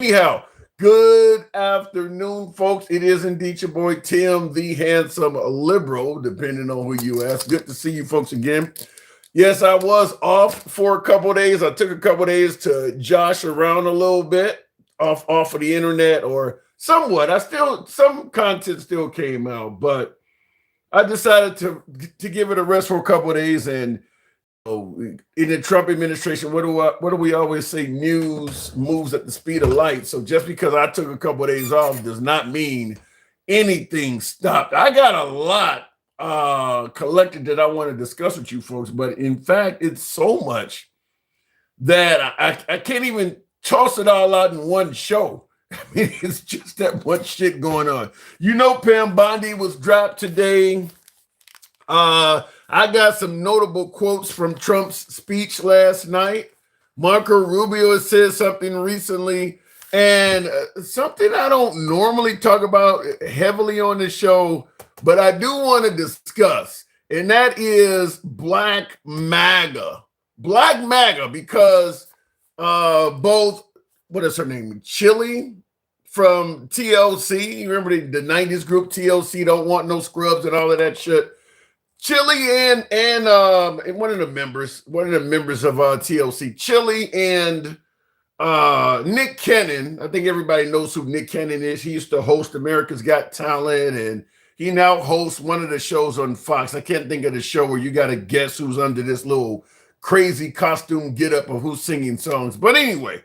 Anyhow, good afternoon, folks. It is indeed your boy Tim, the handsome liberal, depending on who you ask. Good to see you folks again. Yes, I was off for a couple of days. I took a couple of days to josh around a little bit off of the internet, or somewhat. Some content still came out, but I decided to give it a rest for a couple of days. And in the Trump administration, what do we always say? News moves at the speed of light. So just because I took a couple of days off does not mean anything stopped. I got a lot collected that I want to discuss with you folks, but in fact, it's so much that I can't even toss it all out in one show. I mean, it's just that much shit going on. You know, Pam Bondi was dropped today. I got some notable quotes from Trump's speech last night. Marco Rubio has said something recently, and something I don't normally talk about heavily on the show, but I do want to discuss, and that is Black MAGA. Black MAGA, because both, what is her name? Chili from TLC. You remember the 90s group TLC, Don't Want No Scrubs and all of that shit. Chili and one of the members of TLC, Chili and Nick Cannon. I think everybody knows who Nick Cannon is. He used to host America's Got Talent, and he now hosts one of the shows on Fox. I can't think of the show where you got to guess who's under this little crazy costume getup of who's singing songs. But anyway,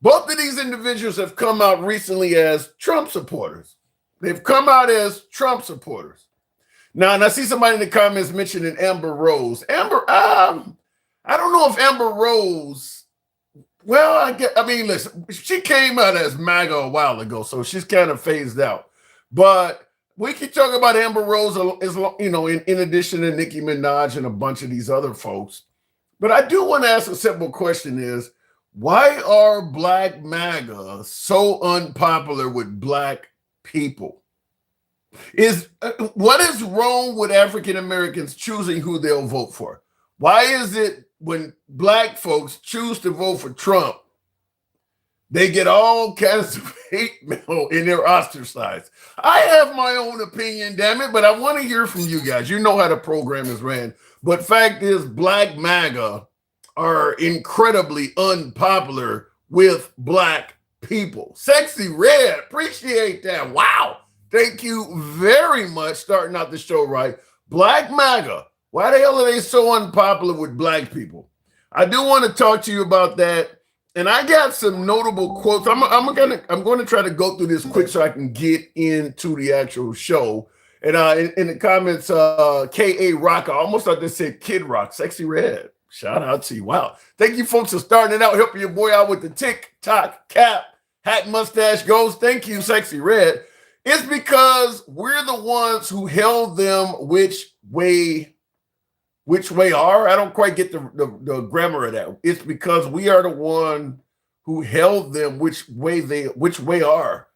both of these individuals have come out recently as Trump supporters. They've come out as Trump supporters. Now, and I see somebody in the comments mentioning Amber Rose. I don't know if Amber Rose, well, I mean, listen, she came out as MAGA a while ago, so she's kind of phased out. But we can talk about Amber Rose, in addition to Nicki Minaj and a bunch of these other folks. But I do want to ask a simple question is, why are Black MAGA so unpopular with Black people? What is wrong with African Americans choosing who they'll vote for? Why is it when Black folks choose to vote for Trump, they get all kinds of hate mail and they're ostracized? I have my own opinion, damn it, but I want to hear from you guys. You know how the program is ran. But fact is, Black MAGA are incredibly unpopular with Black people. Sexy Red, appreciate that. Wow. Thank you very much. Starting out the show right. Black MAGA. Why the hell are they so unpopular with Black people? I do want to talk to you about that. And I got some notable quotes. I'm going to try to go through this quick so I can get into the actual show. And in the comments, K.A. Rock, I almost thought they said Kid Rock, Sexy Red. Shout out to you. Wow. Thank you folks for starting it out, helping your boy out with the TikTok cap, hat, mustache goes. Thank you, Sexy Red. It's because we're the ones who held them which way are. I don't quite get the grammar of that. It's because we are the one who held them which way are.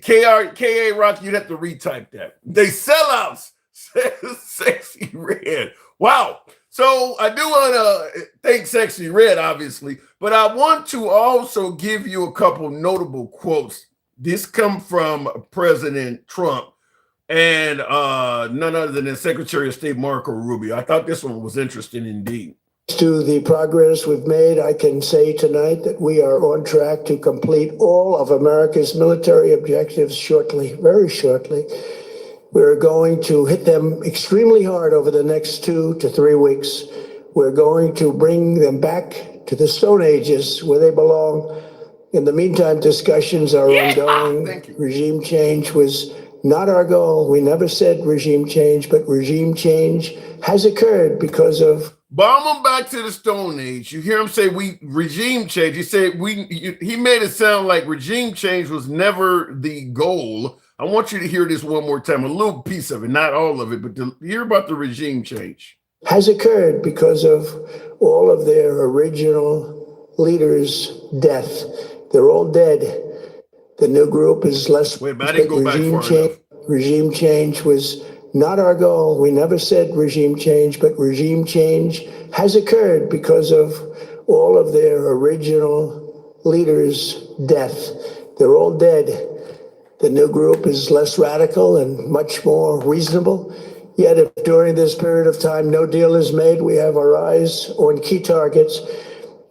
K.A. Rock, you'd have to retype that. They sellouts, says Sexy Red. Wow. So I do want to thank Sexy Red, obviously, but I want to also give you a couple notable quotes. This come from President Trump and none other than Secretary of State Marco Rubio. I thought this one was interesting indeed. To the progress we've made, I can say tonight that we are on track to complete all of America's military objectives shortly, very shortly. We're going to hit them extremely hard over the next 2 to 3 weeks. We're going to bring them back to the Stone Ages where they belong. In the meantime, discussions are ongoing. Regime change was not our goal. We never said regime change, but regime change has occurred because of. Bomb them back to the Stone Age. You hear him say regime change. He said he made it sound like regime change was never the goal. I want you to hear this one more time, a little piece of it, not all of it, but to hear about the regime change. Has occurred because of all of their original leaders' death. They're all dead. The new group is less. Wait, but I didn't go back far enough. Regime change was not our goal. We never said regime change, but regime change has occurred because of all of their original leaders' death. They're all dead. The new group is less radical and much more reasonable. Yet if during this period of time no deal is made, we have our eyes on key targets.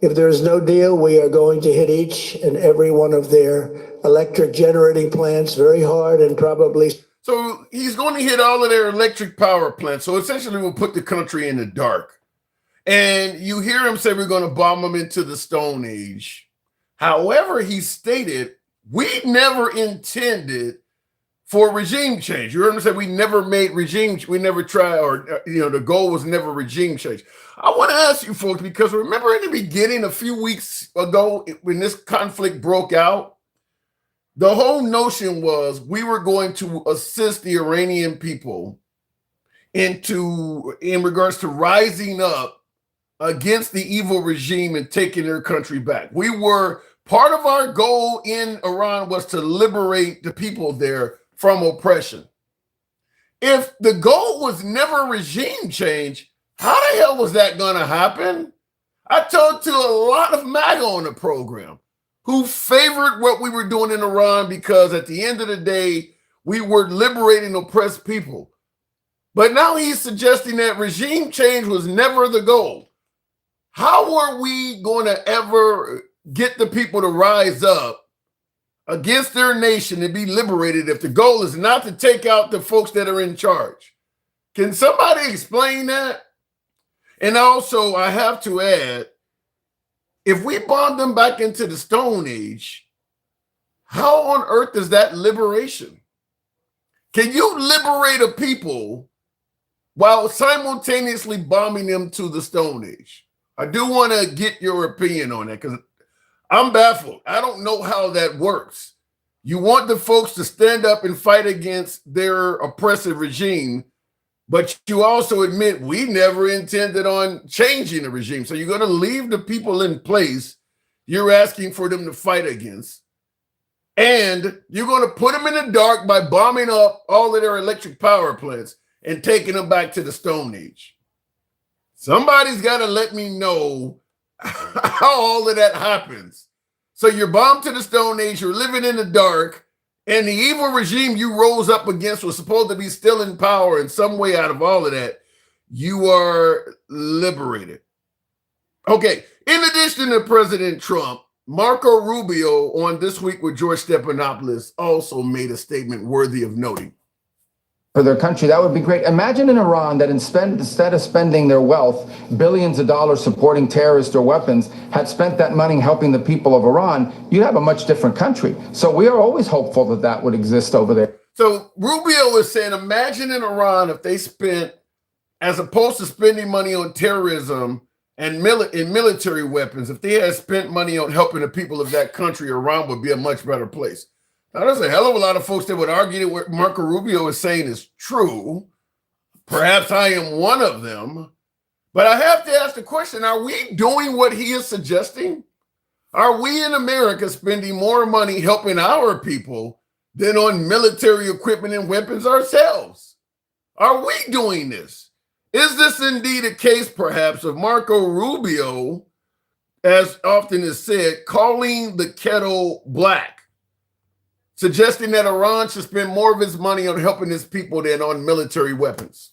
If there is no deal, we are going to hit each and every one of their electric generating plants very hard and probably. So he's going to hit all of their electric power plants. So essentially we'll put the country in the dark. And you hear him say we're going to bomb them into the Stone Age. However, he stated we never intended for regime change. You heard him say we never made regime, we never tried, or the goal was never regime change. I want to ask you folks, because remember in the beginning, a few weeks ago, when this conflict broke out, the whole notion was we were going to assist the Iranian people in regards to rising up against the evil regime and taking their country back. Part of our goal in Iran was to liberate the people there from oppression. If the goal was never regime change, how the hell was that going to happen? I talked to a lot of MAGA on the program who favored what we were doing in Iran because at the end of the day, we were liberating oppressed people. But now he's suggesting that regime change was never the goal. How are we going to ever get the people to rise up against their nation and be liberated if the goal is not to take out the folks that are in charge? Can somebody explain that? And also, I have to add, if we bomb them back into the Stone Age, how on earth is that liberation? Can you liberate a people while simultaneously bombing them to the Stone Age? I do want to get your opinion on that because I'm baffled. I don't know how that works. You want the folks to stand up and fight against their oppressive regime, but you also admit we never intended on changing the regime. So you're going to leave the people in place you're asking for them to fight against, and you're going to put them in the dark by bombing up all of their electric power plants and taking them back to the Stone Age. Somebody's got to let me know how all of that happens. So you're bombed to the Stone Age, you're living in the dark, and the evil regime you rose up against was supposed to be still in power in some way. Out of all of that, you are liberated. Okay, in addition to President Trump, Marco Rubio on This Week with George Stephanopoulos also made a statement worthy of noting. For their country, that would be great. Imagine in Iran that instead of spending their wealth, billions of dollars supporting terrorists or weapons, had spent that money helping the people of Iran, you'd have a much different country. So we are always hopeful that that would exist over there. So Rubio is saying, imagine in Iran if they spent, as opposed to spending money on terrorism and military weapons, if they had spent money on helping the people of that country, Iran would be a much better place. Now, there's a hell of a lot of folks that would argue that what Marco Rubio is saying is true. Perhaps I am one of them. But I have to ask the question, are we doing what he is suggesting? Are we in America spending more money helping our people than on military equipment and weapons ourselves? Are we doing this? Is this indeed a case, perhaps, of Marco Rubio, as often is said, calling the kettle black? Suggesting that Iran should spend more of its money on helping its people than on military weapons.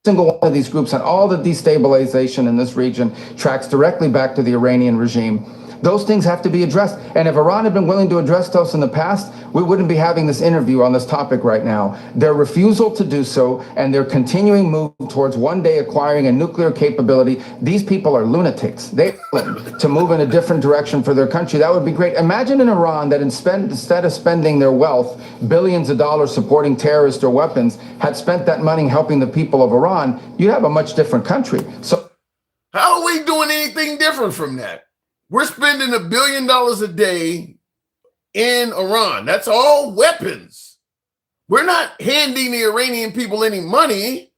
Single one of these groups and all the destabilization in this region tracks directly back to the Iranian regime. Those things have to be addressed. And if Iran had been willing to address those in the past, we wouldn't be having this interview on this topic right now. Their refusal to do so and their continuing move towards one day acquiring a nuclear capability, these people are lunatics. They want to move in a different direction for their country. That would be great. Imagine in Iran that instead of spending their wealth, billions of dollars supporting terrorists or weapons, had spent that money helping the people of Iran, you'd have a much different country. So how are we doing anything different from that? We're spending $1 billion a day in Iran. That's all weapons. We're not handing the Iranian people any money.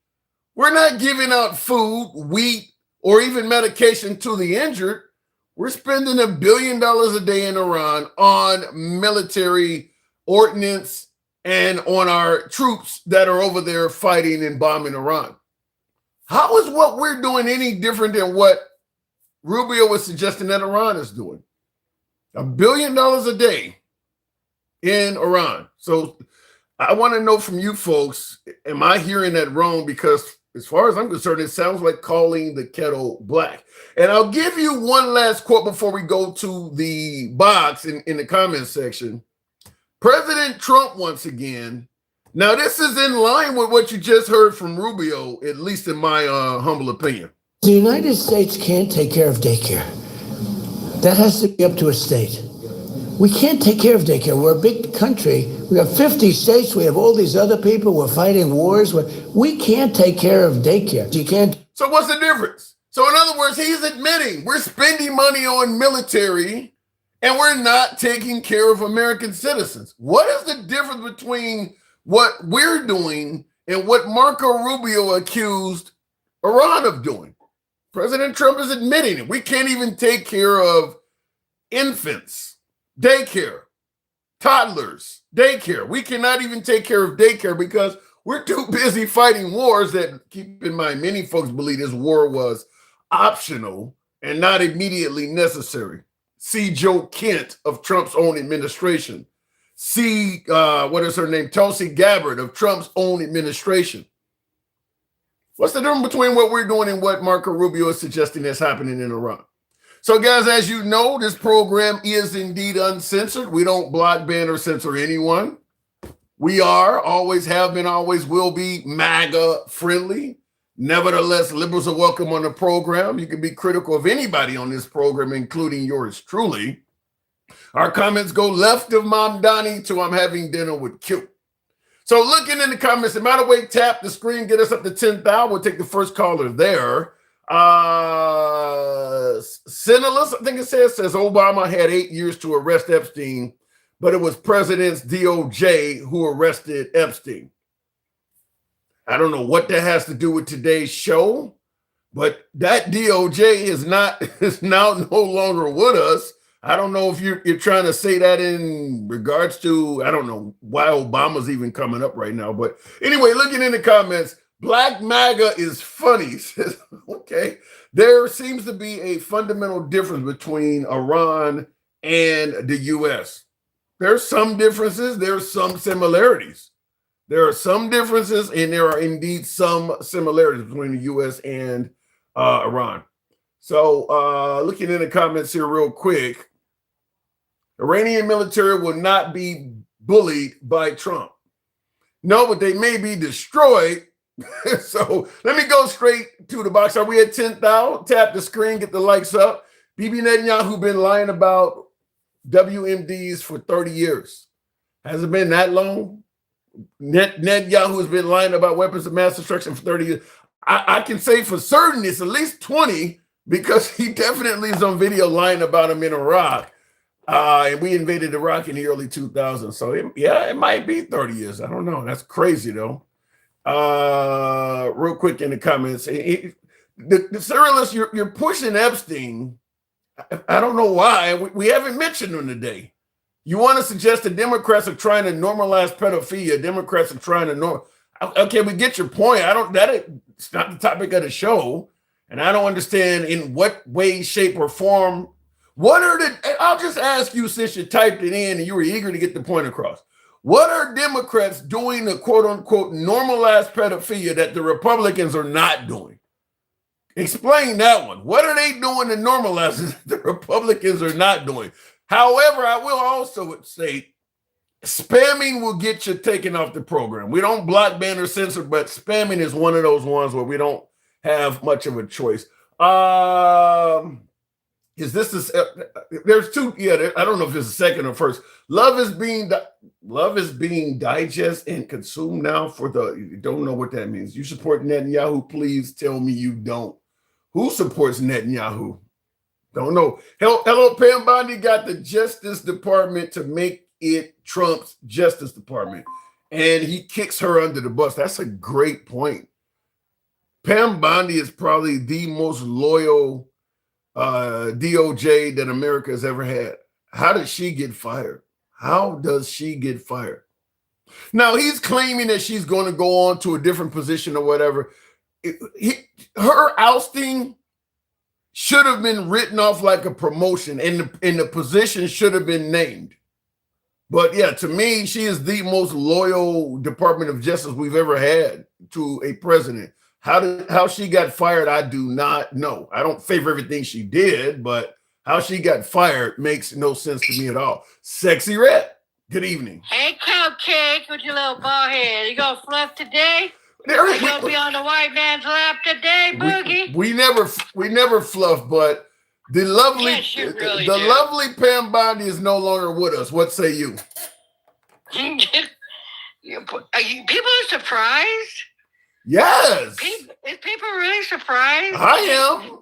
We're not giving out food, wheat, or even medication to the injured. We're spending $1 billion a day in Iran on military ordnance and on our troops that are over there fighting and bombing Iran. How is what we're doing any different than what Rubio was suggesting that Iran is doing? $1 billion a day in Iran. So I want to know from you folks, am I hearing that wrong? Because as far as I'm concerned, it sounds like calling the kettle black. And I'll give you one last quote before we go to the box in the comment section. President Trump, once again, now this is in line with what you just heard from Rubio, at least in my humble opinion. The United States can't take care of daycare. That has to be up to a state. We can't take care of daycare. We're a big country. We have 50 states. We have all these other people. We're fighting wars. We can't take care of daycare. You can't. So what's the difference? So in other words, he's admitting we're spending money on military and we're not taking care of American citizens. What is the difference between what we're doing and what Marco Rubio accused Iran of doing? President Trump is admitting it. We can't even take care of infants, daycare, toddlers, daycare. We cannot even take care of daycare because we're too busy fighting wars that, keep in mind, many folks believe this war was optional and not immediately necessary. See Joe Kent of Trump's own administration. See, what is her name? Tulsi Gabbard of Trump's own administration. What's the difference between what we're doing and what Marco Rubio is suggesting is happening in Iran? So, guys, as you know, this program is indeed uncensored. We don't block, ban, or censor anyone. We are, always have been, always will be MAGA friendly. Nevertheless, liberals are welcome on the program. You can be critical of anybody on this program, including yours truly. Our comments go left of Mom Donnie to I'm having dinner with Q. So looking in the comments, and by the way, tap the screen, get us up to 10,000. We'll take the first caller there. Sinalus, I think it says Obama had 8 years to arrest Epstein, but it was President's DOJ who arrested Epstein. I don't know what that has to do with today's show, but that DOJ is now no longer with us. I don't know if you're trying to say that in regards to, I don't know why Obama's even coming up right now. But anyway, looking in the comments, Black MAGA is funny. Okay. There seems to be a fundamental difference between Iran and the U.S. There's some differences. There's some similarities. There are some differences, and there are indeed some similarities between the U.S. and Iran. So looking in the comments here real quick, Iranian military will not be bullied by Trump. No, but they may be destroyed. So let me go straight to the box. Are we at 10,000? Tap the screen, get the likes up. Bibi Netanyahu been lying about WMDs for 30 years. Has it been that long? Netanyahu has been lying about weapons of mass destruction for 30 years. I can say for certain it's at least 20 because he definitely is on video lying about him in Iraq. And we invaded Iraq in the early 2000s. So, it might be 30 years. I don't know. That's crazy, though. Real quick in the comments. The Cyrillus, you're pushing Epstein. I don't know why. We haven't mentioned him today. You want to suggest the Democrats are trying to normalize pedophilia. Democrats are trying to Okay, we get your point. It's not the topic of the show. And I don't understand in what way, shape, or form. I'll just ask you, since you typed it in and you were eager to get the point across. What are Democrats doing to quote unquote normalize pedophilia that the Republicans are not doing? Explain that one. What are they doing to normalize it that the Republicans are not doing? However, I will also say spamming will get you taken off the program. We don't block, ban, or censor, but spamming is one of those ones where we don't have much of a choice. Is this there's two? Yeah, I don't know if it's the second or first. Love is being digest and consumed now you don't know what that means. You support Netanyahu? Please tell me you don't. Who supports Netanyahu? Don't know. Hello, Pam Bondi got the Justice Department to make it Trump's Justice Department, and he kicks her under the bus. That's a great point. Pam Bondi is probably the most loyal DOJ that America has ever had. How did she get fired? How does she get fired? Now, he's claiming that she's going to go on to a different position or whatever. Her ousting should have been written off like a promotion, and the position should have been named. But yeah, to me, she is the most loyal Department of Justice we've ever had to a president. How she got fired, I do not know. I don't favor everything she did, but how she got fired makes no sense to me at all. Sexy Red, good evening. Hey, Cupcake, with your little bald head. You gonna fluff today? You gonna be on the white man's lap today, Boogie? We never fluff, but the lovely, Yes, you really the do. lovely Pam Bondi is no longer with us. What say you? People are surprised. Yes, Is people really surprised? I am.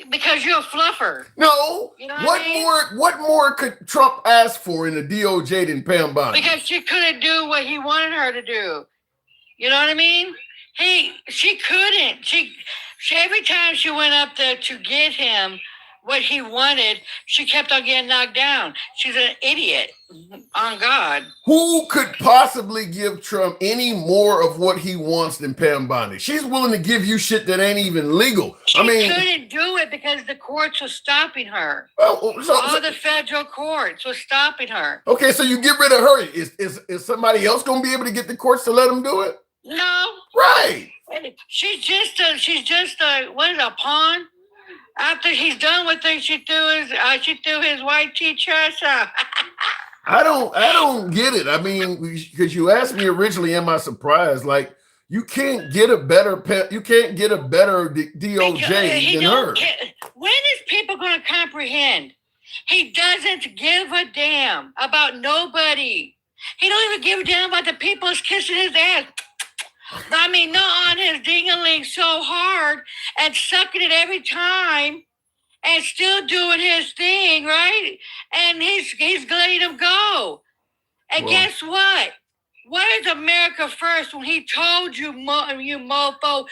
Because you're a fluffer. No. You know what I mean? What more could Trump ask for in the DOJ than Pam Bondi? Because she couldn't do what he wanted her to do. You know what I mean? She couldn't. She every time she went up there to get him what he wanted, she kept on getting knocked down. She's an idiot. On God. Who could possibly give Trump any more of what he wants than Pam Bondi? She's willing to give you shit that ain't even legal. She couldn't do it because the courts were stopping her. All the federal courts were stopping her. Okay, so you get rid of her. Is somebody else going to be able to get the courts to let them do it? No. Right. She's just a a pawn. After he's done with her, she threw his white t-shirt out. I don't get it. I mean, because you asked me originally, am I surprised? Like, you can't get a better DOJ than her. When is people going to comprehend? He doesn't give a damn about nobody. He don't even give a damn about the people who's kissing his ass. I mean, not on his ding-a-ling so hard and sucking it every time and still doing his thing, right? And he's letting him go. And guess what? Where's America First when he told you, you mofo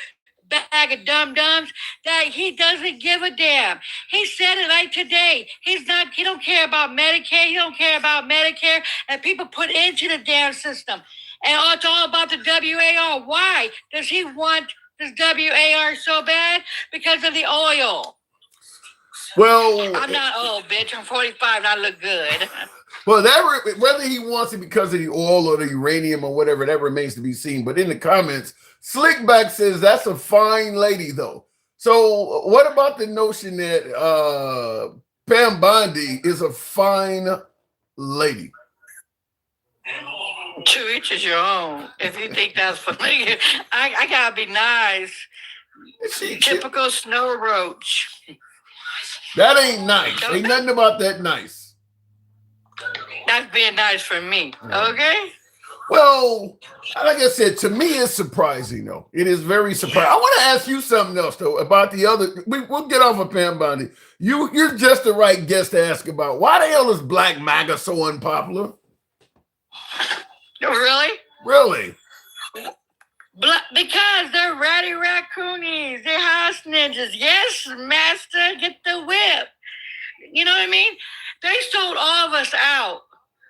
bag of dum-dums, that he doesn't give a damn? He said it like today. He don't care about Medicaid. He don't care about Medicare and people put into the damn system. And it's all about the WAR. Why does he want this WAR so bad? Because of the oil. Well, I'm not old, bitch. I'm 45 and I look good. Well, whether he wants it because of the oil or the uranium or whatever, that remains to be seen. But in the comments, Slickback says that's a fine lady, though. So what about the notion that Pam Bondi is a fine lady? To each is your own. If you think that's funny, I gotta be nice. Typical snow roach. That ain't nice. Ain't nothing about that nice. That's being nice for me. Okay? Well, like I said, to me, it's surprising, though. It is very surprising. I want to ask you something else, though, about the other. We'll get off of Pam Bondi. You're just the right guest to ask about. Why the hell is Black MAGA so unpopular? Really? Really? Because they're ratty raccoonies. They're house ninjas. Yes, master, get the whip. You know what I mean? They sold all of us out.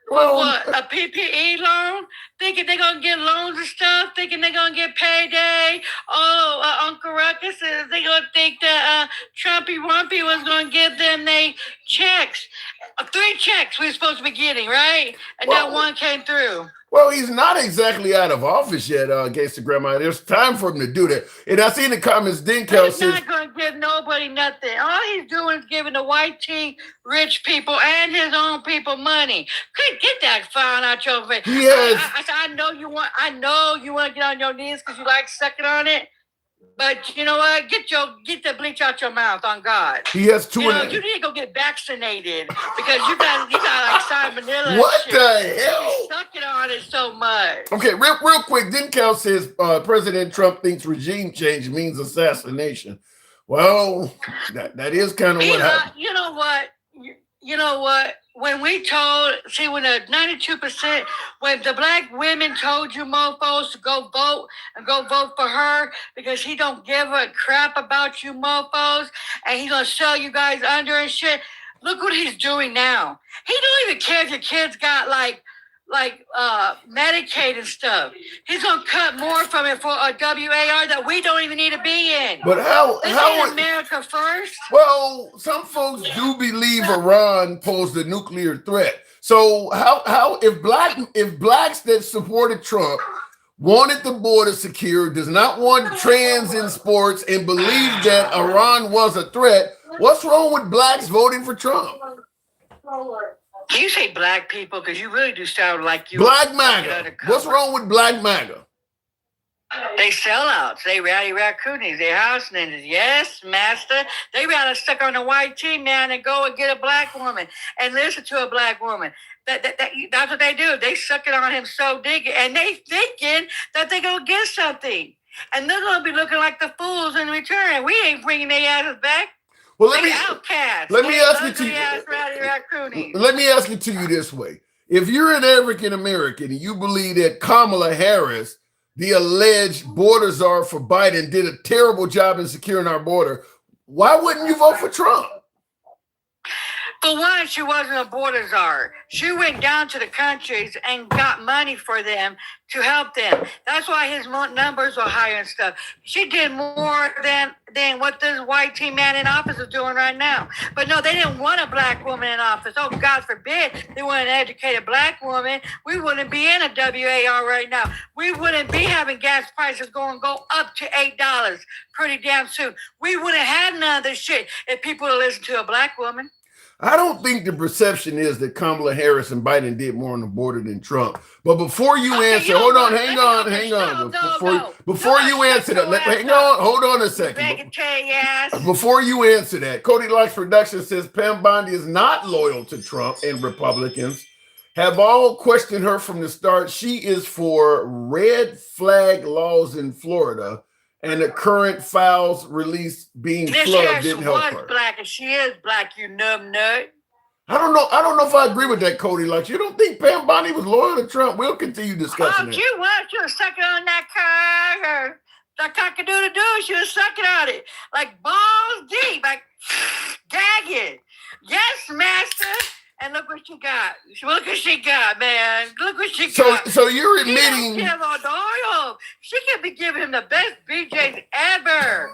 Well, what, a PPE loan? Thinking they're going to get loans and stuff? Thinking they're going to get payday? Oh, Uncle Ruckus, they're going to think that Trumpy Wumpy was going to give them they checks. 3 checks we were supposed to be getting, right? And that one came through. Well, he's not exactly out of office yet, Gangsta Grandma. There's time for him to do that. And I see in the comments, Dinkel He's says... not going to give nobody nothing. All he's doing is giving the white tea rich people and his own people money. Get that frown out your face. Yes. I know you want to get on your knees because you like sucking on it. But you know what? Get the bleach out your mouth, on God. He has two. You need to go get vaccinated because you got like salmonella. What shit. the hell? Sucking on it so much. Okay, real quick. Dinkel says President Trump thinks regime change means assassination. Well, that is kind of what happened. You know what? When the 92%, when the black women told you mofos to go vote for her because he don't give a crap about you mofos and he's gonna sell you guys under and shit. Look what he's doing now. He don't even care if your kids got like Medicaid and stuff. He's gonna cut more from it for a WAR that we don't even need to be in. But how America first? Well, some folks do believe Iran posed a nuclear threat. So how if blacks that supported Trump wanted the border secure, does not want trans in sports, and believed that Iran was a threat, what's wrong with blacks voting for Trump? You say black people because you really do sound like you. Black MAGA. What's wrong with Black MAGA? They sellouts. They rowdy raccoonies. They house ninjas. Yes, master. They rather stuck on the white tee, man, and go and get a black woman and listen to a black woman. That's what they do. They suck it on him so digging, and they thinking that they gonna get something, and they're gonna be looking like the fools in return. We ain't bringing their asses back. Well, let me ask it to you this way. If you're an African American and you believe that Kamala Harris, the alleged border czar for Biden, did a terrible job in securing our border, why wouldn't you vote for Trump? For one, she wasn't a border czar. She went down to the countries and got money for them to help them. That's why his numbers were higher and stuff. She did more than what this white team man in office is doing right now. But no, they didn't want a black woman in office. Oh, God forbid they want an educated black woman. We wouldn't be in a WAR right now. We wouldn't be having gas prices go up to $8 pretty damn soon. We wouldn't have none of this shit if people would listen to a black woman. I don't think the perception is that Kamala Harris and Biden did more on the border than Trump. But before you answer, hold on, hang on. Before you answer that, hang on, hold on a second. Before you answer that, Cody Locks Production says Pam Bondi is not loyal to Trump, and Republicans have all questioned her from the start. She is for red flag laws in Florida, and the current files release being flooded didn't help her. Black, and she is black, you numb nut. I don't know if I agree with that, Cody. Like, you don't think Pam Bondi was loyal to Trump? We'll continue discussing it. She was sucking on that car, that cock-a-doodle-doo. She was sucking on it like balls deep, like gagging. Yes, master. And look what she got. Look what she got, man. Look what she got. So you're admitting she could be giving him the best BJs ever.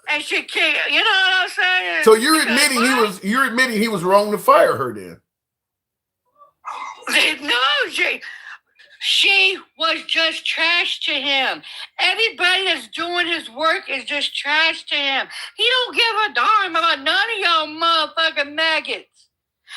And she can't, you know what I'm saying? So you're admitting he was wrong to fire her then. No, she was just trash to him. Everybody that's doing his work is just trash to him. He don't give a darn about none of y'all motherfucking maggots.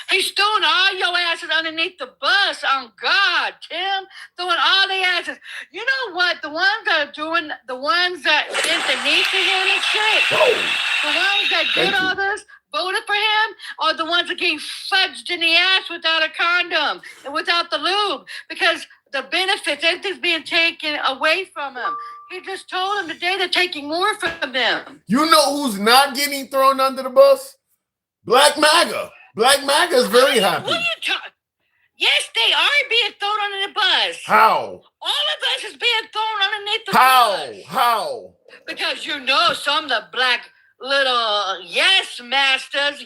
He's throwing all your asses underneath the bus on God, Tim. Throwing all the asses. You know what? The ones that are doing, the ones that bent the knee to him and shit, the ones that did all this, voted for him, are the ones that getting fudged in the ass without a condom and without the lube, because the benefits, everything's being taken away from him. He just told them today they're taking more from them. You know who's not getting thrown under the bus? Black MAGA. Black MAGA is very happy. What are you talking? Yes, they are being thrown under the bus. How? All of us is being thrown underneath the bus. How? Because you know some of the black little yes masters,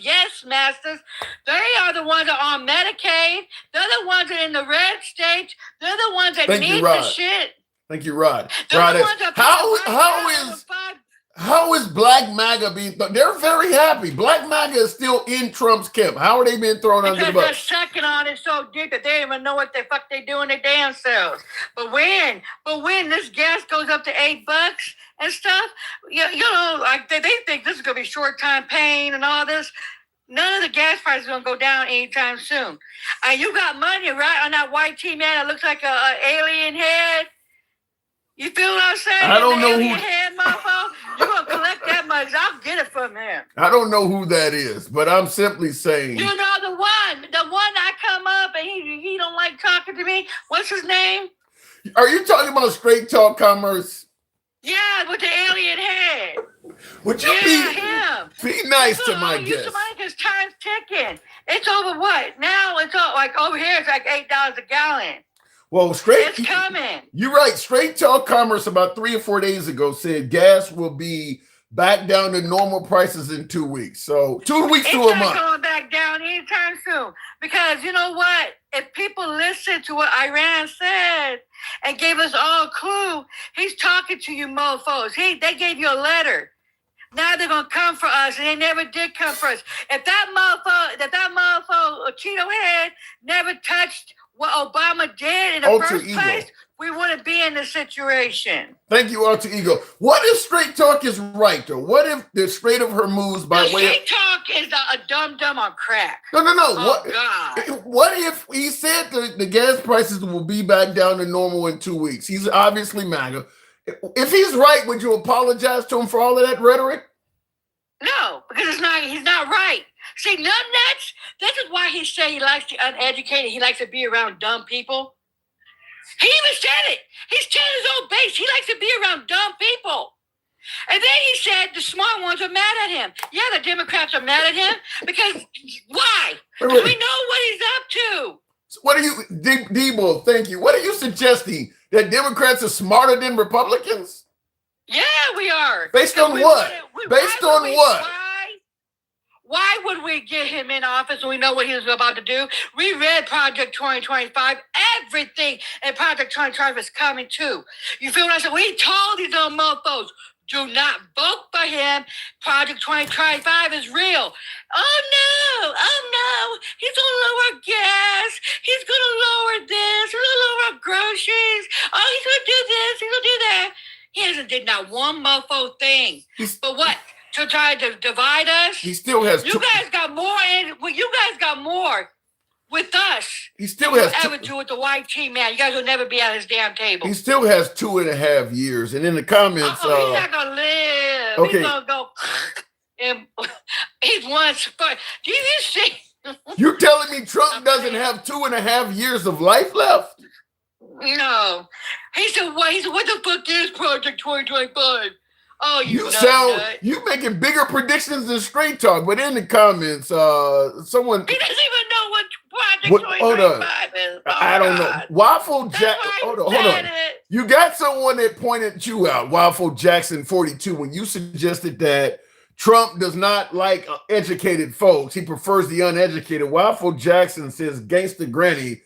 they are the ones that are on Medicaid. They're the ones that are in the red states. They're the ones that need the shit. Thank you, Rod. Rod, how is Black MAGA being thrown? They're very happy. Black MAGA is still in Trump's camp. How are they being thrown under the bus? They're sucking on it so deep that they don't even know what the fuck they do in their damn selves. But when this gas goes up to $8 and stuff, you know, like they think this is gonna be short time pain and all this. None of the gas prices are gonna go down anytime soon. And you got money right on that white tee man that looks like a alien head. You feel what I'm saying? I don't know who. You're going to collect that money. I'll get it from him. I don't know who that is, but I'm simply saying. You know the one that come up and he don't like talking to me. What's his name? Are you talking about Straight Talk Commerce? Yeah, with the alien head. Would you be nice to my guest? Because time's ticking. It's over what? Now it's all, like over here it's like $8 a gallon. Well, it's coming. You're right. Straight Talk Commerce about 3 or 4 days ago said gas will be back down to normal prices in 2 weeks. So 2 weeks to a It's not month. going back down anytime soon. Because you know what? If people listen to what Iran said and gave us all a clue, he's talking to you mofos. They gave you a letter. Now they're gonna come for us, and they never did come for us. If that mofo Cheeto head never touched what Obama did in the Alter first ego. place, we wouldn't be in this situation. Thank you, Alter Ego. What if Straight Talk is right, though? What if the Strait of Hormuz by The way of... Straight Talk is a dumb on crack. No. Oh, God. What if he said the gas prices will be back down to normal in 2 weeks? He's obviously MAGA. If he's right, would you apologize to him for all of that rhetoric? No, because he's not right. See, nuts. This is why he said he likes the uneducated. He likes to be around dumb people. He even said it. He's telling his own base. He likes to be around dumb people. And then he said the smart ones are mad at him. Yeah, the Democrats are mad at him because why? Because we know what he's up to. What are you, Debo, thank you. What are you suggesting? That Democrats are smarter than Republicans? Yeah, we are. Based on what? Based on what? Why would we get him in office when we know what he was about to do? We read Project 2025. Everything in Project 2025 is coming too. You feel what I'm saying? We told these little mofos, do not vote for him. Project 2025 is real. Oh no. He's going to lower gas. He's going to lower this. He's going to lower groceries. Oh, he's going to do this. He's going to do that. He hasn't did not one mofo thing. But what? To try to divide us? He still has... You guys got more with us. He still has... ever do with the white team, man. You guys will never be at his damn table. He still has 2.5 years. And in the comments... he's not going to live. Okay. He's going to go... And he's once... Do you see... You're telling me Trump doesn't have 2.5 years of life left? No. He said, what? He said, what the fuck is Project 2025? Oh, You nut. making bigger predictions than Straight Talk, but in the comments, someone... He doesn't even know what Project What, 2025 is. Oh, I don't know. God. Waffle That's Jack. why Hold I on. said it. You got someone that pointed you out, Waffle Jackson 42, when you suggested that Trump does not like educated folks. He prefers the uneducated. Waffle Jackson says Gangsta Granny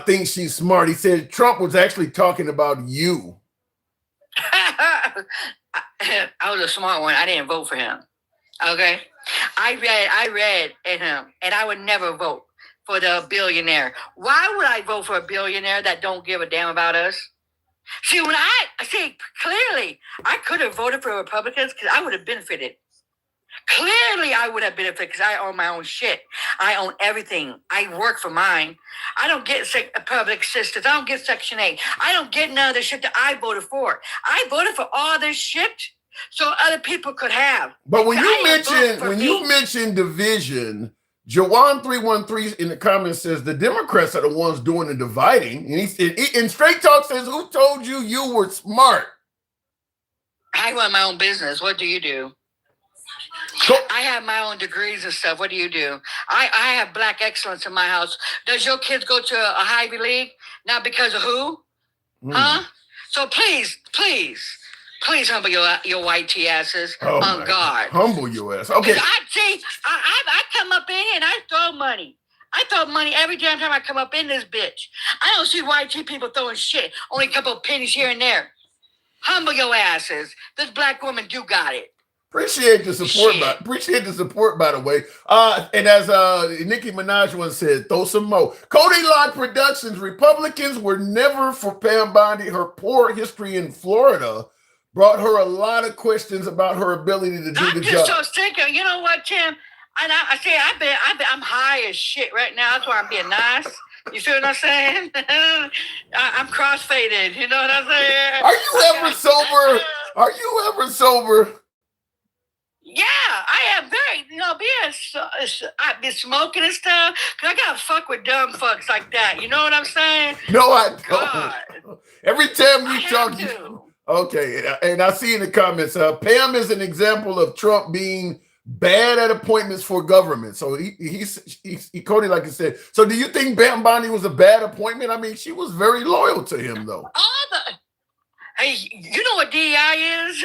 thinks she's smart. He said Trump was actually talking about you. I was a smart one. I didn't vote for him. Okay? I read in him, and I would never vote for the billionaire. Why would I vote for a billionaire that don't give a damn about us? See, clearly, I could have voted for Republicans because I would have benefited. Clearly, I would have benefited because I own my own shit. I own everything. I work for mine. I don't get public assistance. I don't get Section 8. I don't get none of the shit that I voted for. I voted for all this shit so other people could have. But when you you mention division, Jawan 313 in the comments says the Democrats are the ones doing the dividing, and Straight Talk says, "Who told you you were smart?" I run my own business. What do you do? I have my own degrees and stuff. What do you do? I have black excellence in my house. Does your kids go to a Ivy League? Not because of who? Huh? So please humble your white tea asses. Oh on God. Humble your ass. Okay. I come up in here and I throw money. I throw money every damn time I come up in this bitch. I don't see white tea people throwing shit. Only a couple of pennies here and there. Humble your asses. This black woman do got it. Appreciate the support, by the way. And as Nicki Minaj once said, throw some more. Cody Lock Productions, Republicans were never for Pam Bondi. Her poor history in Florida brought her a lot of questions about her ability to do the job. I'm just so sick of, you know what, Tim? And I'm high as shit right now. That's why I'm being nice. You feel what I'm saying? I'm crossfaded. You know what I'm saying? Are you ever sober? Are you ever sober? Yeah, I am very, I've been smoking and stuff, because I got to fuck with dumb fucks like that. You know what I'm saying? No, I don't. God. Every time you talk, okay, and I see in the comments, Pam is an example of Trump being bad at appointments for government. So he's Cody, like I said. So do you think Pam Bondi was a bad appointment? I mean, she was very loyal to him, though. Hey, you know what DEI is?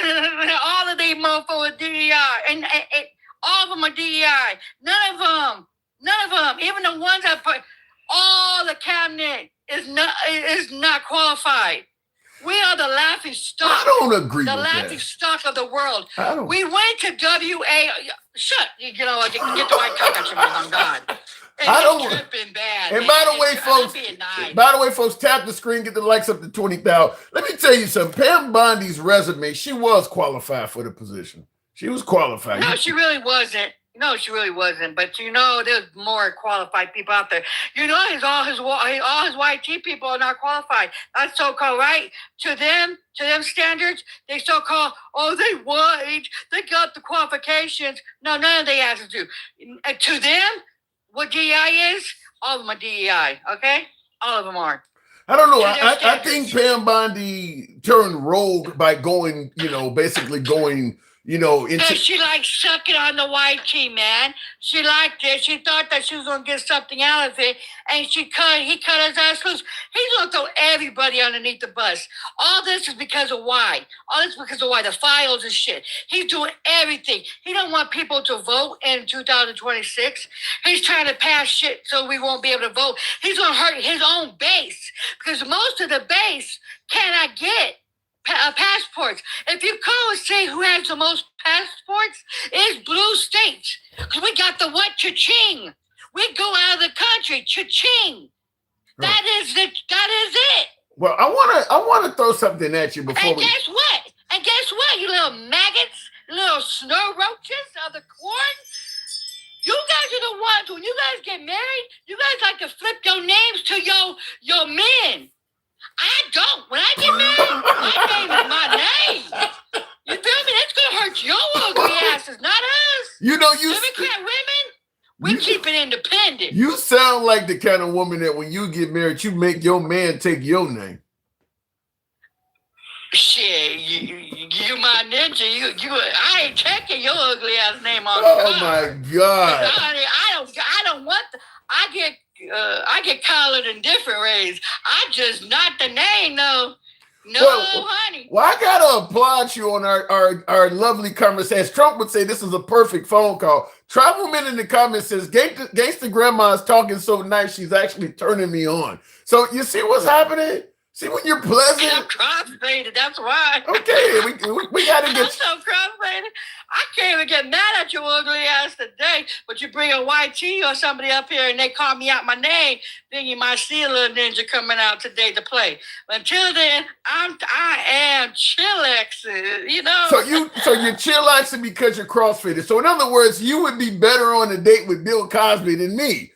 All of these motherfuckers DEI, and all of them are DEI. None of them, even the ones that put all the cabinet is not qualified. We are the laughing stock. I don't agree the with laughing that. stock of the world. I don't. We went to WA. Shut. You know, get the white cock out your mouth. On God. I don't. Tripping bad. And man. by the way, folks. Nice. By the way, folks, tap the screen, get the likes up to 20,000. Let me tell you something. Pam Bondi's resume, she was qualified for the position. She was qualified. No, she really wasn't. No, she really wasn't. But you know, there's more qualified people out there. You know, all his white tea people are not qualified. That's so-called right to them standards. They so-called, oh, they white. They got the qualifications. No, none of they asses do. To them, what DEI is, all of them are DEI. Okay, all of them are. I don't know. I think Pam Bondi turned rogue by going, basically going. Because she likes sucking on the white tea, man. She liked it. She thought that she was going to get something out of it, and he cut his ass loose. He's going to throw everybody underneath the bus. All this is because of why. All this is because of why. The files and shit. He's doing everything. He don't want people to vote in 2026. He's trying to pass shit so we won't be able to vote. He's going to hurt his own base because most of the base cannot get passports. If you call and say who has the most passports, it's blue states. Because we got the what? Cha-ching. We go out of the country. Cha-ching. That is it. Well, I wanna throw something at you before. And guess what? You little maggots, little snow roaches of the corn. You guys are the ones when you guys get married, you guys like to flip your names to your men. I don't. When I get married, my name is my name. You feel me? That's gonna hurt your ugly asses, not us. Democrat women, we keep it independent. You sound like the kind of woman that when you get married, you make your man take your name. Shit, you my ninja. I ain't taking your ugly ass name on. Oh my God! I don't want. I get collared in different ways. I just not the name though. No, honey. Well, I gotta applaud you on our lovely conversation. Trump would say this is a perfect phone call. Travelman in the comments says, "Gangsta Grandma is talking so nice, she's actually turning me on." So you see what's happening? See when you're pleasant? I'm cross-faded, that's why. Okay, we gotta get. I'm so cross-faded. I can't even get mad at your ugly ass today. But you bring a white tea or somebody up here and they call me out my name, then you might see a little ninja coming out today to play. But until then, I am chillaxing, So you're chillaxing because you're cross-faded. So in other words, you would be better on a date with Bill Cosby than me,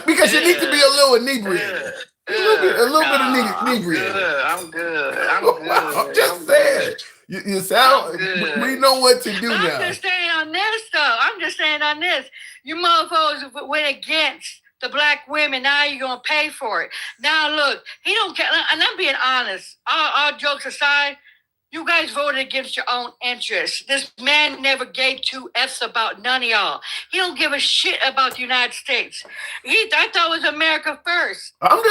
because you need to be a little inebriated. A little bit of inebriated. I'm good. I'm just saying. You sound. We know what to do now. I'm just saying on this though. You motherfuckers went against the black women. Now you're gonna pay for it. Now look, he don't care. And I'm being honest. All jokes aside, you guys voted against your own interests. This man never gave two F's about none of y'all. He don't give a shit about the United States. I thought it was America first. I'm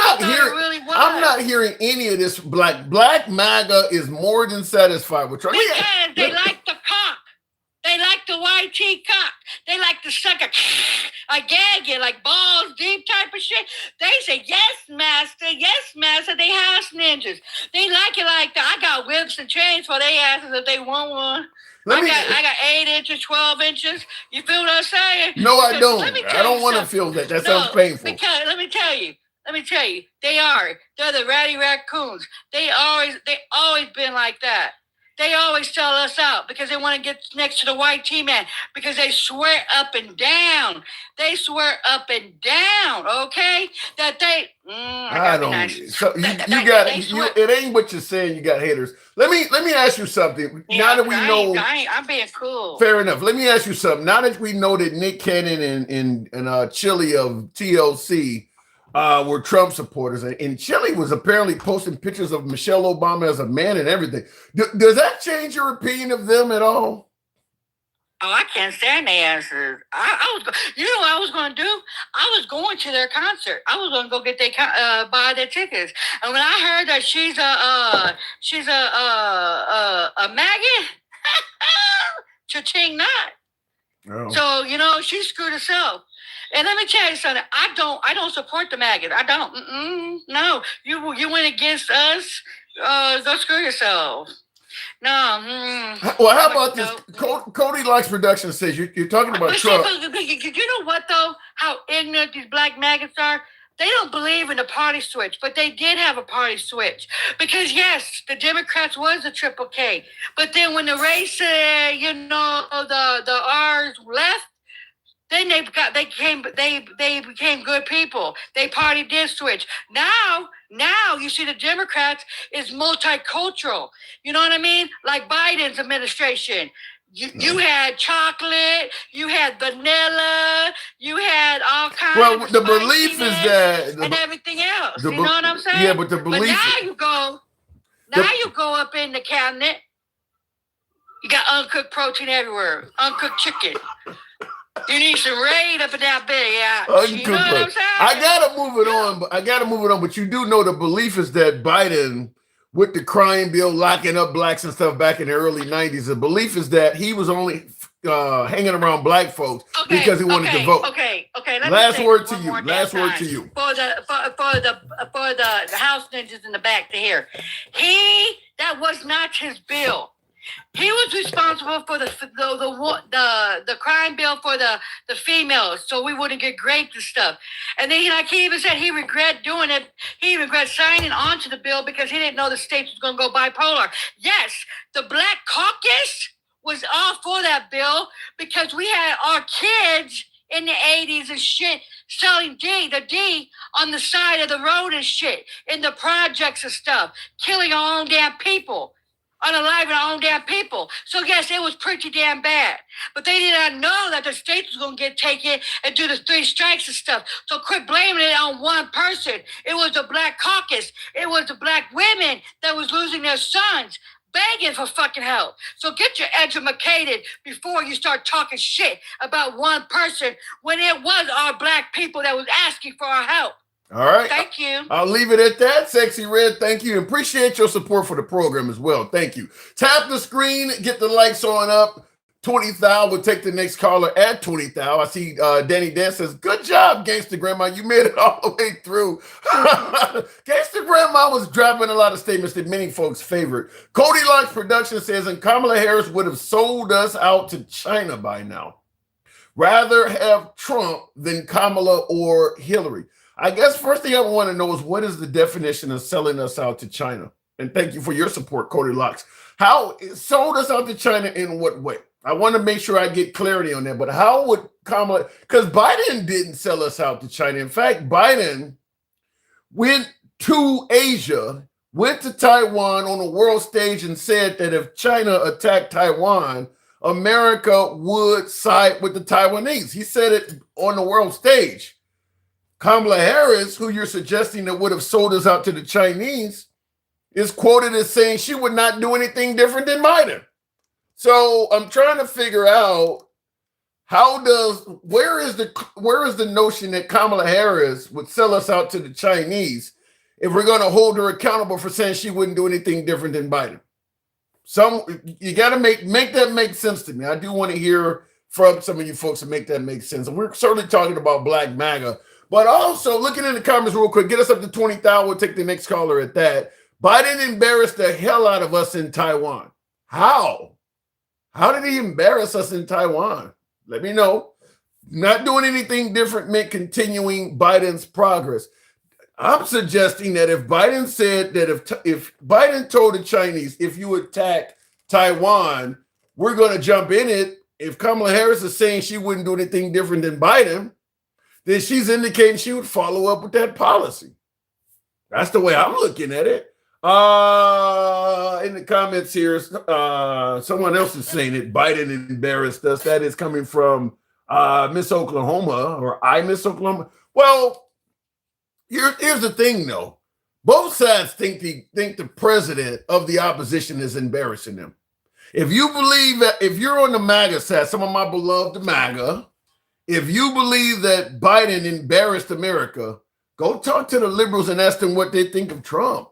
not hearing any of this. Black MAGA is more than satisfied with Trump. Because they like the cock. They like the white tea cock. They like to suck a gag it like balls deep type of shit. They say, yes, master. They house ninjas. They like it like that. I got whips and chains for their asses if they want one. I got 8 inches, 12 inches. You feel what I'm saying? No, I don't. I don't want to feel that. That sounds painful. Because let me tell you. They're the ratty raccoons. They always been like that. They always sell us out because they want to get next to the white tea man because they swear up and down. Okay? That they. I don't. Nice. So it ain't what you're saying. You got haters. Let me ask you something. Yeah, now that we know, I'm being cool. Fair enough. Let me ask you something. Now that we know that Nick Cannon and Chile of TLC were Trump supporters, and Chile was apparently posting pictures of Michelle Obama as a man and everything. Does that change your opinion of them at all? Oh, I can't stand the answers. You know what I was going to do? I was going to their concert. I was going to go get buy their tickets. And when I heard that she's a maggot, cha-ching not. Oh. So she screwed herself. And let me tell you something. I don't support the maggot. I don't. No, you went against us. Go screw yourself. No. Well, how about this? Cody Likes Production says you're talking about Trump. You know what, though? How ignorant these black maggots are? They don't believe in the party switch, but they did have a party switch. Because, yes, the Democrats was a triple K. But then when the race, the R's left, then they became good people. They party did switch. Now you see the Democrats is multicultural. You know what I mean? Like Biden's administration. You had chocolate, you had vanilla, you had all kinds of the belief is that and everything else. You know what I'm saying? Yeah, but the belief. But now you go up in the cabinet. You got uncooked protein everywhere, uncooked chicken. You need some raid up in that bed, yeah. You know what I'm saying? I gotta move it on. But you do know the belief is that Biden, with the crime bill locking up blacks and stuff back in the early 90s, the belief is that he was only hanging around black folks because he wanted to vote. Okay. Last word to you. For the house ninjas in the back to hear. That was not his bill. He was responsible for the crime bill for the females, so we wouldn't get raped and stuff. And then, like he even said, he regret doing it. He regret signing onto the bill because he didn't know the states was going to go bipolar. Yes, the Black Caucus was all for that bill because we had our kids in the 80s and shit selling the D on the side of the road and shit in the projects and stuff, killing our own damn people. Unaliving our own damn people. So yes, it was pretty damn bad. But they did not know that the states was going to get taken and do the 3 strikes and stuff. So quit blaming it on one person. It was the Black Caucus. It was the black women that was losing their sons, begging for fucking help. So get your educated before you start talking shit about one person when it was our black people that was asking for our help. All right. Thank you. I'll leave it at that. Sexy Red, thank you. Appreciate your support for the program as well. Thank you. Tap the screen, get the likes on up. 20,000. We'll take the next caller at 20,000. I see Danny Dan says, good job, Gangster Grandma. You made it all the way through. Gangster Grandma was dropping a lot of statements that many folks favored. Cody Likes Production says, and Kamala Harris would have sold us out to China by now. Rather have Trump than Kamala or Hillary. I guess first thing I want to know is what is the definition of selling us out to China? And thank you for your support, Cody Locks. How it sold us out to China in what way? I want to make sure I get clarity on that. But how would Kamala, because Biden didn't sell us out to China. In fact, Biden went to Asia, went to Taiwan on a world stage and said that if China attacked Taiwan, America would side with the Taiwanese. He said it on the world stage. Kamala Harris, who you're suggesting that would have sold us out to the Chinese, is quoted as saying she would not do anything different than Biden. So I'm trying to figure out where is the notion that Kamala Harris would sell us out to the Chinese if we're going to hold her accountable for saying she wouldn't do anything different than Biden? You got to make that make sense to me. I do want to hear from some of you folks to make that make sense. And we're certainly talking about Black MAGA. But also, looking in the comments real quick, get us up to 20,000. We'll take the next caller at that. Biden embarrassed the hell out of us in Taiwan. How? How did he embarrass us in Taiwan? Let me know. Not doing anything different meant continuing Biden's progress. I'm suggesting that if Biden said that if Biden told the Chinese, if you attack Taiwan, we're going to jump in it. If Kamala Harris is saying she wouldn't do anything different than Biden, then she's indicating she would follow up with that policy. That's the way I'm looking at it. In the comments here, someone else is saying it. Biden embarrassed us. That is coming from Miss Oklahoma or I Miss Oklahoma. Well, here's the thing, though. Both sides think the president of the opposition is embarrassing them. If you believe that, if you're on the MAGA side, some of my beloved MAGA, if you believe that Biden embarrassed America, go talk to the liberals and ask them what they think of Trump.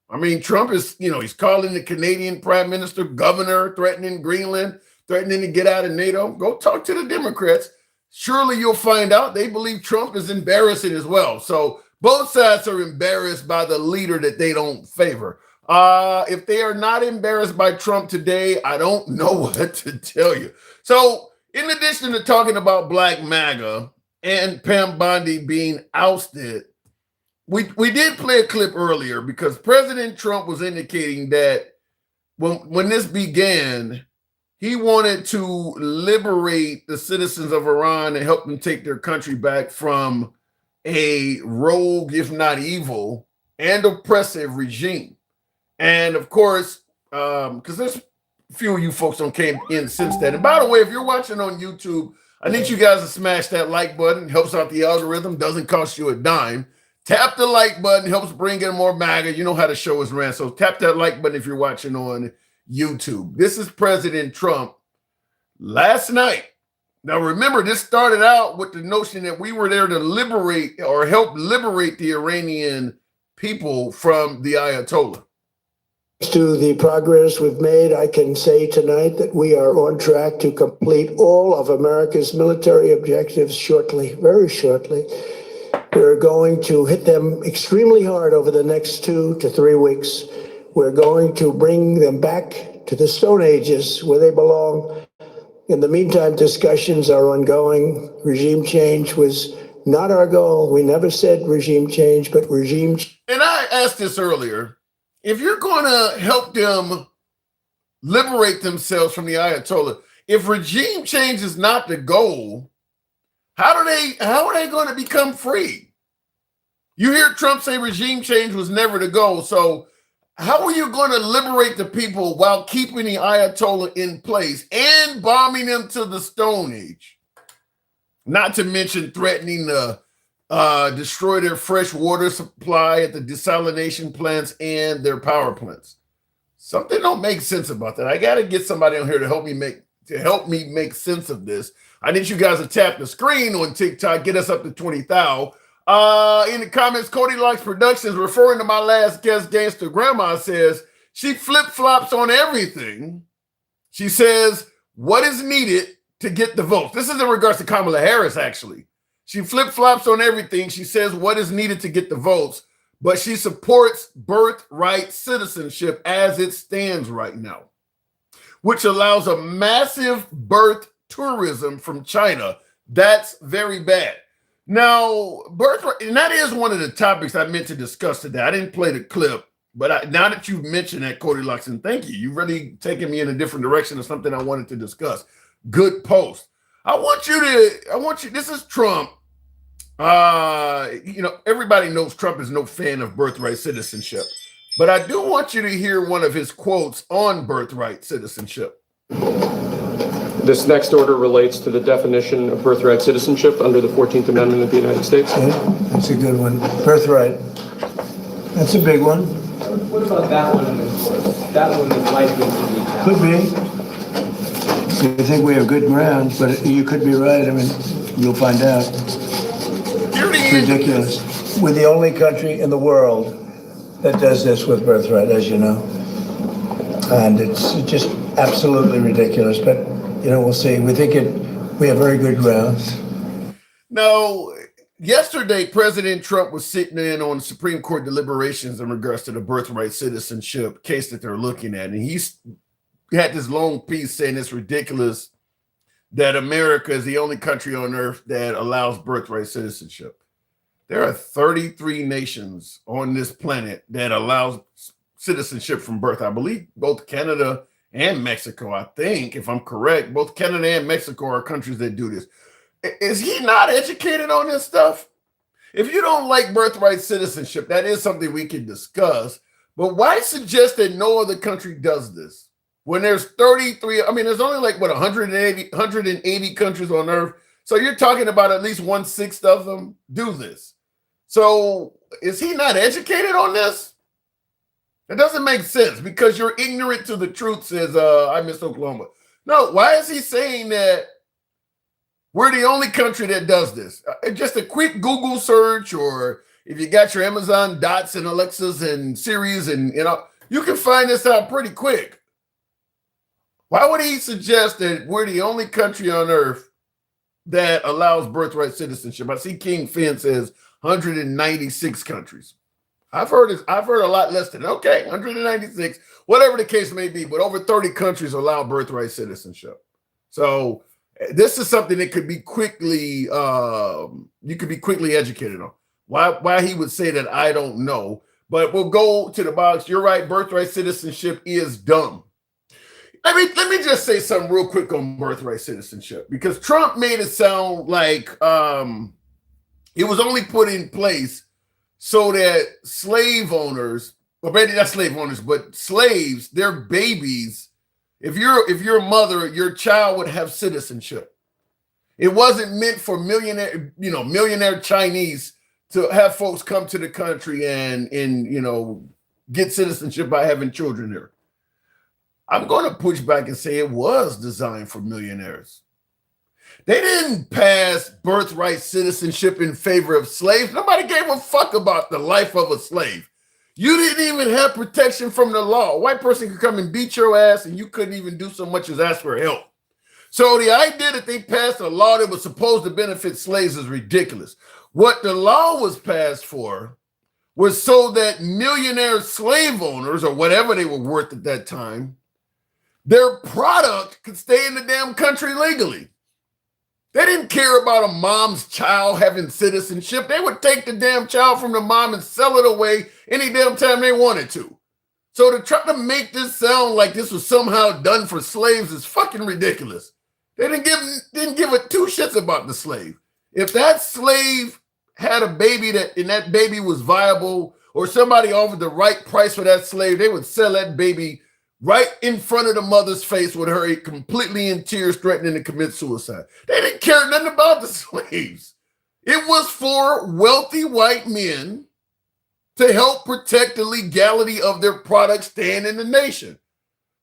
I mean, Trump is, he's calling the Canadian prime minister governor, threatening Greenland, threatening to get out of NATO. Go talk to the Democrats. Surely you'll find out they believe Trump is embarrassing as well. So both sides are embarrassed by the leader that they don't favor. If they are not embarrassed by Trump today, I don't know what to tell you. So in addition to talking about Black MAGA and Pam Bondi being ousted, we did play a clip earlier because President Trump was indicating that when this began, he wanted to liberate the citizens of Iran and help them take their country back from a rogue, if not evil, and oppressive regime. And of course, because there's a few of you folks on came in since then. And by the way, if you're watching on YouTube, I need you guys to smash that like button. It helps out the algorithm, doesn't cost you a dime. Tap the like button, helps bring in more MAGA. You know how the show is ran. So tap that like button if you're watching on YouTube. This is President Trump last night. Now, remember, this started out with the notion that we were there to liberate or help liberate the Iranian people from the Ayatollah. To the progress we've made, I can say tonight that we are on track to complete all of America's military objectives shortly, very shortly. We're going to hit them extremely hard over the next 2 to 3 weeks. We're going to bring them back to the Stone Ages where they belong. In the meantime, discussions are ongoing. Regime change was not our goal. We never said regime change, but regime change. And I asked this earlier. If you're going to help them liberate themselves from the Ayatollah, if regime change is not the goal, how are they going to become free? You hear Trump say regime change was never the goal. So how are you going to liberate the people while keeping the Ayatollah in place and bombing them to the Stone Age? Not to mention threatening to destroy their fresh water supply at the desalination plants and their power plants. Something don't make sense about that. I got to get somebody on here to help me make sense of this. I need you guys to tap the screen on TikTok, get us up to 20,000. In the comments, Cody Likes Productions, referring to my last guest, Gangster Grandma, says she flip-flops on everything. She says, what is needed to get the votes? This is in regards to Kamala Harris, actually. She flip-flops on everything. She says what is needed to get the votes, but she supports birthright citizenship as it stands right now, which allows a massive birth tourism from China. That's very bad. Now, birthright, and that is one of the topics I meant to discuss today. I didn't play the clip, but now that you've mentioned that, Cody Luxon, thank you. You've really taken me in a different direction of something I wanted to discuss. Good post. I want you, this is Trump. Everybody knows Trump is no fan of birthright citizenship, but I do want you to hear one of his quotes on birthright citizenship. This next order relates to the definition of birthright citizenship under the 14th Amendment of the United States. Okay, that's a good one. Birthright. That's a big one. What about that one? That one is likely to be challenged. Could be. I think we have good grounds, but you could be right. I mean, you'll find out. It's ridiculous. We're the only country in the world that does this with birthright, as you know. And it's just absolutely ridiculous. But, we'll see. We have very good grounds. Now, yesterday, President Trump was sitting in on Supreme Court deliberations in regards to the birthright citizenship case that they're looking at. And he's had this long piece saying it's ridiculous that America is the only country on earth that allows birthright citizenship. There are 33 nations on this planet that allows citizenship from birth. I believe both Canada and Mexico, I think, if I'm correct, both Canada and Mexico are countries that do this. Is he not educated on this stuff? If you don't like birthright citizenship, that is something we can discuss. But why suggest that no other country does this? When there's 33, there's only 180 countries on earth. So you're talking about at least 1/6 of them do this. So is he not educated on this? It doesn't make sense because you're ignorant to the truth, says I miss Oklahoma. No, why is he saying that we're the only country that does this? Just a quick Google search, or if you got your Amazon Dots and Alexas and Siris, and you can find this out pretty quick. Why would he suggest that we're the only country on earth that allows birthright citizenship? I see King Finn says 196 countries. I've heard a lot less than okay, 196, whatever the case may be, but over 30 countries allow birthright citizenship. So this is something that could be quickly you could be quickly educated on. Why he would say that, I don't know. But we'll go to the box. You're right, birthright citizenship is dumb. Let me just say something real quick on birthright citizenship, because Trump made it sound like it was only put in place so that slave owners, or maybe not slave owners, but slaves, their babies, if you're a mother, your child would have citizenship. It wasn't meant for millionaire Chinese to have folks come to the country and get citizenship by having children there. I'm going to push back and say it was designed for millionaires. They didn't pass birthright citizenship in favor of slaves. Nobody gave a fuck about the life of a slave. You didn't even have protection from the law. A white person could come and beat your ass and you couldn't even do so much as ask for help. So the idea that they passed a law that was supposed to benefit slaves is ridiculous. What the law was passed for was so that millionaire slave owners, or whatever they were worth at that time, their product could stay in the damn country legally. They didn't care about a mom's child having citizenship. They would take the damn child from the mom and sell it away any damn time they wanted to. So to try to make this sound like this was somehow done for slaves is fucking ridiculous. They didn't give a two shits about the slave. If that slave had a baby and that baby was viable, or somebody offered the right price for that slave, they would sell that baby right in front of the mother's face with her completely in tears, threatening to commit suicide. They didn't care nothing about the slaves. It was for wealthy white men to help protect the legality of their products staying in the nation.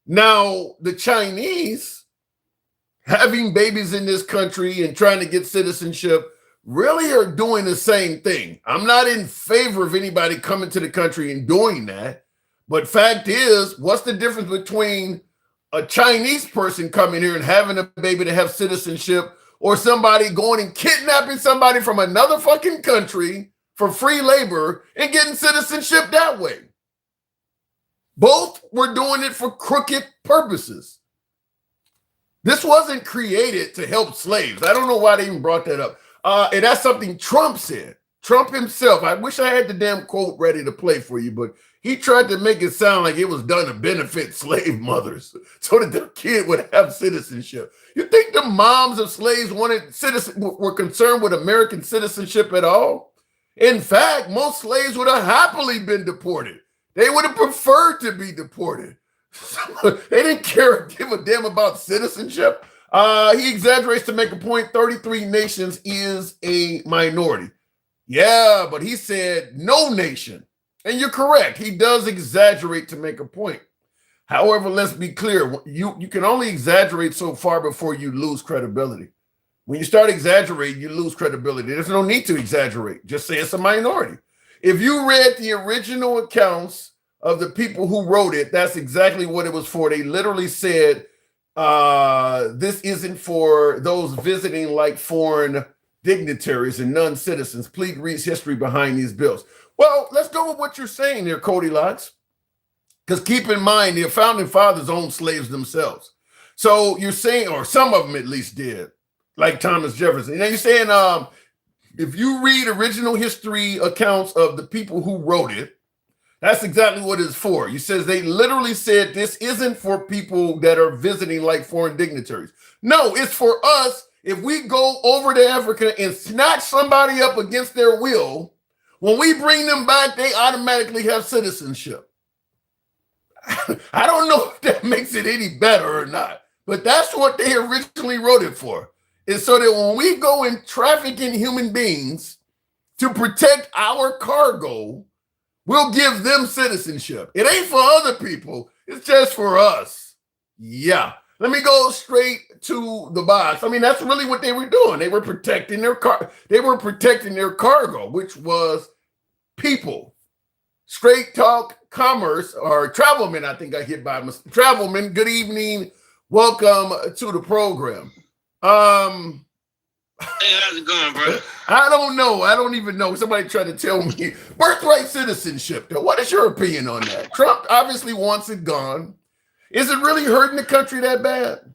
Now, the Chinese having babies in this country and trying to get citizenship really are doing the same thing. I'm not in favor of anybody coming to the country and doing that. But fact is, what's the difference between a Chinese person coming here and having a baby to have citizenship, or somebody going and kidnapping somebody from another fucking country for free labor and getting citizenship that way? Both were doing it for crooked purposes. This wasn't created to help slaves. I don't know why they even brought that up. And that's something Trump said. Trump himself. I wish I had the damn quote ready to play for you, but he tried to make it sound like it was done to benefit slave mothers so that their kid would have citizenship. You think the moms of slaves were concerned with American citizenship at all? In fact, most slaves would have happily been deported. They would have preferred to be deported. They didn't give a damn about citizenship. He exaggerates to make a point. 33 nations is a minority. Yeah, but he said no nation. And you're correct. He does exaggerate to make a point. However, let's be clear. You can only exaggerate so far before you lose credibility. When you start exaggerating, you lose credibility. There's no need to exaggerate. Just say it's a minority. If you read the original accounts of the people who wrote it, that's exactly what it was for. They literally said, this isn't for those visiting like foreign dignitaries and non-citizens. Please read history behind these bills. Well, let's go with what you're saying there, Cody Locks. Because keep in mind, the founding fathers owned slaves themselves. So you're saying, or some of them at least did, like Thomas Jefferson. Now you're saying, if you read original history accounts of the people who wrote it, that's exactly what it's for. You says they literally said this isn't for people that are visiting like foreign dignitaries. No, it's for us. If we go over to Africa and snatch somebody up against their will, when we bring them back, they automatically have citizenship. I don't know if that makes it any better or not, but that's what they originally wrote it for. Is so that when we go and traffic in human beings to protect our cargo, We'll give them citizenship. It ain't for other people. It's just for us. Yeah. Let me go straight to the box. I mean, that's really what they were doing. They were protecting their cargo, which was people. Straight Talk Commerce, or Travelman, I think I hit by Mr. Travelman. Good evening. Welcome to the program. Hey, how's it going, bro? I don't know. I don't even know. Somebody tried to tell me. Birthright citizenship, though. What is your opinion on that? Trump obviously wants it gone. Is it really hurting the country that bad?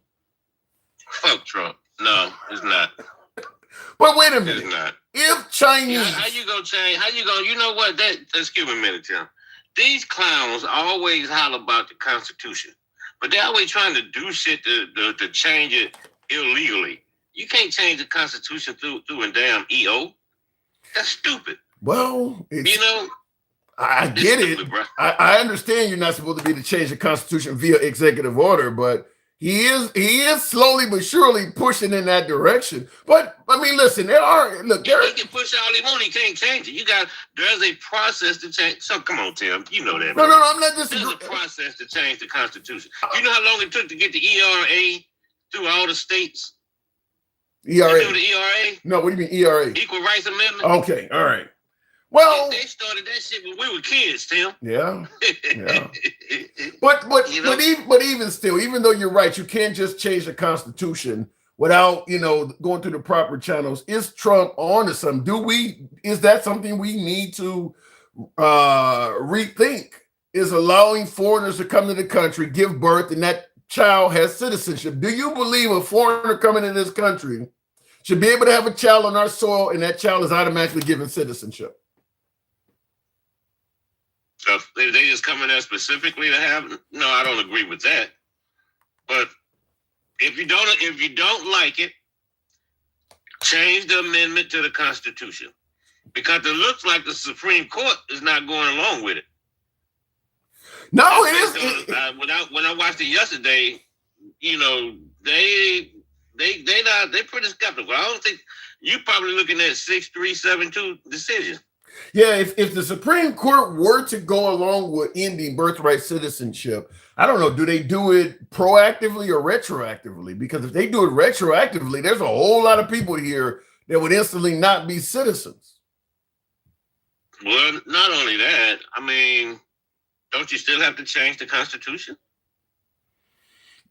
Fuck Trump. No, it's not. But wait a minute. It's not. If Chinese... Yeah, how you gonna change? How you gonna... You know what? Excuse me a minute, Tim. These clowns always holler about the Constitution, but they're always trying to do shit to change it illegally. You can't change the Constitution through a damn EO. That's stupid. Well, you know, I get it. Stupid, I understand you're not supposed to be to change the Constitution via executive order, but he is slowly but surely pushing in that direction. But I mean, listen, he can push all he wants. He can't change it. There's a process to change. So come on, Tim. You know that. No, I'm not disagreeing. There's a process to change the Constitution. You know how long it took to get the ERA through all the states? ERA. You know the ERA? No, what do you mean ERA? Equal Rights Amendment. Okay, all right. Well, they started that shit when we were kids, Tim. Yeah. But you know? but even still, even though you're right, you can't just change the Constitution without going through the proper channels. Is Trump on to something? Is that something we need to rethink? Is allowing foreigners to come to the country, give birth, and that child has citizenship? Do you believe a foreigner coming in this country should be able to have a child on our soil and that child is automatically given citizenship? So if they just come in there specifically to have, no, I don't agree with that. But if you don't like it, change the amendment to the Constitution, because it looks like the Supreme Court is not going along with it. No, it is. When I watched it yesterday, they're pretty skeptical. I don't think you're probably looking at 6-3-7-2 decision. Yeah, if the Supreme Court were to go along with ending birthright citizenship, I don't know, do they do it proactively or retroactively? Because if they do it retroactively, there's a whole lot of people here that would instantly not be citizens. Well, not only that, I mean, don't you still have to change the Constitution?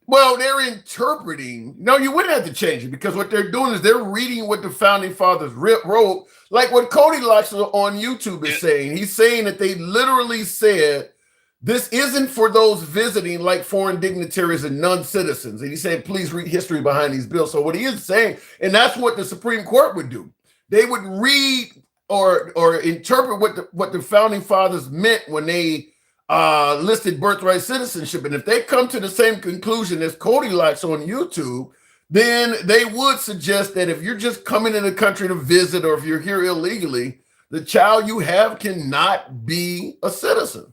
Well, they're interpreting. No, you wouldn't have to change it, because what they're doing is they're reading what the founding fathers wrote, like what Cody Locks on YouTube is saying. He's saying that they literally said this isn't for those visiting, like foreign dignitaries and non-citizens. And he said, please read history behind these bills. So what he is saying, and that's what the Supreme Court would do. They would read or interpret what the founding fathers meant when they listed birthright citizenship. And if they come to the same conclusion as Cody Locks on YouTube, then they would suggest that if you're just coming in the country to visit, or if you're here illegally, the child you have cannot be a citizen.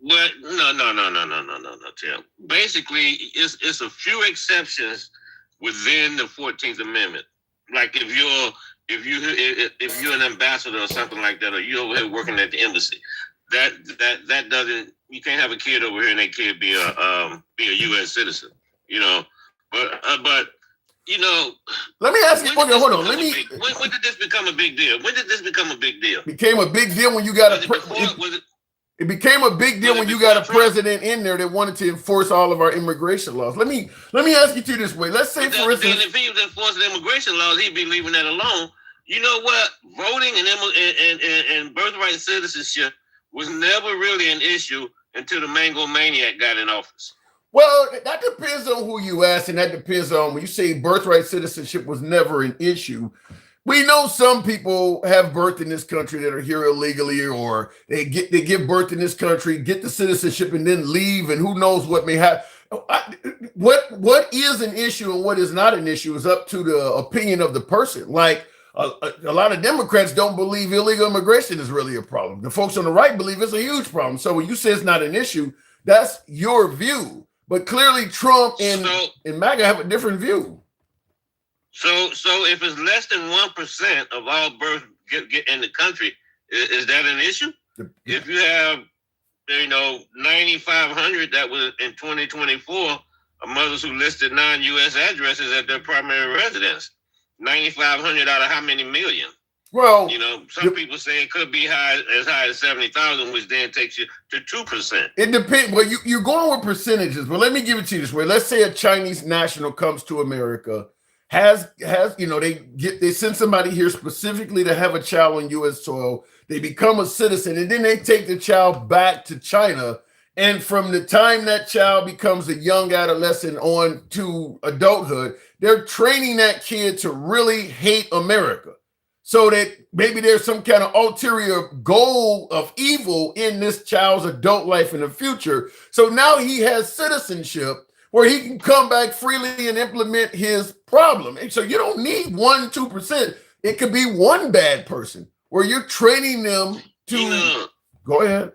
Well, no, Tim. Basically, it's a few exceptions within the 14th Amendment. Like if you're an ambassador or something like that, or you're over here working at the embassy, that doesn't, you can't have a kid over here and that kid be a U.S. citizen, but let me ask you. Okay, hold on. When did this become a big deal? When did this become a big deal? Became a big deal when you got it became a big deal when you got a president in there that wanted to enforce all of our immigration laws. Let me ask you two this way. Let's say, for instance, if he was enforcing immigration laws, he'd be leaving that alone. You know what? Voting and birthright citizenship was never really an issue until the Mango Maniac got in office. Well, that depends on who you ask, and that depends on, when you say birthright citizenship was never an issue. We know some people have birth in this country that are here illegally, or they give birth in this country, get the citizenship, and then leave, and who knows what may happen. What is an issue and what is not an issue is up to the opinion of the person. Like a lot of Democrats don't believe illegal immigration is really a problem. The folks on the right believe it's a huge problem. So when you say it's not an issue, that's your view. But clearly Trump and MAGA have a different view. So if it's less than 1% of all births get in the country, Is that an issue? If you have, 9,500 that was in 2024, mothers who listed non-U.S. addresses at their primary residence, 9,500 out of how many million? Well, some people say it could be as high as 70,000, which then takes you to 2%. It depends. Well, you're going with percentages, but let me give it to you this way. Let's say a Chinese national comes to America, they send somebody here specifically to have a child on U.S. soil. They become a citizen, and then they take the child back to China. And from the time that child becomes a young adolescent on to adulthood, they're training that kid to really hate America. So that maybe there's some kind of ulterior goal of evil in this child's adult life in the future. So now he has citizenship where he can come back freely and implement his problem. And so you don't need 1-2%. It could be one bad person where you're training them to go ahead.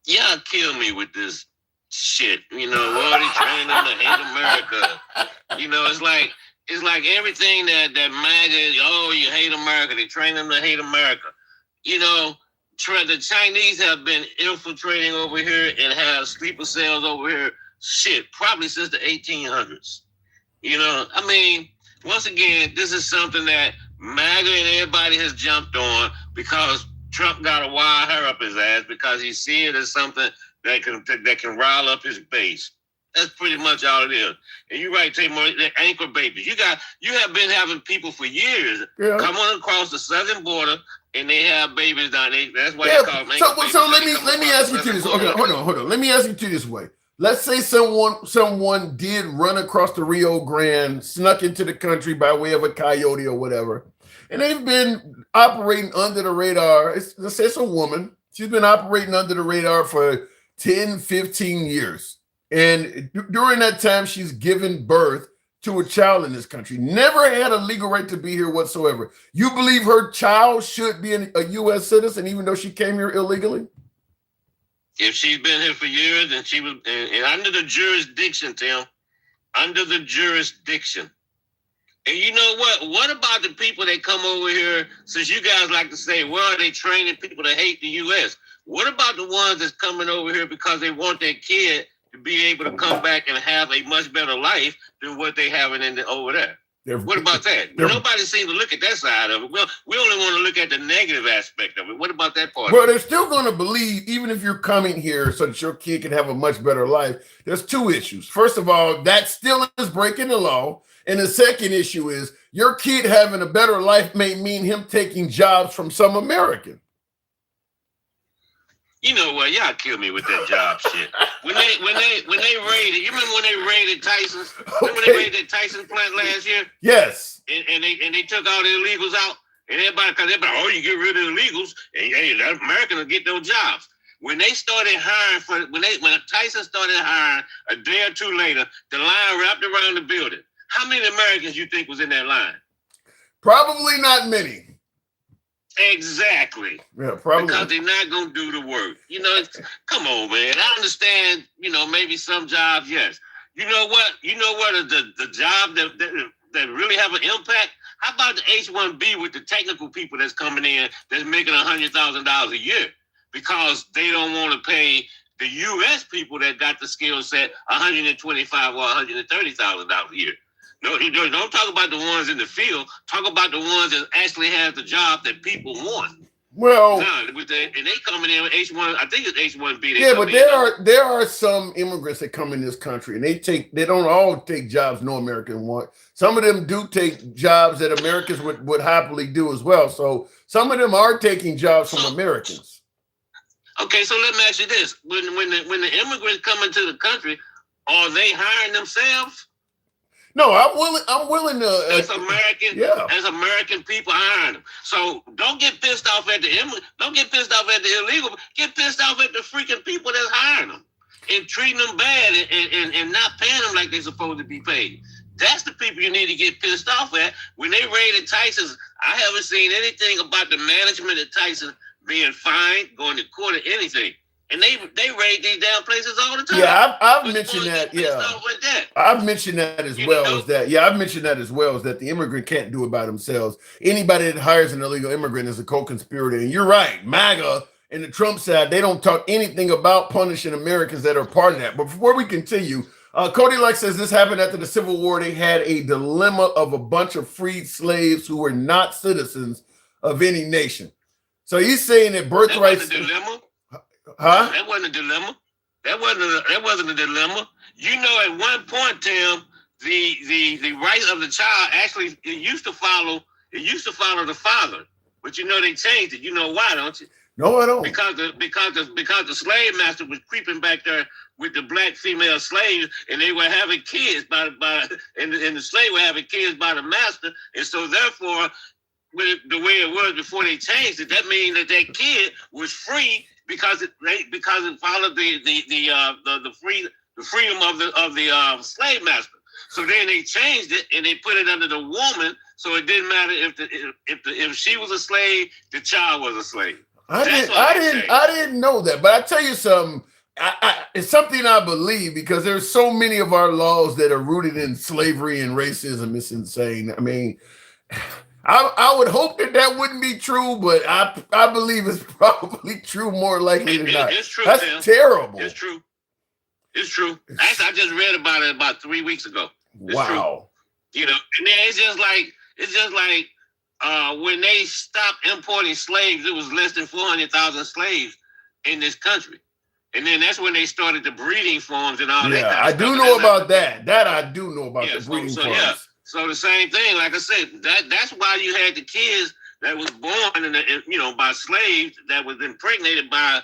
Y'all kill me with this shit. They training them to hate America. It's like everything that MAGA, you hate America. They train them to hate America. The Chinese have been infiltrating over here and have sleeper cells over here, probably since the 1800s. Once again, this is something that MAGA and everybody has jumped on because Trump got to wire her up his ass because he sees it as something that can rile up his base. That's pretty much all it is. And you're right, Tamar, they're anchor babies. You have been having people for years come on across the southern border and they have babies down there. That's why they call them anchor babies. So let me ask you to this. Okay, hold on. Let me ask you to this way. Let's say someone did run across the Rio Grande, snuck into the country by way of a coyote or whatever, and they've been operating under the radar. Let's say it's a woman. She's been operating under the radar for 10, 15 years. And during that time, she's given birth to a child in this country. Never had a legal right to be here whatsoever. You believe her child should be a U.S. citizen, even though she came here illegally? If she's been here for years and she was and under the jurisdiction, Tim, under the jurisdiction. And you know what? What about the people that come over here, since you guys like to say, well, they training people to hate the U.S. What about the ones that's coming over here because they want their kid to be able to come back and have a much better life than what they having over there? What about that? Nobody seems to look at that side of it. Well, we only want to look at the negative aspect of it. What about that part? Well, they're still going to believe, even if you're coming here so that your kid can have a much better life. There's two issues. First of all, that still is breaking the law. And the second issue is your kid having a better life may mean him taking jobs from some American. You know what? Y'all kill me with that job shit. When they raided, you remember when they raided Tyson's? Remember when they raided Tyson plant last year? Yes. And they took all the illegals out, and everybody, you get rid of the illegals, and hey, that American will get those jobs. When they started hiring when Tyson started hiring a day or two later, the line wrapped around the building. How many Americans you think was in that line? Probably not many. Exactly. Yeah, probably. Because they're not going to do the work. Come on, man. I understand, maybe some jobs, yes. You know what is the job that really have an impact? How about the H-1B with the technical people that's coming in that's making $100,000 a year? Because they don't want to pay the U.S. people that got the skill set $125,000 or $130,000 a year. No, don't talk about the ones in the field. Talk about the ones that actually have the job that people want. Well, and they coming in with H1. I think it's H1B. Yeah, but there are some immigrants that come in this country, and they don't all take jobs no American want. Some of them do take jobs that Americans would happily do as well. So some of them are taking jobs from Americans. Okay, so let me ask you this: when the immigrants come into the country, are they hiring themselves? No, I'm willing to. As American people hiring them. So don't get pissed off at the don't get pissed off at the illegal. Get pissed off at the freaking people that's hiring them and treating them bad and not paying them like they're supposed to be paid. That's the people you need to get pissed off at. When they raided Tyson's, I haven't seen anything about the management of Tyson being fined, going to court, or anything. And they raid these damn places all the time. Yeah, I've mentioned that. Yeah, with that. I've mentioned that as You well know? as that. Yeah, I've mentioned that as well as that the immigrant can't do it by themselves. Anybody that hires an illegal immigrant is a co-conspirator. And you're right, MAGA and the Trump side, they don't talk anything about punishing Americans that are part of that. But before we continue, Cody Like says this happened after the Civil War. They had a dilemma of a bunch of freed slaves who were not citizens of any nation. So he's saying that birthright. That wasn't a dilemma. Huh? That wasn't a dilemma. That wasn't a dilemma. You know, at one point, Tim, the rights of the child actually it used to follow the father, but you know they changed it. You know why, don't you? No, I don't. Because the slave master was creeping back there with the black female slaves, and they were having kids and the slave were having kids by the master, and so therefore, with the way it was before they changed it, that means that kid was free because it followed the freedom of the slave master. So then they changed it and they put it under the woman, so it didn't matter if she was a slave, the child was a slave. I didn't know that, but I tell you something. It's something I believe because there's so many of our laws that are rooted in slavery and racism. It's insane. I mean, I would hope that wouldn't be true, but I believe it's probably true more likely than not. It's true. That's Tim. terrible. It's true. It's true. Actually, I just read about it about 3 weeks ago. It's wow. True. You know, and then it's just like when they stopped importing slaves, it was less than 400,000 slaves in this country. And then that's when they started the breeding farms and all that. Yeah, kind of I stuff. do know about that. That I do know about the breeding farms. Yeah. So the same thing, like I said, that's why you had the kids that was born by slaves that was impregnated by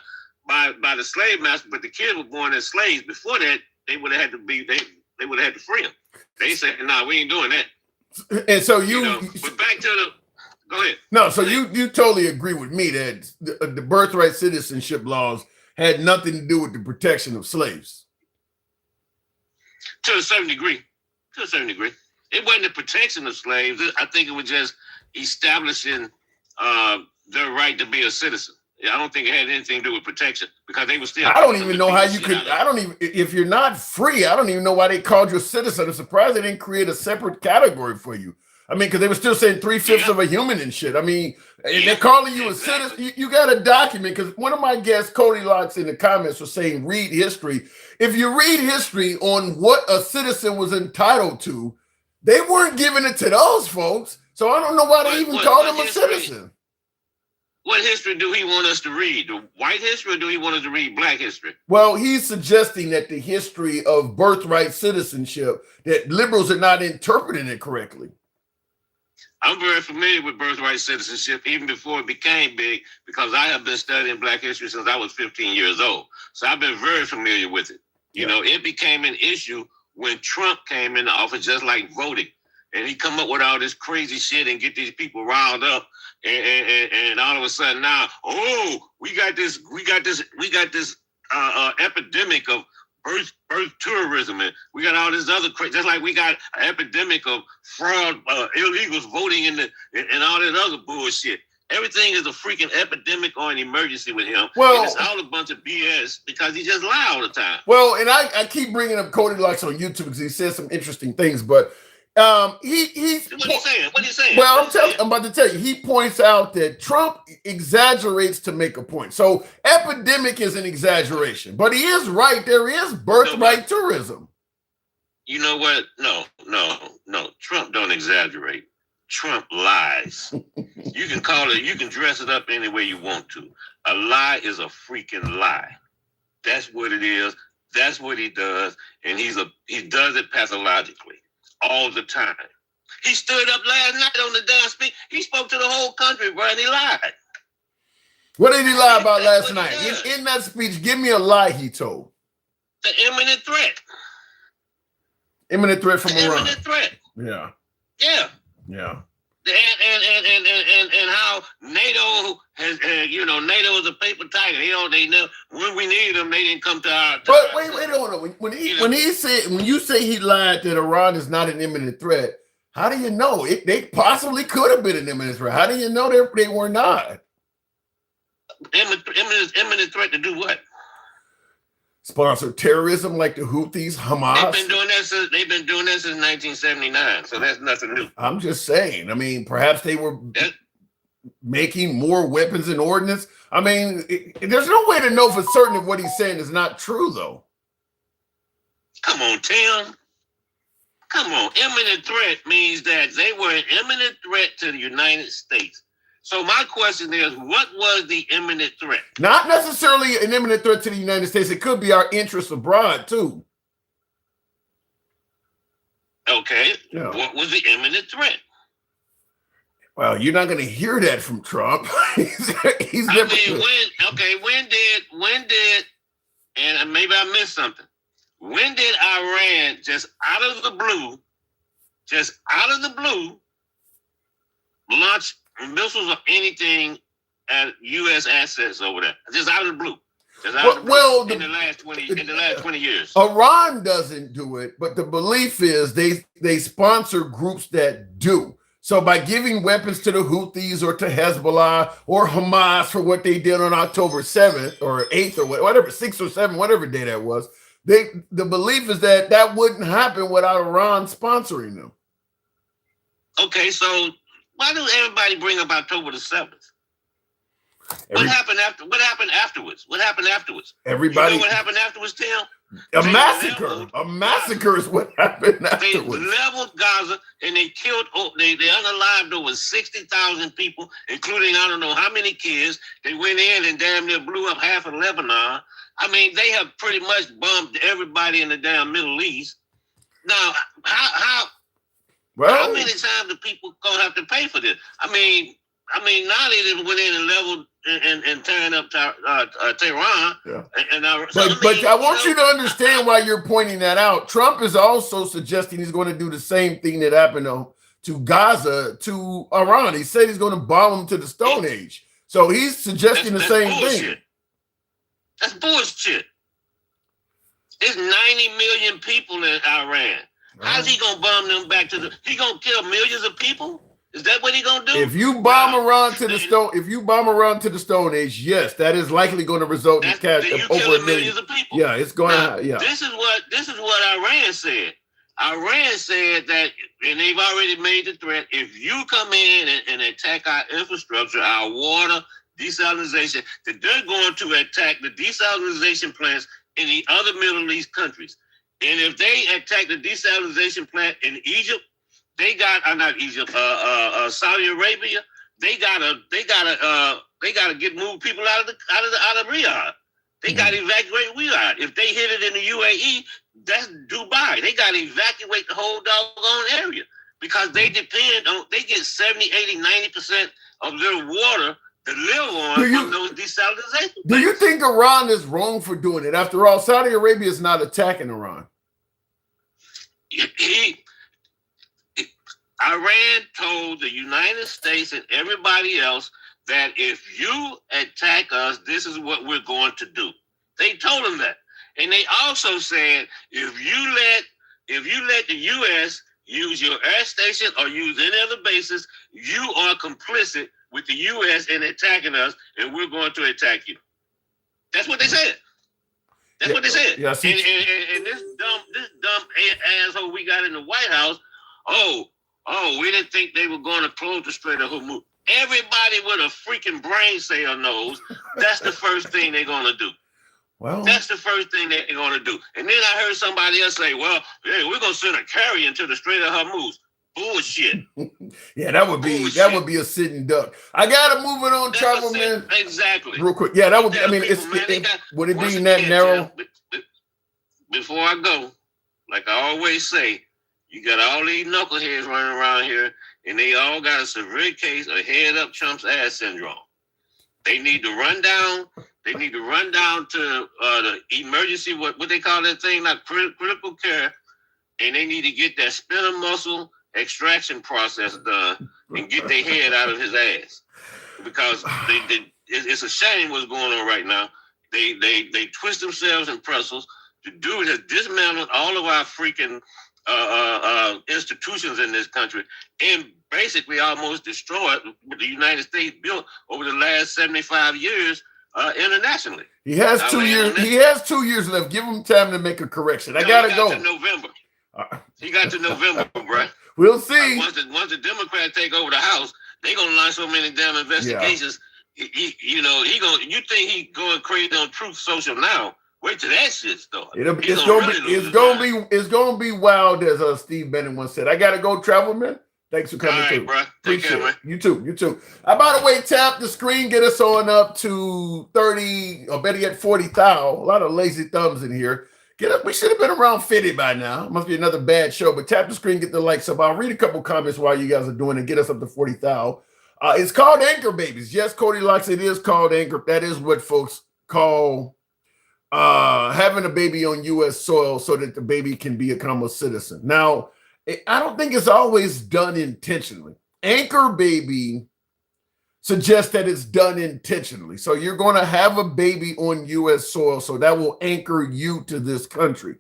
the slave master, but the kids were born as slaves. Before that, they would have had to free them. They said, "Nah, we ain't doing that." And so but back to the. Go ahead. No, so you totally agree with me that the birthright citizenship laws had nothing to do with the protection of slaves. To a certain degree. It wasn't the protection of slaves. I think it was just establishing their right to be a citizen. I don't think it had anything to do with protection because they were still. I don't even know how you could. If you're not free, I don't even know why they called you a citizen. I'm surprised they didn't create a separate category for you. I mean, because they were still saying 3/5 of a human and shit. I mean, they're calling you a citizen. You got a document because one of my guests, Cody Locks, in the comments was saying, read history. If you read history on what a citizen was entitled to, they weren't giving it to those folks. So I don't know why they even called him a citizen. What history do he want us to read? The white history, or do he want us to read black history? Well, he's suggesting that the history of birthright citizenship, that liberals are not interpreting it correctly. I'm very familiar with birthright citizenship even before it became big because I have been studying black history since I was 15 years old. So I've been very familiar with it. You know, it became an issue when Trump came in the office, just like voting. And he come up with all this crazy shit and get these people riled up. And all of a sudden now, we got this epidemic of birth tourism, and we got all this other crazy, just like we got an epidemic of fraud, illegals voting and all that other bullshit. Everything is a freaking epidemic or an emergency with him. Well, and it's all a bunch of BS because he just lie all the time. Well, and I keep bringing up Cody Locks on YouTube because he says some interesting things, but he's what are you saying? What are you saying? Well, I'm about to tell you. He points out that Trump exaggerates to make a point. So epidemic is an exaggeration, but he is right. There is birthright tourism. You know what? No. Trump don't exaggerate. Trump lies. You can call it, you can dress it up any way you want to. A lie is a freaking lie. That's what it is. That's what he does. And he does it pathologically all the time. He stood up last night on the damn speech. He spoke to the whole country, bro, and he lied. What did he lie about last night? In that speech, give me a lie he told. The imminent threat. Imminent threat from Iran. Imminent threat. Yeah. Yeah. Yeah. And how NATO has, NATO is a paper tiger. They know when we need them, they didn't come to our. But wait, hold on. When you say he lied that Iran is not an imminent threat, how do you know they possibly could have been an imminent threat? How do you know they were not? Imminent threat to do what? sponsor terrorism like the Houthis, Hamas. They've been doing that since 1979, so that's nothing new. I'm just saying. I mean, perhaps they were making more weapons and ordnance. I mean, there's no way to know for certain if what he's saying is not true, though. Come on, Tim. Come on. Imminent threat means that they were an imminent threat to the United States. So my question is, what was the imminent threat? Not necessarily an imminent threat to the United States. It could be our interests abroad, too. Okay. Yeah. What was the imminent threat? Well, you're not going to hear that from Trump. he's I never. mean, when did, and maybe I missed something. When did Iran just out of the blue, launch missiles or anything at U.S. assets over there? Just out of the blue. In the last 20 years. Iran doesn't do it, but the belief is they sponsor groups that do. So by giving weapons to the Houthis or to Hezbollah or Hamas for what they did on October 7th or 8th or whatever, 6th or 7th, whatever day that was, the belief is that wouldn't happen without Iran sponsoring them. Okay, so why do everybody bring up October the 7th? What happened afterwards? Everybody. You know what happened afterwards, Tim? A massacre is what happened afterwards. They leveled Gaza and they killed, they unalived over 60,000 people, including I don't know how many kids. They went in and damn near blew up half of Lebanon. I mean, they have pretty much bombed everybody in the damn Middle East. Now, how many times do people gonna have to pay for this? I mean, now they just went in and leveled and turned up Tehran. Yeah. But I want you to understand why you're pointing that out. Trump is also suggesting he's going to do the same thing that happened to Gaza, to Iran. He said he's going to bomb them to the Stone Age. So he's suggesting the same thing. That's bullshit. There's 90 million people in Iran. How's he going to bomb them back to he going to kill millions of people? Is that what he gonna do? If you bomb around to the Stone Age, yes, that is likely going to result in over millions of people. Yeah, it's going to. Yeah. This is what Iran said. Iran said that, and they've already made the threat. If you come in and attack our infrastructure, our water, desalinization, that they're going to attack the desalinization plants in the other Middle East countries. And if they attack the desalinization plant in Egypt, they got not Egypt, Saudi Arabia. They gotta get moved people out of Riyadh. They gotta evacuate Riyadh. If they hit it in the UAE, that's Dubai. They gotta evacuate the whole doggone area because they depend on. They get 70, 80, 90% of their water to live on from those desalinization. Do you think Iran is wrong for doing it? After all, Saudi Arabia is not attacking Iran. Iran told the United States and everybody else that if you attack us, this is what we're going to do. They told them that. And they also said, if you let the U.S. use your air station or use any other bases, you are complicit with the U.S. in attacking us, and we're going to attack you. That's what they said. That's what they said. Yeah, and this dumb asshole we got in the White House, we didn't think they were going to close the Strait of Hormuz. Everybody with a freaking brain cell knows that's the first thing they're going to do. Well, that's the first thing they're going to do. And then I heard somebody else say, well, hey, we're going to send a carrier into the Strait of Hormuz. Bullshit. Yeah, that would be a sitting duck. I got to move it on, Travel Man. Exactly. Real quick. Yeah, that would be, would it be that narrow? Before I go, like I always say, you got all these knuckleheads running around here, and they all got a severe case of head up Trump's ass syndrome. They need to run down. They need to run down to the emergency, what they call that thing, like critical care, and they need to get that spinal muscle extraction process done and get their head out of his ass. Because it's a shame what's going on right now. They twist themselves in pretzels. The dude has dismantled all of our freaking institutions in this country and basically almost destroyed what the United States built over the last 75 years internationally. He has 2 years. He has 2 years left. Give him time to make a correction. I gotta go. To November. He got to November, bro. We'll see. Once the Democrats take over the House, they gonna launch so many damn investigations. Yeah. You think he going crazy on Truth Social now? Wait till that shit starts. It's gonna be wild, as Steve Bennett once said. I gotta go, travel man. Thanks for coming. All right, bro. Take care, man. You too. By the way, tap the screen, get us on up to 30, or better yet, 40,000. A lot of lazy thumbs in here. Get up. We should have been around 50 by now. Must be another bad show, but tap the screen, get the likes up. I'll read a couple comments while you guys are doing it. Get us up to 40,000. It's called anchor babies. Yes, Cody Locks, it is called anchor. That is what folks call having a baby on U.S. soil so that the baby can become a citizen. Now, I don't think it's always done intentionally. Anchor baby suggests that it's done intentionally. So you're going to have a baby on U.S. soil, so that will anchor you to this country.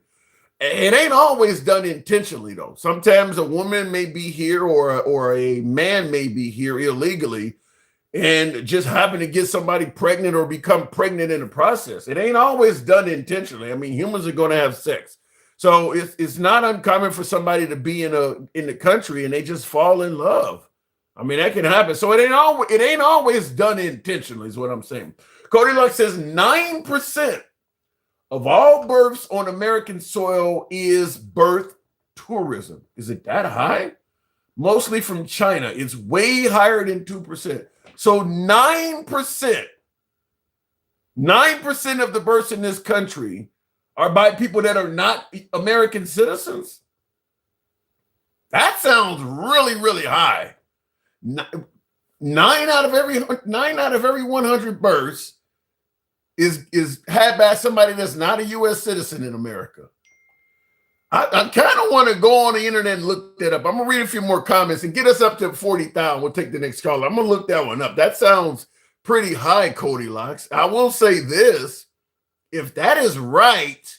It ain't always done intentionally, though. Sometimes a woman may be here or a man may be here illegally and just happen to get somebody pregnant or become pregnant in the process. It ain't always done intentionally. I mean, humans are going to have sex. So it's not uncommon for somebody to be in the country and they just fall in love. I mean, that can happen. So it ain't always done intentionally, is what I'm saying. Cody Luck says 9% of all births on American soil is birth tourism. Is it that high? Mostly from China. It's way higher than 2%. So 9% of the births in this country are by people that are not American citizens. That sounds really, really high. 9 out of every 100 births is had by somebody that's not a U.S. citizen in America. I kind of want to go on the internet and look that up. I'm gonna read a few more comments and get us up to 40,000. We'll take the next caller. I'm gonna look that one up. That sounds pretty high, Cody Locks. I will say this: if that is right,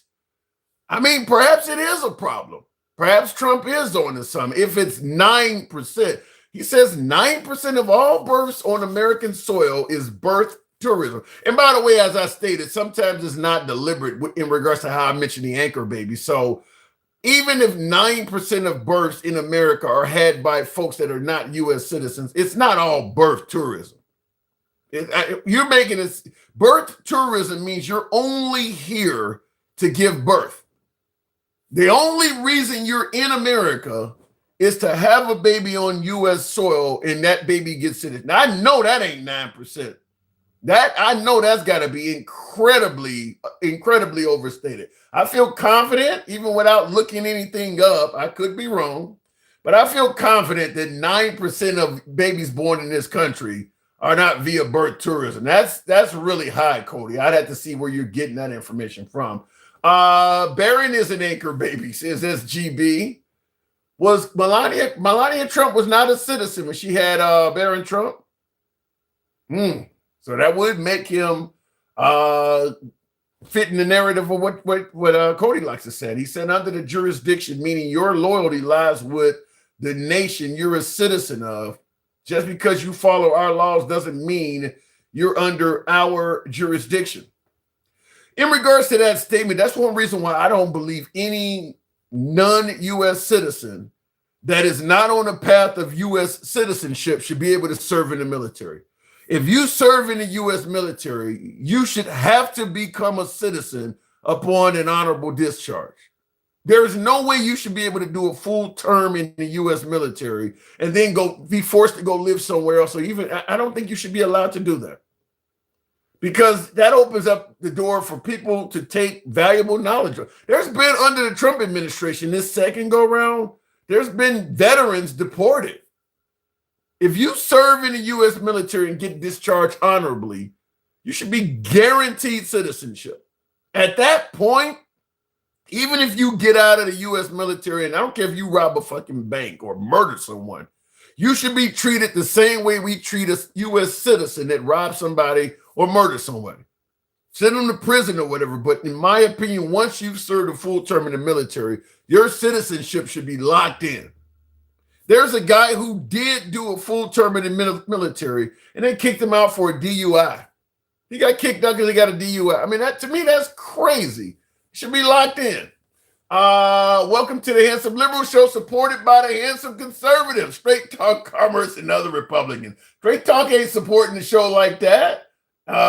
I mean, perhaps it is a problem. Perhaps Trump is on to something. If it's 9%, he says 9% of all births on American soil is birth tourism. And by the way, as I stated, sometimes it's not deliberate in regards to how I mentioned the anchor baby. So even if 9% of births in America are had by folks that are not U.S. citizens, it's not all birth tourism. You're making this birth tourism means you're only here to give birth. The only reason you're in America is to have a baby on U.S. soil and that baby gets citizen. Now, I know that ain't 9%. I know that's got to be incredibly overstated. I feel confident, even without looking anything up. I could be wrong, but I feel confident that 9% of babies born in this country are not via birth tourism. That's really high, Cody. I'd have to see where you're getting that information from. Barron is an anchor baby, says SGB. Was Melania Trump was not a citizen when she had Barron Trump? So that would make him fit in the narrative of what Cody likes to say. He said, under the jurisdiction, meaning your loyalty lies with the nation you're a citizen of. Just because you follow our laws doesn't mean you're under our jurisdiction. In regards to that statement, that's one reason why I don't believe any non-U.S. citizen that is not on the path of U.S. citizenship should be able to serve in the military. If you serve in the U.S. military, you should have to become a citizen upon an honorable discharge. There is no way you should be able to do a full term in the U.S. military and then be forced to go live somewhere else. Or even, I don't think you should be allowed to do that, because that opens up the door for people to take valuable knowledge. There's been, under the Trump administration, this second go round, there's been veterans deported. If you serve in the U.S. military and get discharged honorably, you should be guaranteed citizenship. At that point, even if you get out of the U.S. military, and I don't care if you rob a fucking bank or murder someone, you should be treated the same way we treat a U.S. citizen that robs somebody or murders somebody. Send them to prison or whatever. But in my opinion, once you've served a full term in the military, your citizenship should be locked in. There's a guy who did do a full term in the military and they kicked him out for a DUI. He got kicked out because he got a DUI. I mean, that to me, that's crazy. Should be locked in. Welcome to the Handsome Liberal Show, supported by the Handsome Conservative, Straight Talk, Commerce, and other Republicans. Straight Talk ain't supporting the show like that.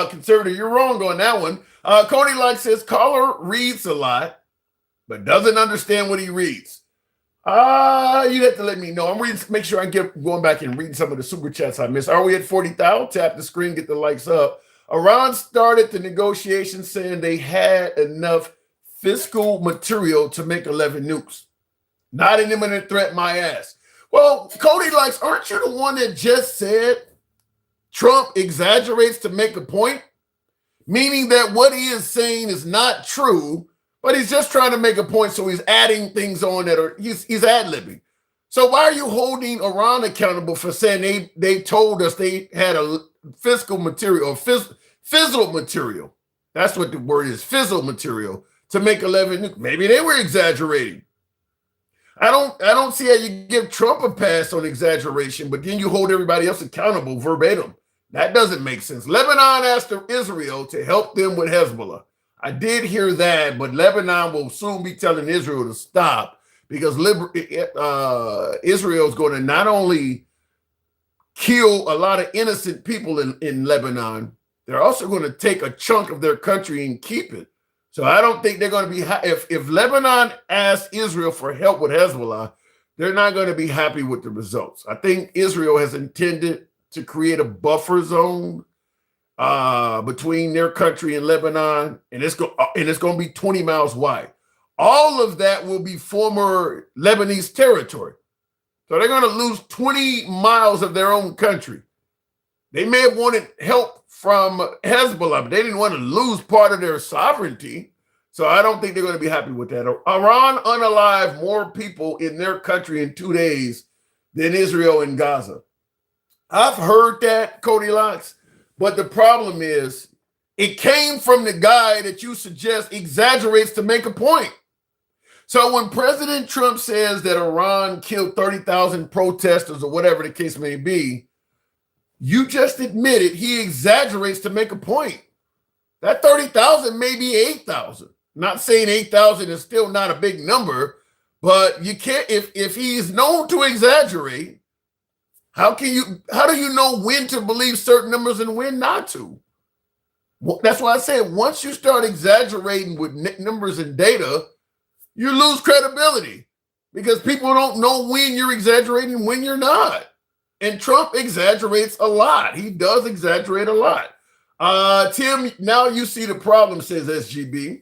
Conservative, you're wrong on that one. Cody Lock says, caller reads a lot, but doesn't understand what he reads. You'd have to let me know. I'm reading, make sure I get going back and reading some of the super chats I missed. Are we at 40,000? Tap the screen, get the likes up. Iran started the negotiations saying they had enough fiscal material to make 11 nukes. Not an imminent threat, my ass. Well, Cody likes, aren't you the one that just said Trump exaggerates to make a point? Meaning that what he is saying is not true, but he's just trying to make a point, so he's adding things on that are, he's ad-libbing. So why are you holding Iran accountable for saying they told us they had a fiscal material, or fizzle material? That's what the word is, fizzle material, to make 11 nukes. Maybe they were exaggerating. I don't see how you give Trump a pass on exaggeration, but then you hold everybody else accountable verbatim. That doesn't make sense. Lebanon asked Israel to help them with Hezbollah. I did hear that, but Lebanon will soon be telling Israel to stop, because Israel is going to not only kill a lot of innocent people in Lebanon, they're also going to take a chunk of their country and keep it. So I don't think they're going to be, if Lebanon asks Israel for help with Hezbollah, they're not going to be happy with the results. I think Israel has intended to create a buffer zone between their country and Lebanon, and it's going to be 20 miles wide. All of that will be former Lebanese territory. So they're going to lose 20 miles of their own country. They may have wanted help from Hezbollah, but they didn't want to lose part of their sovereignty. So I don't think they're going to be happy with that. Iran unalived more people in their country in 2 days than Israel in Gaza. I've heard that, Cody Locks, but the problem is it came from the guy that you suggest exaggerates to make a point. So when President Trump says that Iran killed 30,000 protesters or whatever the case may be, you just admitted he exaggerates to make a point. That 30,000 may be 8,000. Not saying 8,000 is still not a big number, but you can't, if he's known to exaggerate, how do you know when to believe certain numbers and when not to? Well, that's why I said once you start exaggerating with numbers and data, you lose credibility, because people don't know when you're exaggerating and when you're not. And Trump exaggerates a lot. He does exaggerate a lot. Tim, now you see the problem, says SGB.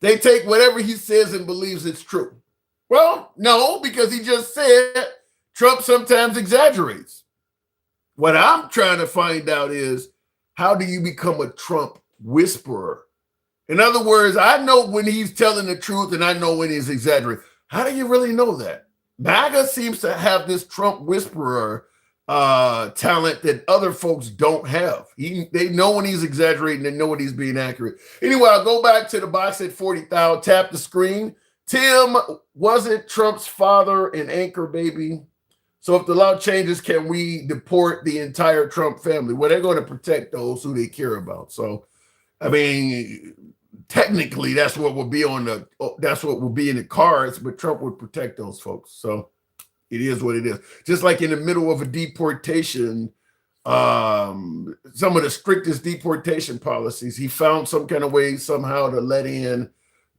They take whatever he says and believes it's true. Well, no, because he just said Trump sometimes exaggerates. What I'm trying to find out is, how do you become a Trump whisperer? In other words, I know when he's telling the truth and I know when he's exaggerating. How do you really know that? MAGA seems to have this Trump whisperer talent that other folks don't have. They know when he's exaggerating, they know when he's being accurate. Anyway, I'll go back to the box at 40,000, tap the screen. Tim, wasn't Trump's father an anchor baby? So if the law changes, can we deport the entire Trump family? Well, they're going to protect those who they care about. So, I mean, technically that's what will be in the cards, but Trump would protect those folks. So it is what it is. Just like in the middle of a deportation, some of the strictest deportation policies, he found some kind of way somehow to let in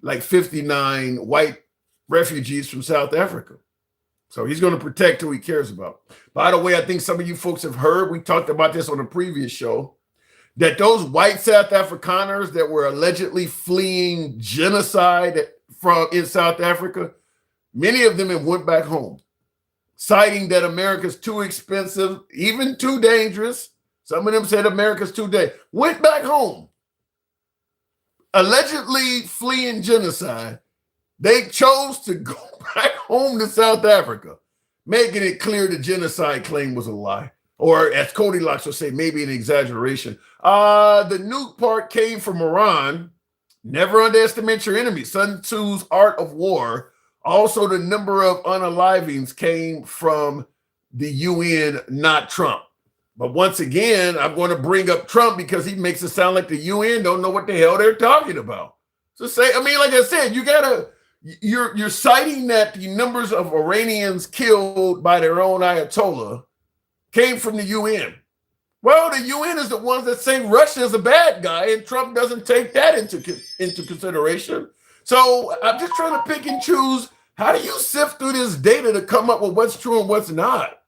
like 59 white refugees from South Africa. So he's going to protect who he cares about. By the way, I think some of you folks have heard, we talked about this on a previous show, that those white South Afrikaners that were allegedly fleeing genocide in South Africa, many of them have went back home, citing that America's too expensive, even too dangerous. Some of them said America's too dangerous. Went back home, allegedly fleeing genocide. They chose to go back home to South Africa, making it clear the genocide claim was a lie. Or as Cody Locks would say, maybe an exaggeration. The nuke part came from Iran. Never underestimate your enemy. Sun Tzu's Art of War. Also, the number of unalivings came from the UN, not Trump. But once again, I'm going to bring up Trump because he makes it sound like the UN don't know what the hell they're talking about. So like I said, you're citing that the numbers of Iranians killed by their own Ayatollah came from the UN. Well, the UN is the ones that say Russia is a bad guy, and Trump doesn't take that into consideration. So I'm just trying to pick and choose. How do you sift through this data to come up with what's true and what's not?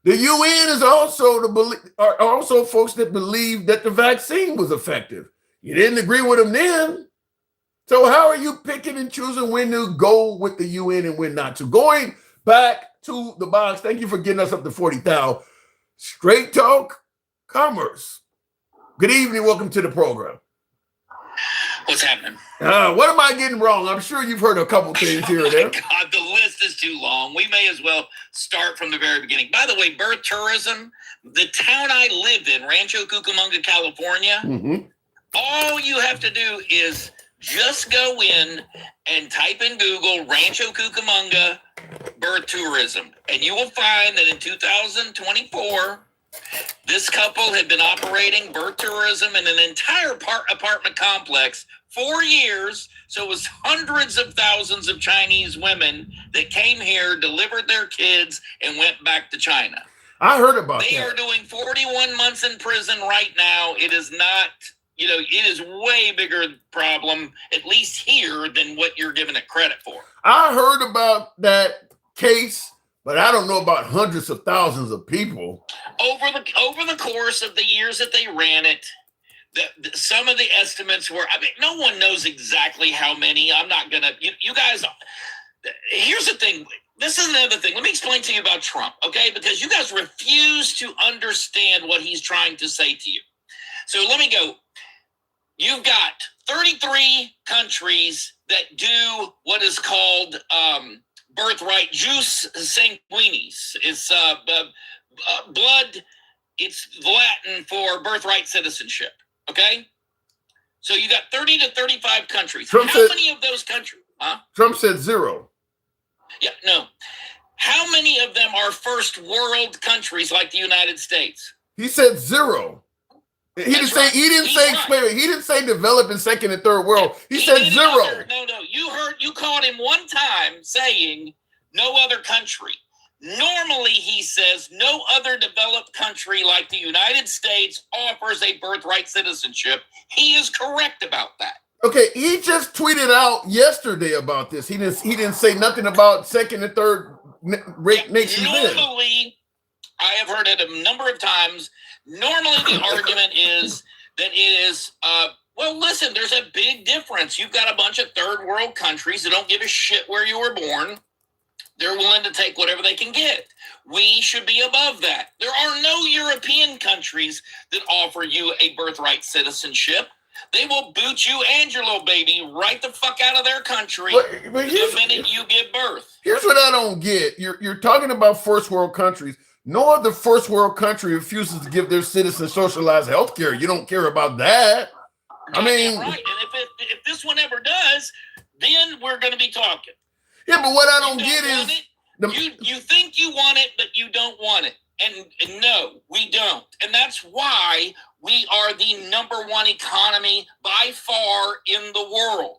The UN is also folks that believe that the vaccine was effective. You didn't agree with them then. So how are you picking and choosing when to go with the UN and when not to? Going back to the box, thank you for getting us up to 40,000. Straight Talk Commerce. Good evening. Welcome to the program. What's happening? What am I getting wrong? I'm sure you've heard a couple things here and there. God, the list is too long. We may as well start from the very beginning. By the way, birth tourism, the town I lived in, Rancho Cucamonga, California, all you have to do is just go in and type in Google Rancho Cucamonga birth tourism, and you will find that in 2024, this couple had been operating birth tourism in an entire apartment complex 4 years. So it was hundreds of thousands of Chinese women that came here, delivered their kids, and went back to China. I heard about that. They are doing 41 months in prison right now. It is not, it is way bigger problem, at least here, than what you're giving it credit for. I heard about that case, but I don't know about hundreds of thousands of people. Over the course of the years that they ran it, some of the estimates were, no one knows exactly how many. I'm not going to, you guys, here's the thing. This is another thing. Let me explain to you about Trump, okay? Because you guys refuse to understand what he's trying to say to you. So let me go. You've got 33 countries that do what is called birthright jus sanguinis. It's blood. It's Latin for birthright citizenship. Okay, so you got 30 to 35 countries. How many of those countries? Trump said 0. Yeah, no. How many of them are first world countries like the United States? He said 0. He didn't say developing second and third world. He said 0. No. You caught him one time saying no other country. Normally, he says no other developed country like the United States offers a birthright citizenship. He is correct about that. Okay, he just tweeted out yesterday about this. He didn't say nothing about second and third rate nations. Normally, I have heard it a number of times. Normally, the argument is that it is, well, listen, there's a big difference. You've got a bunch of third world countries that don't give a shit where you were born. They're willing to take whatever they can get. We should be above that. There are no European countries that offer you a birthright citizenship. They will boot you and your little baby right the fuck out of their country the minute you give birth. Here's what I don't get. You're talking about first world countries. No other first world country refuses to give their citizens socialized health care. You don't care about that. I mean, right. And if this one ever does, then we're going to be talking. Yeah, but what I don't get is you think you want it, but you don't want it. And no, we don't. And that's why we are the number one economy by far in the world.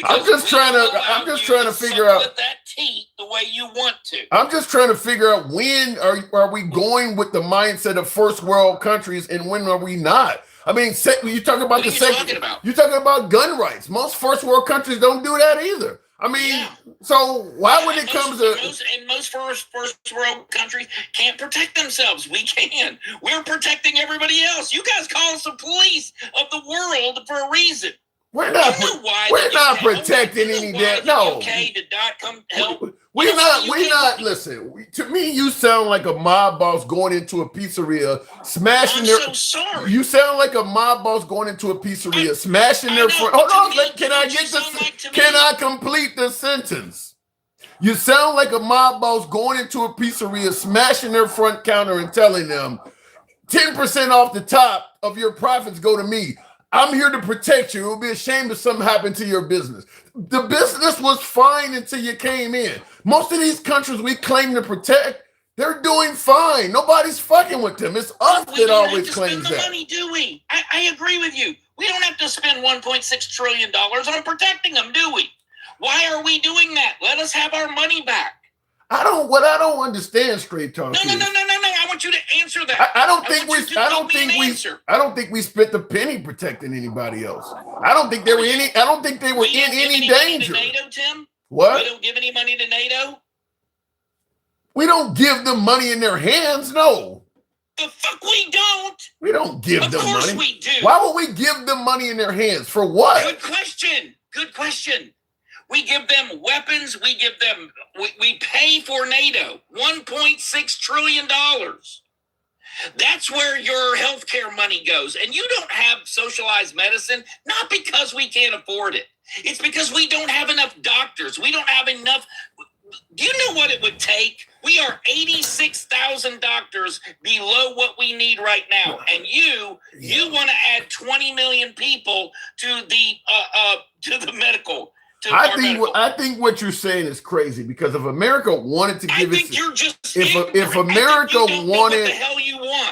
I'm just trying to figure out that teeth the way you want to. I'm just trying to figure out when are we going with the mindset of first world countries and when are we not? I mean, you talk about you're talking about gun rights. Most first world countries don't do that either. I mean, so why when it comes to most first world countries can't protect themselves? We can. We're protecting everybody else. You guys call us the police of the world for a reason. We're not protecting any damn. No, did not come help. We're not. Listen, to me, you sound like a mob boss going into a pizzeria, smashing I'm so sorry. You sound like a mob boss going into a pizzeria, smashing their front. Hold on, can I get this? Can I complete the sentence? You sound like a mob boss going into a pizzeria, smashing their front counter and telling them 10% off the top of your profits go to me. I'm here to protect you. It would be a shame if something happened to your business. The business was fine until you came in. Most of these countries we claim to protect, They're doing fine. Nobody's fucking with them. It's us We that don't always have to claims spend the that. money, do we? I agree with you. We don't have to spend $1.6 trillion on protecting them, do we? Why are we doing that? Let us have our money back. What I don't understand, straight talk. No. I want you to answer that. I don't think we spent a penny protecting anybody else. I don't think they were in any danger. To NATO, Tim? What? We don't give any money to NATO? We don't give them money in their hands. No. The fuck we don't. We don't give them money. Of course we do. Why would we give them money in their hands? For what? Good question. We give them weapons. We pay for NATO $1.6 trillion. That's where your healthcare money goes. And you don't have socialized medicine, not because we can't afford it. It's because we don't have enough doctors. We don't have enough. Do you know what it would take? We are 86,000 doctors below what we need right now. And you want to add 20 million people to the medical. I think what you're saying is crazy, because if America wanted to give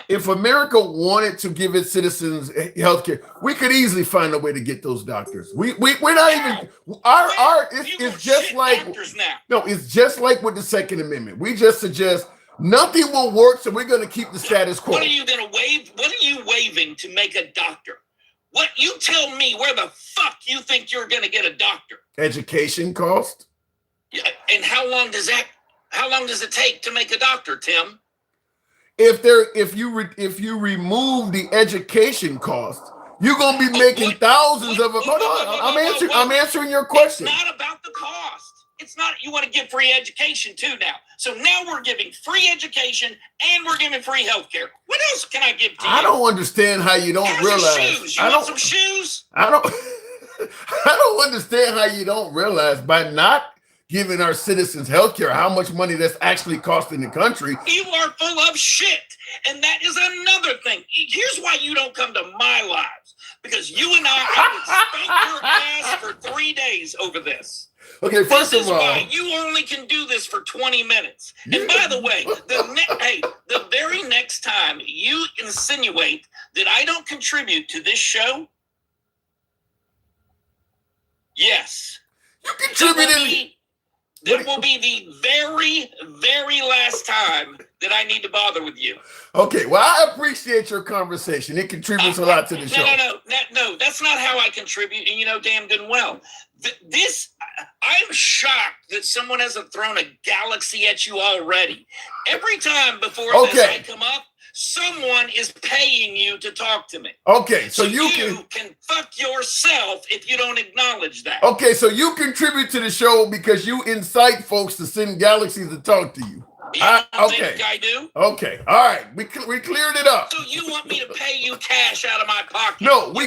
if America wanted to give its citizens health care, we could easily find a way to get those doctors. We're not even it's just like with the Second Amendment. We just suggest nothing will work, so we're going to keep the status quo. What are you going to waive? What are you waiving to make a doctor? What, you tell me where the fuck you think you're going to get a doctor? Education cost. Yeah, and how long does it take to make a doctor, Tim? If you remove the education cost, you're gonna be making thousands of them. Hold on, I'm answering your question. It's not about the cost. It's not. You want to give free education too now. So now we're giving free education and we're giving free healthcare. What else can I give to you? I don't understand how you don't realize. Shoes. You want some shoes? I don't understand how you don't realize, by not giving our citizens healthcare, how much money that's actually costing the country. You are full of shit. And that is another thing. Here's why you don't come to my lives. Because you and I would spank your ass for 3 days over this. Okay, first of all, why you only can do this for 20 minutes. And by the way, the very next time you insinuate that I don't contribute to this show, yes, you contributed. That will be the very, very last time that I need to bother with you. Okay, well, I appreciate your conversation. It contributes a lot to the show. No, that's not how I contribute, and you know damn good and well. I'm shocked that someone hasn't thrown a galaxy at you already. Every time before this I come up, someone is paying you to talk to me. Okay, so you can fuck yourself if you don't acknowledge that. Okay, so you contribute to the show because you incite folks to send galaxies to talk to you. Think I do? Okay, all right, we cleared it up. So you want me to pay you cash out of my pocket? No, we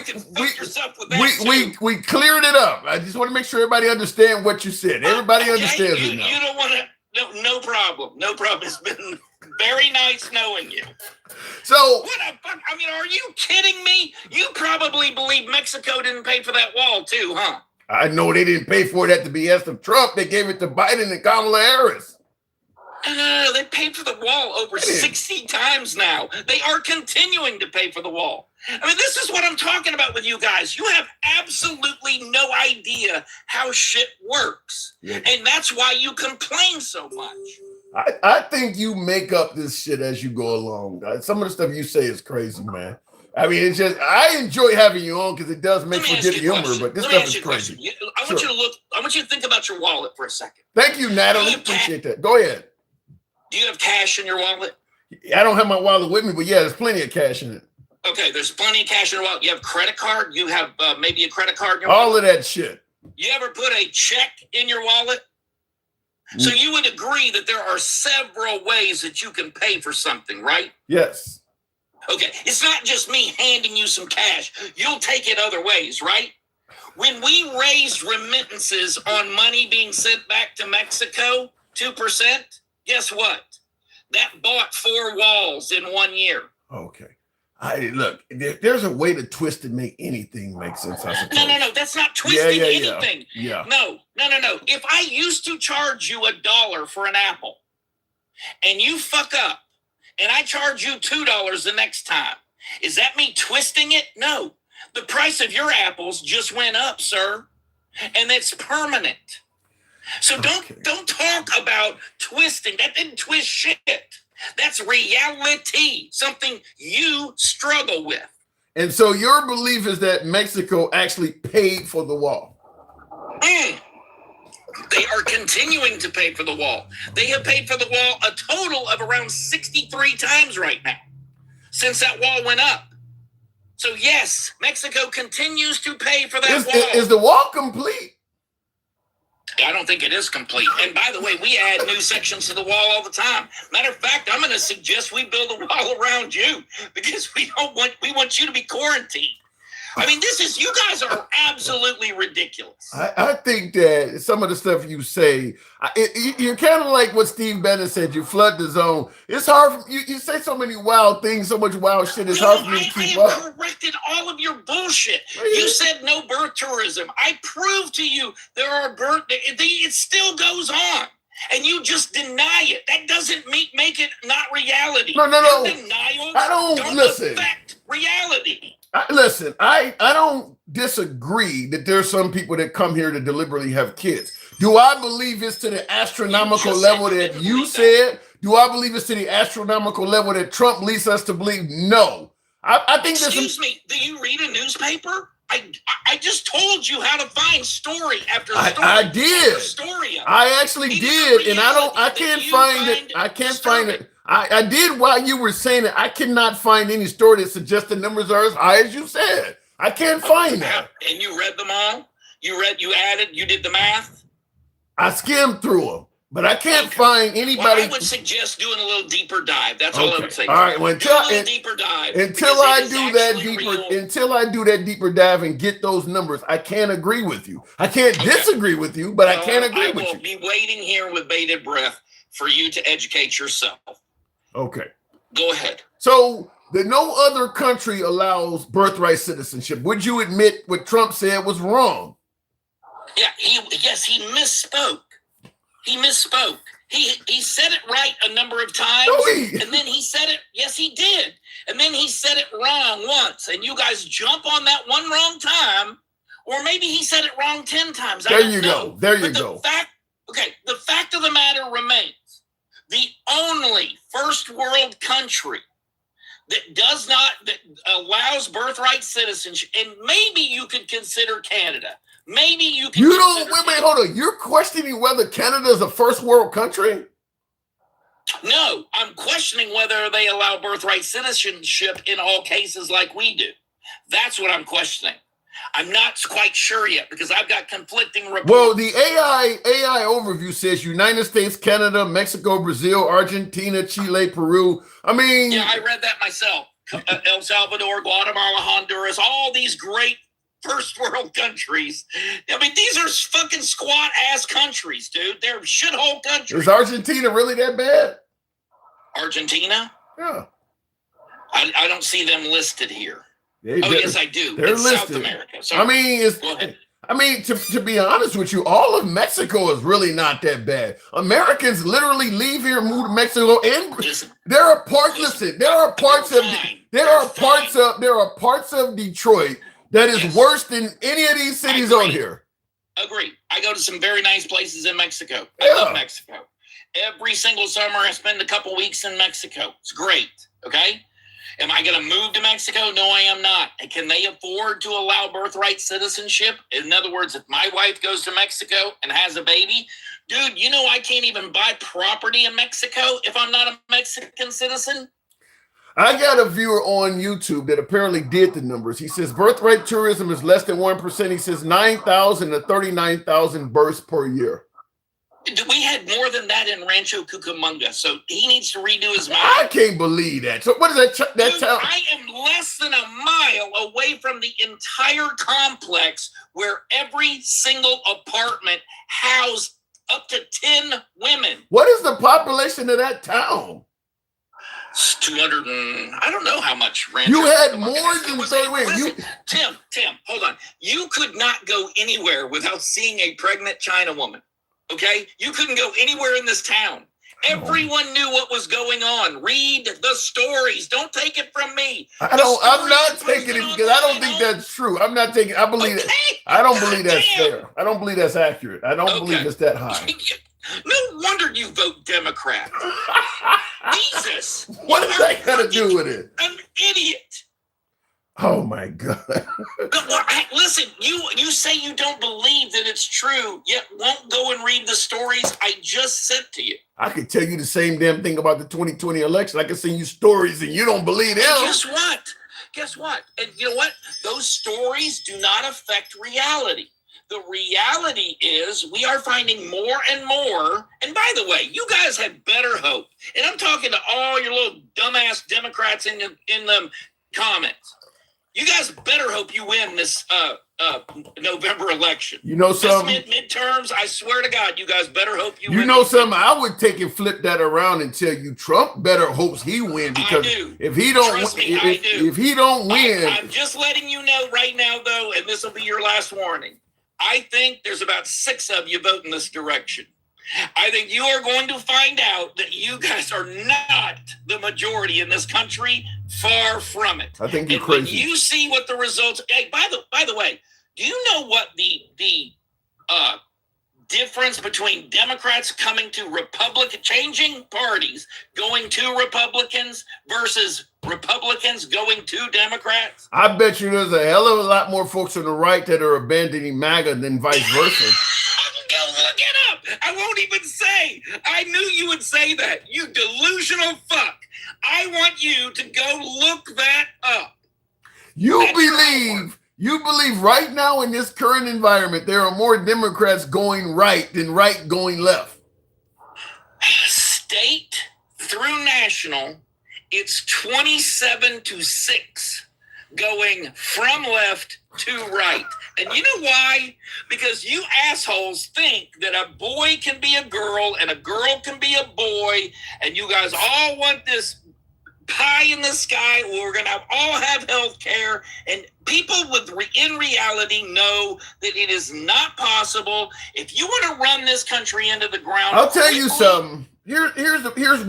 we cleared it up. I just want to make sure everybody understands what you said. Everybody understands it now. You don't want to. No problem. No problem. It's been very nice knowing you. So what the fuck? I mean, are you kidding me? You probably believe Mexico didn't pay for that wall too, huh? I know they didn't pay for it at the behest of Trump. They gave it to Biden and Kamala Harris. No, they paid for the wall over 60 times now. They are continuing to pay for the wall. I mean, this is what I'm talking about with you guys. You have absolutely no idea how shit works. Yeah. And that's why you complain so much. I think you make up this shit as you go along. Some of the stuff you say is crazy, man. I mean, it's just, I enjoy having you on because it does make for good humor, but this stuff is crazy. I want you to think about your wallet for a second. Thank you, Natalie. Appreciate that. Go ahead. Do you have cash in your wallet? I don't have my wallet with me, but yeah, there's plenty of cash in it. Okay, there's plenty of cash in your wallet. You have credit card? You have maybe a credit card in your wallet? All of that shit. You ever put a check in your wallet? So you would agree that there are several ways that you can pay for something, right? Yes. Okay, it's not just me handing you some cash. You'll take it other ways, right? When we raised remittances on money being sent back to Mexico, 2%, guess what? That bought 4 walls in 1 year. Okay. Look, there's a way to twist and make anything make sense. I suppose. No. That's not twisting anything. Yeah. No. If I used to charge you $1 for an apple, and you fuck up, and I charge you $2 the next time, is that me twisting it? No. The price of your apples just went up, sir, and it's permanent. So don't talk about twisting. That didn't twist shit. That's reality, something you struggle with. And so your belief is that Mexico actually paid for the wall. They are continuing to pay for the wall. They have paid for the wall a total of around 63 times right now since that wall went up. So yes, Mexico continues to pay for that wall. Is the wall complete? I don't think it is complete. And by the way, we add new sections to the wall all the time. Matter of fact, I'm going to suggest we build a wall around you because we want you to be quarantined. I mean, you guys are absolutely ridiculous. I think that some of the stuff you say, you're kind of like what Steve Bannon said, you flood the zone. It's hard, you say so many wild things, so much wild shit, it's hard for me to keep up. I have corrected all of your bullshit. You said no birth tourism. I proved to you there are it still goes on. And you just deny it. That doesn't make it not reality. No. Denials I don't listen. Affect reality. Listen, I don't disagree that there's some people that come here to deliberately have kids. Do I believe it's to the astronomical level that you said? Do I believe it's to the astronomical level that Trump leads us to believe? No. I think Excuse me, do you read a newspaper? I just told you how to find story after story. I did. After story. I actually did, and I can't find it. I can't find it. I did while you were saying it. I cannot find any story that suggests the numbers are as high as you said. I can't find that. And you read them all? You added, you did the math? I skimmed through them, but I can't find anybody. Well, I would suggest doing a little deeper dive. That's all I would say. All right, well, do a little deeper dive. Until I do that deeper dive and get those numbers, I can't agree with you. I can't disagree with you, but I can't agree with you. I will be waiting here with bated breath for you to educate yourself. Okay. Go ahead. So no other country allows birthright citizenship. Would you admit what Trump said was wrong? Yeah, he misspoke. He misspoke. He said it right a number of times, and then he said it. Yes, he did, and then he said it wrong once. And you guys jump on that one wrong time, or maybe he said it wrong 10 times. There you go. The fact of the matter remains: the only first world country that allows birthright citizenship, and maybe you could consider Canada. Maybe you can. Wait, hold on. You're questioning whether Canada is a first world country? No, I'm questioning whether they allow birthright citizenship in all cases like we do. That's what I'm questioning. I'm not quite sure yet because I've got conflicting reports. Well, the AI overview says United States, Canada, Mexico, Brazil, Argentina, Chile, Peru. I mean, yeah, I read that myself. El Salvador, Guatemala, Honduras, all these great first world countries. I mean, these are fucking squat ass countries, dude. They're shithole countries. Is Argentina really that bad? Argentina? Yeah. I don't see them listed here. Yes, I do. They're listed. South America. So, to be honest with you, all of Mexico is really not that bad. Americans literally leave here, move to Mexico, and there are parts of Detroit that is worse than any of these cities on here. Agree. I go to some very nice places in Mexico. I love Mexico. Every single summer I spend a couple weeks in Mexico. It's great. Okay. Am I going to move to Mexico? No, I am not. And can they afford to allow birthright citizenship? In other words, if my wife goes to Mexico and has a baby, dude, I can't even buy property in Mexico if I'm not a Mexican citizen. I got a viewer on YouTube that apparently did the numbers. He says birthright tourism is less than 1%. He says 9,000 to 39,000 births per year. We had more than that in Rancho Cucamonga, so he needs to redo his mind. I can't believe that. So what is that? Dude, I am less than a mile away from the entire complex where every single apartment housed up to 10 women. What is the population of that town? It's 200 and I don't know how much Rancho. You had more than 30 women. Tim, hold on. You could not go anywhere without seeing a pregnant China woman. Okay? You couldn't go anywhere in this town Everyone knew what was going on. Read the stories. Don't take it from me. I'm not taking it because I don't think that's true. I'm not taking. I believe. Okay. I don't believe that's Damn. fair. I don't believe that's accurate. I don't believe it's that high. No wonder you vote Democrat. Jesus. What does that got to do with it? An idiot. Oh my God. Listen, you say you don't believe that it's true, yet won't go and read the stories I just sent to you. I could tell you the same damn thing about the 2020 election. I can send you stories and you don't believe them. And guess what? And you know what? Those stories do not affect reality. The reality is we are finding more and more. And by the way, you guys had better hope. And I'm talking to all your little dumbass Democrats in the comments. You guys better hope you win this November election. You know something? Midterms, I swear to God, you guys better hope you win. You know something? I would take and flip that around and tell you Trump better hopes he win because if he don't, if he don't win, I'm just letting you know right now, though, and this will be your last warning. I think there's about 6 of you voting this direction. I think you are going to find out that you guys are not the majority in this country. Far from it. I think you're crazy. crazy. When you see what the results. Hey, by the way, do you know what the difference between Democrats coming to changing parties, going to Republicans versus Republicans going to Democrats? I bet you there's a hell of a lot more folks on the right that are abandoning MAGA than vice versa. Go look it up. I won't even say. I knew you would say that. You delusional fuck. I want you to go look that up. You believe right now in this current environment, there are more Democrats going right than right going left. State through national, it's 27-6 going from left to right. And you know why? Because you assholes think that a boy can be a girl and a girl can be a boy, and you guys all want this pie in the sky. We're going to all have health care, and people in reality know that it is not possible. If you want to run this country into the ground, I'll tell you something. Here's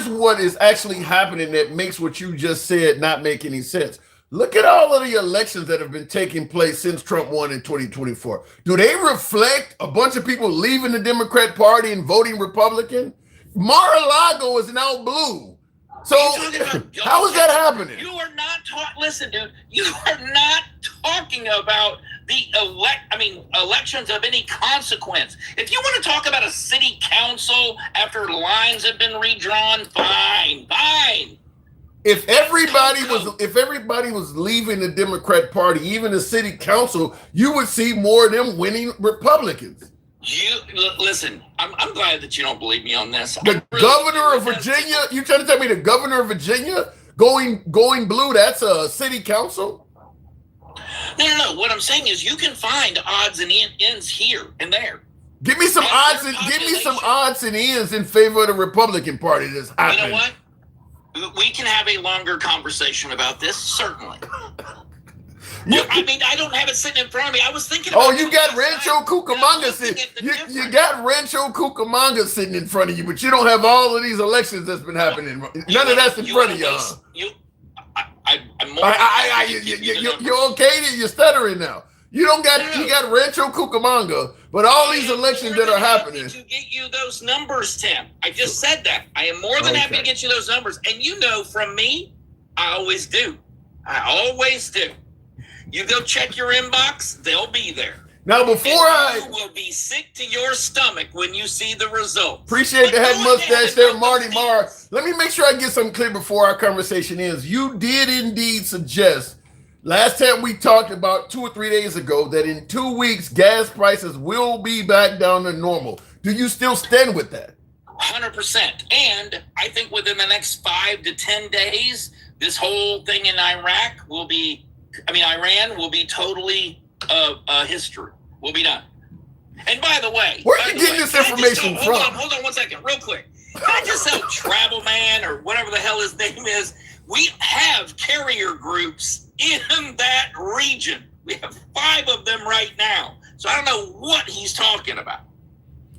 what is actually happening that makes what you just said not make any sense. Look at all of the elections that have been taking place since Trump won in 2024. Do they reflect a bunch of people leaving the Democrat Party and voting Republican? Mar-a-Lago is now blue. So how is that happening? You are not listen, dude. You are not talking about the elections of any consequence. If you want to talk about a city council after lines have been redrawn, fine. If everybody was leaving the Democrat Party, even the city council, you would see more of them winning Republicans. You listen. I'm glad that you don't believe me on this. Governor of Virginia. You trying to tell me the governor of Virginia going blue? That's a city council. No. What I'm saying is, you can find odds and ends here and there. Give me some odds and ends in favor of the Republican Party. That's happening. You know what? We can have a longer conversation about this, certainly. I don't have it sitting in front of me. I was thinking about you got Rancho Cucamonga sitting. You got Rancho Cucamonga sitting in front of you, but you don't have all of these elections that's been happening. None of that's in front of you. You're okay? You're stuttering now. You got Rancho Cucamonga, but all these elections that are happening. To get you those numbers, Tim. I just said that. I am more than happy to get you those numbers. And you know from me, I always do. You go check your inbox, they'll be there. Now, you will be sick to your stomach when you see the results. Appreciate the head mustache there, Marty Marr. Let me make sure I get something clear before our conversation ends. You did indeed suggest last time we talked about 2 or 3 days ago that in 2 weeks, gas prices will be back down to normal. Do you still stand with that? 100%. And I think within the next 5 to 10 days, this whole thing in Iran will be totally history. Will be done. And by the way, where are you getting this information from? Hold on 1 second, real quick. Can I just tell Travel Man or whatever the hell his name is? We have carrier groups in that region. We have 5 of them right now. So I don't know what he's talking about.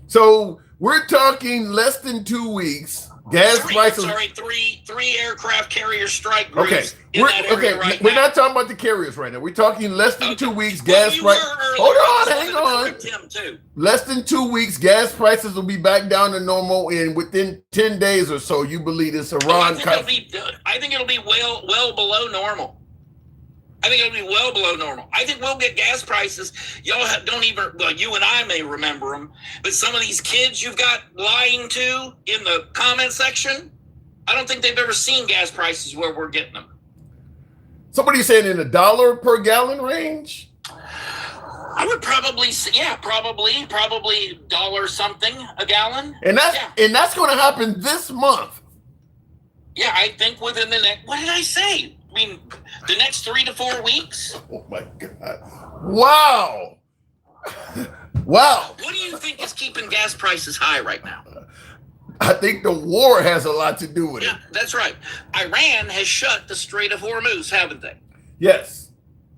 So We're talking less than 2 weeks. Gas prices. Three aircraft carrier strike groups. Okay, we're not talking about the carriers right now. We're talking less than 2 weeks. Gas prices. Hold on, hang on. Less than 2 weeks, gas prices will be back down to normal in within 10 days or so. You believe this Iran? I think it'll be well below normal. I think it'll be well below normal. I think we'll get gas prices. Y'all don't even, well, you and I may remember them, but some of these kids you've got lying to in the comment section, I don't think they've ever seen gas prices where we're getting them. Somebody's saying in $1 per gallon range? I would probably say, yeah, probably $1 something a gallon. And that's going to happen this month. Yeah, I think within the next, what did I say? I mean, the next 3 to 4 weeks. Oh my God! Wow! Wow! What do you think is keeping gas prices high right now? I think the war has a lot to do with it. Yeah, that's right. Iran has shut the Strait of Hormuz, haven't they? Yes.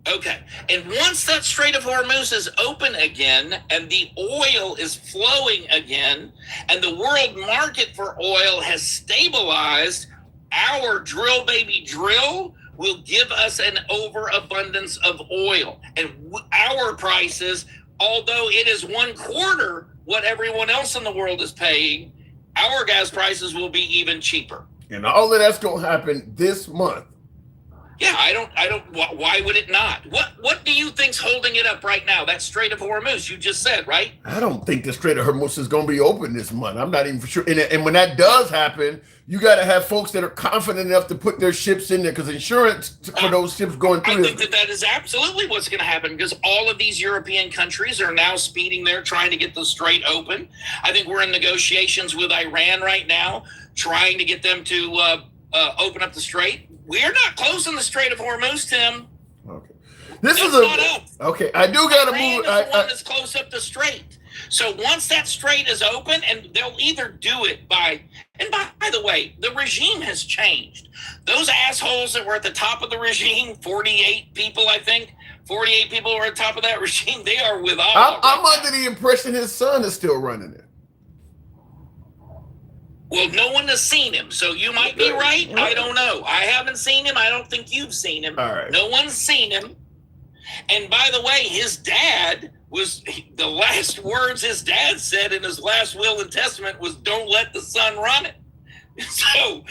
Okay. And once that Strait of Hormuz is open again and the oil is flowing again and the world market for oil has stabilized, our drill baby drill will give us an overabundance of oil. And our prices, although it is 1/4 what everyone else in the world is paying, our gas prices will be even cheaper. And all of that's going to happen this month. Yeah, I don't, why would it not? What do you think's holding it up right now? That Strait of Hormuz, you just said, right? I don't think the Strait of Hormuz is going to be open this month. I'm not even for sure. And when that does happen, you got to have folks that are confident enough to put their ships in there because insurance for those ships going through. I think that is absolutely what's going to happen because all of these European countries are now speeding there trying to get the strait open. I think we're in negotiations with Iran right now, trying to get them to open up the strait. We're not closing the Strait of Hormuz, Tim. Okay. This That's is not us. Okay, I do got to Iran move. is the one that's close up the strait. So once that strait is open, and they'll either do it by the way, the regime has changed. Those assholes that were at the top of the regime, 48 people, I think, 48 people were at the top of that regime, they are with all. I'm under the impression his son is still running it. Well, no one has seen him, so you might be right. I don't know. I haven't seen him. I don't think you've seen him. All right. No one's seen him. And by the way, his dad was, the last words his dad said in his last will and testament was, don't let the son run it. So,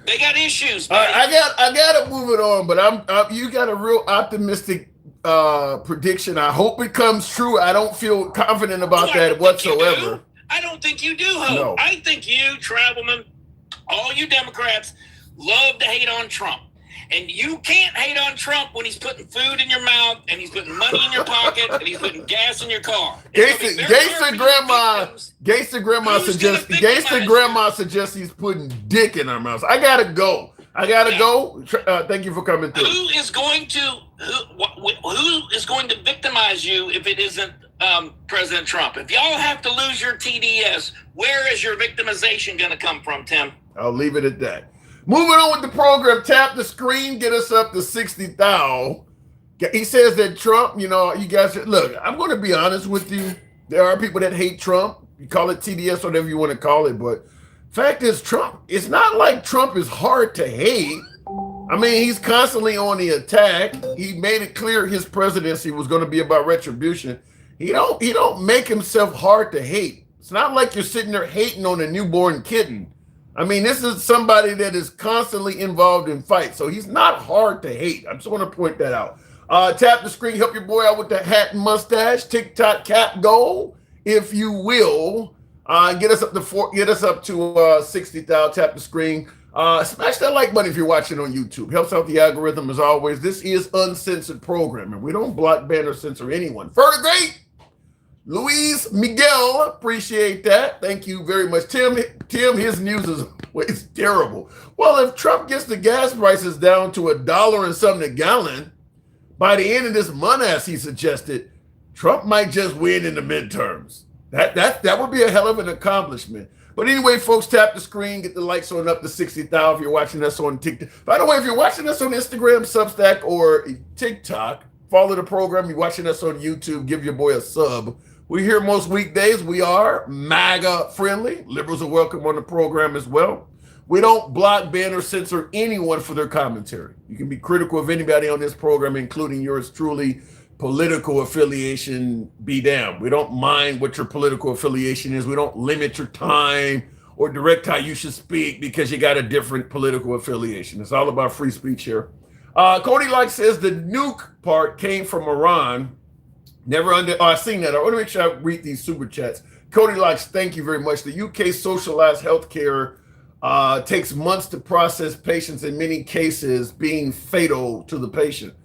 they got issues. All right, I got to move it on, but you got a real optimistic prediction. I hope it comes true. I don't feel confident about that whatsoever. I don't think you do, Hope. No. I think you, Travelman, all you Democrats love to hate on Trump. And you can't hate on Trump when he's putting food in your mouth and he's putting money in your pocket and he's putting gas in your car. Gangsta grandma suggests he's putting dick in our mouths. I gotta go. Thank you for coming through. Who is going to victimize you if it isn't President Trump? If y'all have to lose your TDS, where is your victimization going to come from, Tim? I'll leave it at that. Moving on with the program, tap the screen, get us up to 60,000. He says that Trump, you guys, look, I'm going to be honest with you. There are people that hate Trump. You call it TDS, whatever you want to call it. But fact is, Trump, it's not like Trump is hard to hate. I mean, he's constantly on the attack. He made it clear his presidency was going to be about retribution. He don't make himself hard to hate. It's not like you're sitting there hating on a newborn kitten. I mean, this is somebody that is constantly involved in fights. So he's not hard to hate. I just want to point that out. Tap the screen, help your boy out with the hat and mustache, TikTok cap goal, if you will. Get us up to 60,000. Tap the screen. Smash that like button if you're watching on YouTube. Helps out the algorithm as always. This is uncensored programming. We don't block, ban, or censor anyone. Further great. Luis Miguel, appreciate that. Thank you very much. Tim, his news is terrible. Well, if Trump gets the gas prices down to $1 and something a gallon, by the end of this month, as he suggested, Trump might just win in the midterms. That would be a hell of an accomplishment. But anyway, folks, tap the screen, get the likes on up to 60,000 if you're watching us on TikTok. By the way, if you're watching us on Instagram, Substack, or TikTok, follow the program. You're watching us on YouTube, give your boy a sub. We're here most weekdays. We are MAGA friendly. Liberals are welcome on the program as well. We don't block, ban, or censor anyone for their commentary. You can be critical of anybody on this program, including yours truly. Political affiliation be damned. We don't mind what your political affiliation is. We don't limit your time or direct how you should speak because you got a different political affiliation. It's all about free speech here. Cody Like says the nuke part came from Iran. Never I've seen that. I want to make sure I read these super chats. Cody Likes, thank you very much. The UK socialized healthcare takes months to process patients, in many cases being fatal to the patient.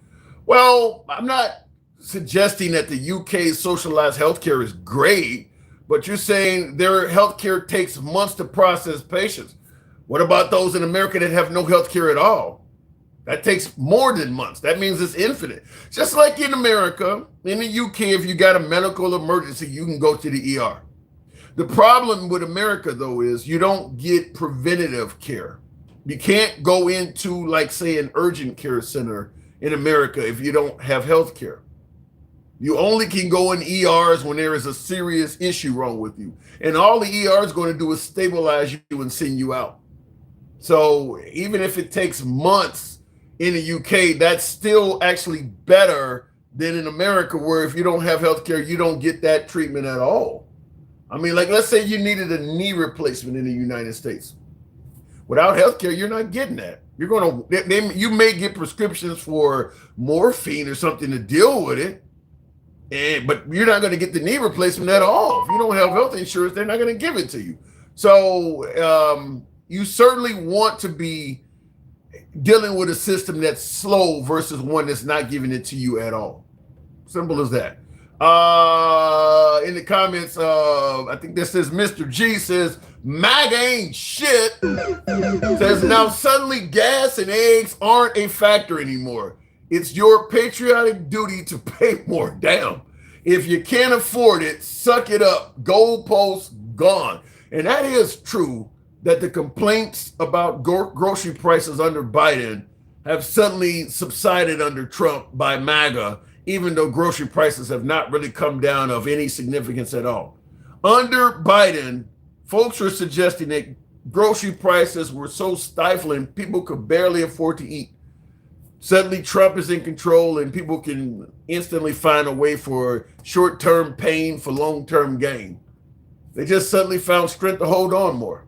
Well, I'm not suggesting that the UK socialized healthcare is great, but you're saying their healthcare takes months to process patients. What about those in America that have no healthcare at all? That takes more than months. That means it's infinite. Just like in America, in the UK, if you got a medical emergency, you can go to the ER. The problem with America, though, is you don't get preventative care. You can't go into, like, say, an urgent care center in America if you don't have health care. You only can go in ERs when there is a serious issue wrong with you. And all the ER is going to do is stabilize you and send you out. So even if it takes months in the UK, that's still actually better than in America, where if you don't have health care, you don't get that treatment at all. I mean, like, let's say you needed a knee replacement in the United States. Without health care, you're not getting that. You're going to, you may get prescriptions for morphine or something to deal with it, but you're not going to get the knee replacement at all. If you don't have health insurance, they're not going to give it to you. So you certainly want to be dealing with a system that's slow versus one that's not giving it to you at all. Simple as that. In the comments, I think this says Mr. G says, MAGA ain't shit. Says, now suddenly gas and eggs aren't a factor anymore. It's your patriotic duty to pay more. Damn. If you can't afford it, suck it up. Goalposts gone. And that is true, that the complaints about grocery prices under Biden have suddenly subsided under Trump by MAGA, even though grocery prices have not really come down of any significance at all. Under Biden, folks were suggesting that grocery prices were so stifling, people could barely afford to eat. Suddenly Trump is in control and people can instantly find a way for short-term pain for long-term gain. They just suddenly found strength to hold on more.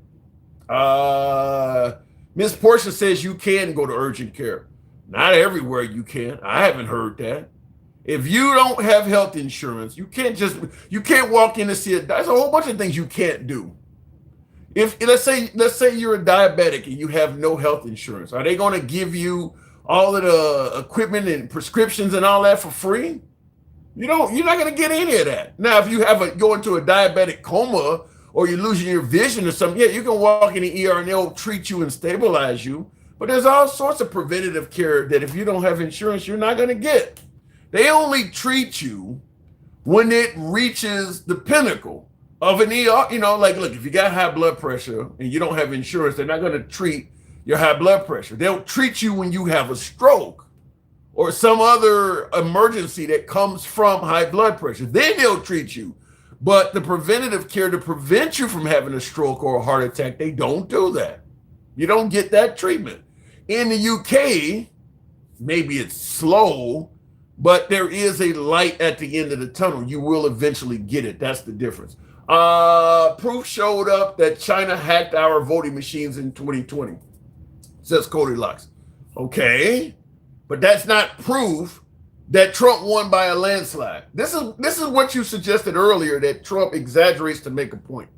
Miss Portia says you can go to urgent care. Not everywhere you can. I haven't heard that. If you don't have health insurance, you can't walk in and see it. There's a whole bunch of things you can't do. If let's say you're a diabetic and you have no health insurance, are they going to give you all of the equipment and prescriptions and all that for free? You're not going to get any of that. Now, if you go into a diabetic coma or you're losing your vision or something, yeah, you can walk in the ER and they'll treat you and stabilize you. But there's all sorts of preventative care that if you don't have insurance, you're not going to get. They only treat you when it reaches the pinnacle of an ER. You know, like, look, if you got high blood pressure and you don't have insurance, they're not going to treat your high blood pressure. They'll treat you when you have a stroke or some other emergency that comes from high blood pressure. Then they'll treat you. But the preventative care to prevent you from having a stroke or a heart attack, they don't do that. You don't get that treatment. In the UK, maybe it's slow, but there is a light at the end of the tunnel. You will eventually get it. That's the difference. Proof showed up that China hacked our voting machines in 2020, says Cody Locks. Okay, but that's not proof that Trump won by a landslide. This is what you suggested earlier, that Trump exaggerates to make a point.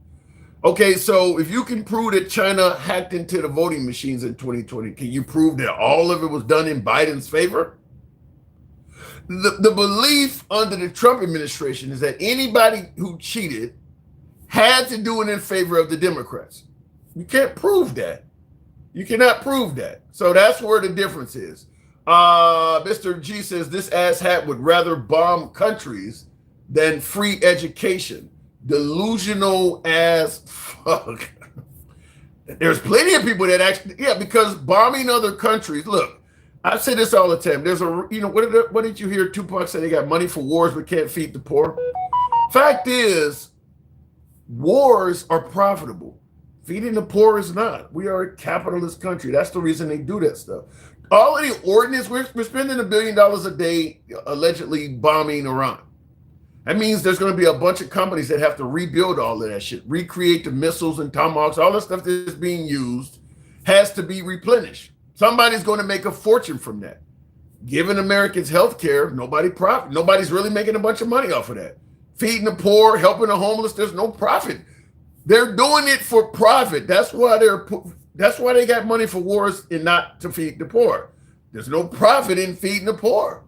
Okay, so if you can prove that China hacked into the voting machines in 2020, can you prove that all of it was done in Biden's favor? The belief under the Trump administration is that anybody who cheated had to do it in favor of the Democrats. You can't prove that. You cannot prove that. So that's where the difference is. Mr. G says this asshat would rather bomb countries than free education. Delusional as fuck. There's plenty of people that actually, yeah, because bombing other countries, look, I say this all the time. There's what did you hear Tupac say? They got money for wars but can't feed the poor. Fact is, wars are profitable. Feeding the poor is not. We are a capitalist country. That's the reason they do that stuff. All of the ordinance, we're spending $1 billion a day allegedly bombing Iran. That means there's going to be a bunch of companies that have to rebuild all of that shit, recreate the missiles and tomahawks, all the stuff that is being used has to be replenished. Somebody's going to make a fortune from that. Giving Americans health care, nobody's really making a bunch of money off of that. Feeding the poor, helping the homeless, there's no profit. They're doing it for profit. That's why they got money for wars and not to feed the poor. There's no profit in feeding the poor.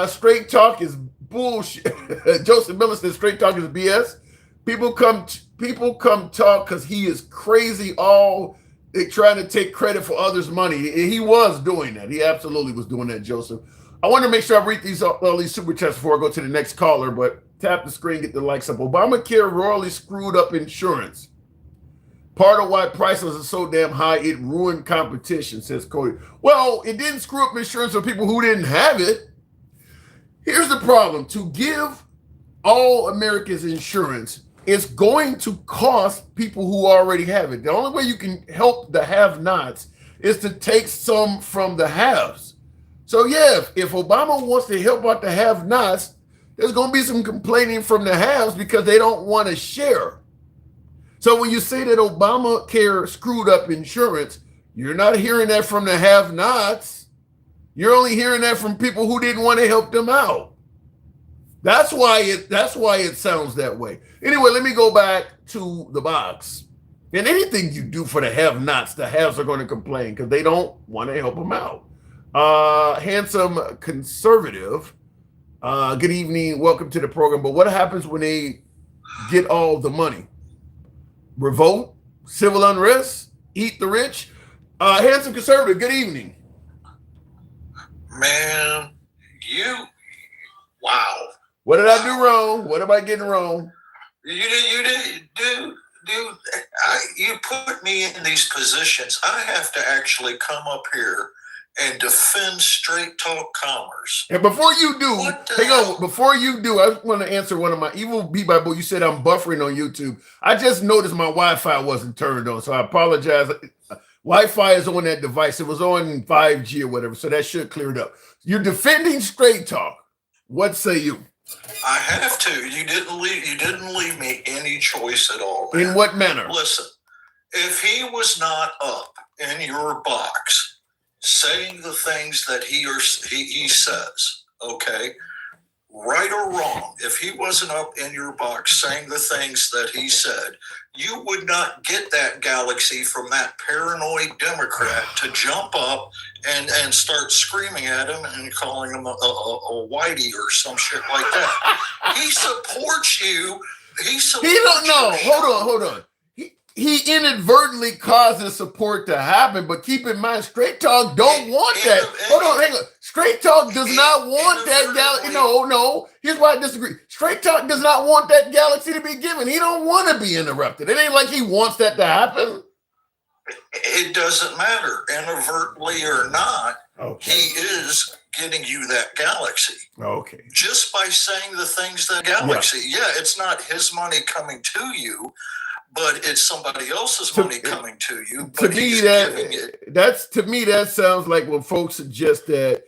Straight talk is bullshit. Joseph Miller says straight talk is BS. People come talk because he is crazy. They trying to take credit for others' money. He was doing that. He absolutely was doing that, Joseph. I want to make sure I read all these super chats before I go to the next caller, but tap the screen, get the likes up. Obamacare royally screwed up insurance. Part of why prices are so damn high, it ruined competition, says Cody. Well, it didn't screw up insurance for people who didn't have it. Here's the problem. To give all Americans insurance, it's going to cost people who already have it. The only way you can help the have-nots is to take some from the haves. So yeah, if Obama wants to help out the have-nots, there's going to be some complaining from the haves because they don't want to share. So when you say that Obamacare screwed up insurance, you're not hearing that from the have-nots. You're only hearing that from people who didn't want to help them out. That's why it sounds that way. Anyway, let me go back to the box. And anything you do for the have-nots, the haves are going to complain because they don't want to help them out. Handsome conservative. Good evening. Welcome to the program. But what happens when they get all the money? Revolt? Civil unrest? Eat the rich? Handsome conservative, good evening. Man, wow. What did I do wrong? What am I getting wrong? You put me in these positions. I have to actually come up here and defend straight talk commerce. And before you do, I just want to answer one of my Evil Be by Boo. You said I'm buffering on YouTube. I just noticed my Wi-Fi wasn't turned on, so I apologize. Wi-Fi is on that device. It was on 5G or whatever, so that should clear it up. You're defending straight talk. What say you? I have to. You didn't leave me any choice at all, man. In what manner? Listen, if he was not up in your box saying the things that he says, okay, right or wrong, if he wasn't up in your box saying the things that he said, you would not get that galaxy from that paranoid Democrat to jump up and start screaming at him and calling him a whitey or some shit like that. He supports you. He don't know. Hold on. He inadvertently causes support to happen, but keep in mind, straight talk don't want that. Hang on. Straight talk does not want that galaxy. No. Here's why I disagree. Straight talk does not want that galaxy to be given. He don't want to be interrupted. It ain't like he wants that to happen. It doesn't matter, inadvertently or not. Okay. He is getting you that galaxy. Okay. Just by saying the things that galaxy. Yeah, it's not his money coming to you, but it's somebody else's money coming to you. To me, that sounds like when folks suggest that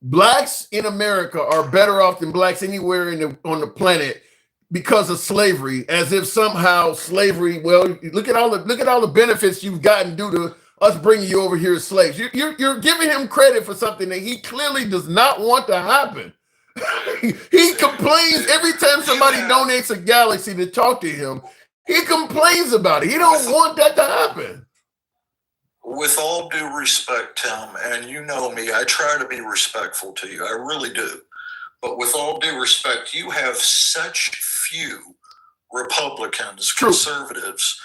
blacks in America are better off than blacks anywhere on the planet because of slavery, as if somehow slavery. Well, look at all the benefits you've gotten due to us bringing you over here as slaves. You're giving him credit for something that he clearly does not want to happen. He complains every time somebody donates a galaxy to talk to him. He complains about it. He don't want that to happen. With all due respect, Tim, and you know me, I try to be respectful to you. I really do. But with all due respect, you have such few Republicans, conservatives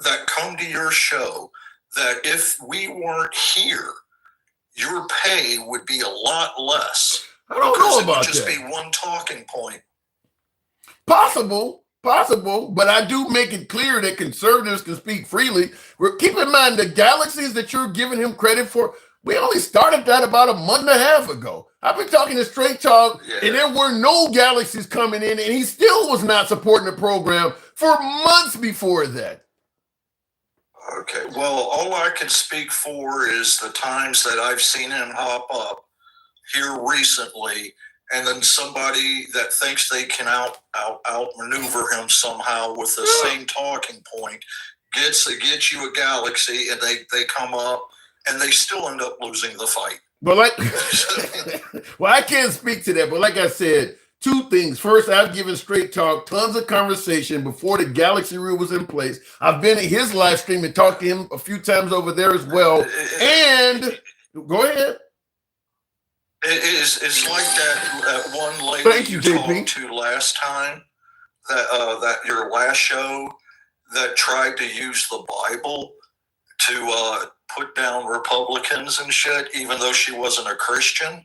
that come to your show that if we weren't here, your pay would be a lot less. I don't know about that. It would just be one talking point. Possible, but I do make it clear that conservatives can speak freely. Keep in mind the galaxies that you're giving him credit for. We only started that about a month and a half ago. I've been talking to Straight Talk, and there were no galaxies coming in, and he still was not supporting the program for months before that. Okay, well, all I can speak for is the times that I've seen him hop up here recently, and then somebody that thinks they can outmaneuver him somehow with the same talking point gets you a galaxy, and they come up and they still end up losing the fight. But well, I can't speak to that, but like I said, two things. First, I've given Straight Talk tons of conversation before the Galaxy rule was in place. I've been at his live stream and talked to him a few times over there as well. And go ahead. It's like that one lady Thank you, JP. talked to last time, that your last show, that tried to use the Bible to put down Republicans and shit, even though she wasn't a Christian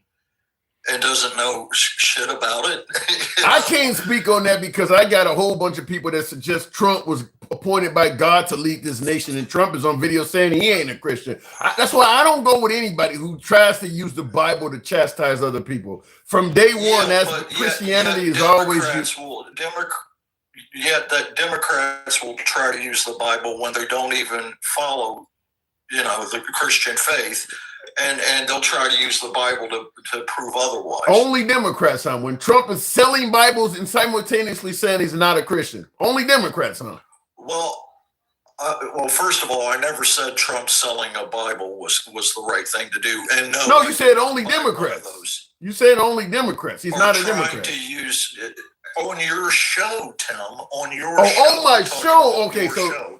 and doesn't know shit about it. I can't speak on that because I got a whole bunch of people that suggest Trump was appointed by God to lead this nation, and Trump is on video saying he ain't a Christian. That's why I don't go with anybody who tries to use the Bible to chastise other people. From day one, that's Christianity is always used. Yet Democrats will try to use the Bible when they don't even follow, the Christian faith, and they'll try to use the Bible to prove otherwise. Only Democrats, huh? When Trump is selling Bibles and simultaneously saying he's not a Christian. Only Democrats, huh? Well, first of all, I never said Trump selling a Bible was the right thing to do. And no, you said only Democrats. You said only Democrats. He's not a Democrat. To use it on your show, Tim. On your show. On my show.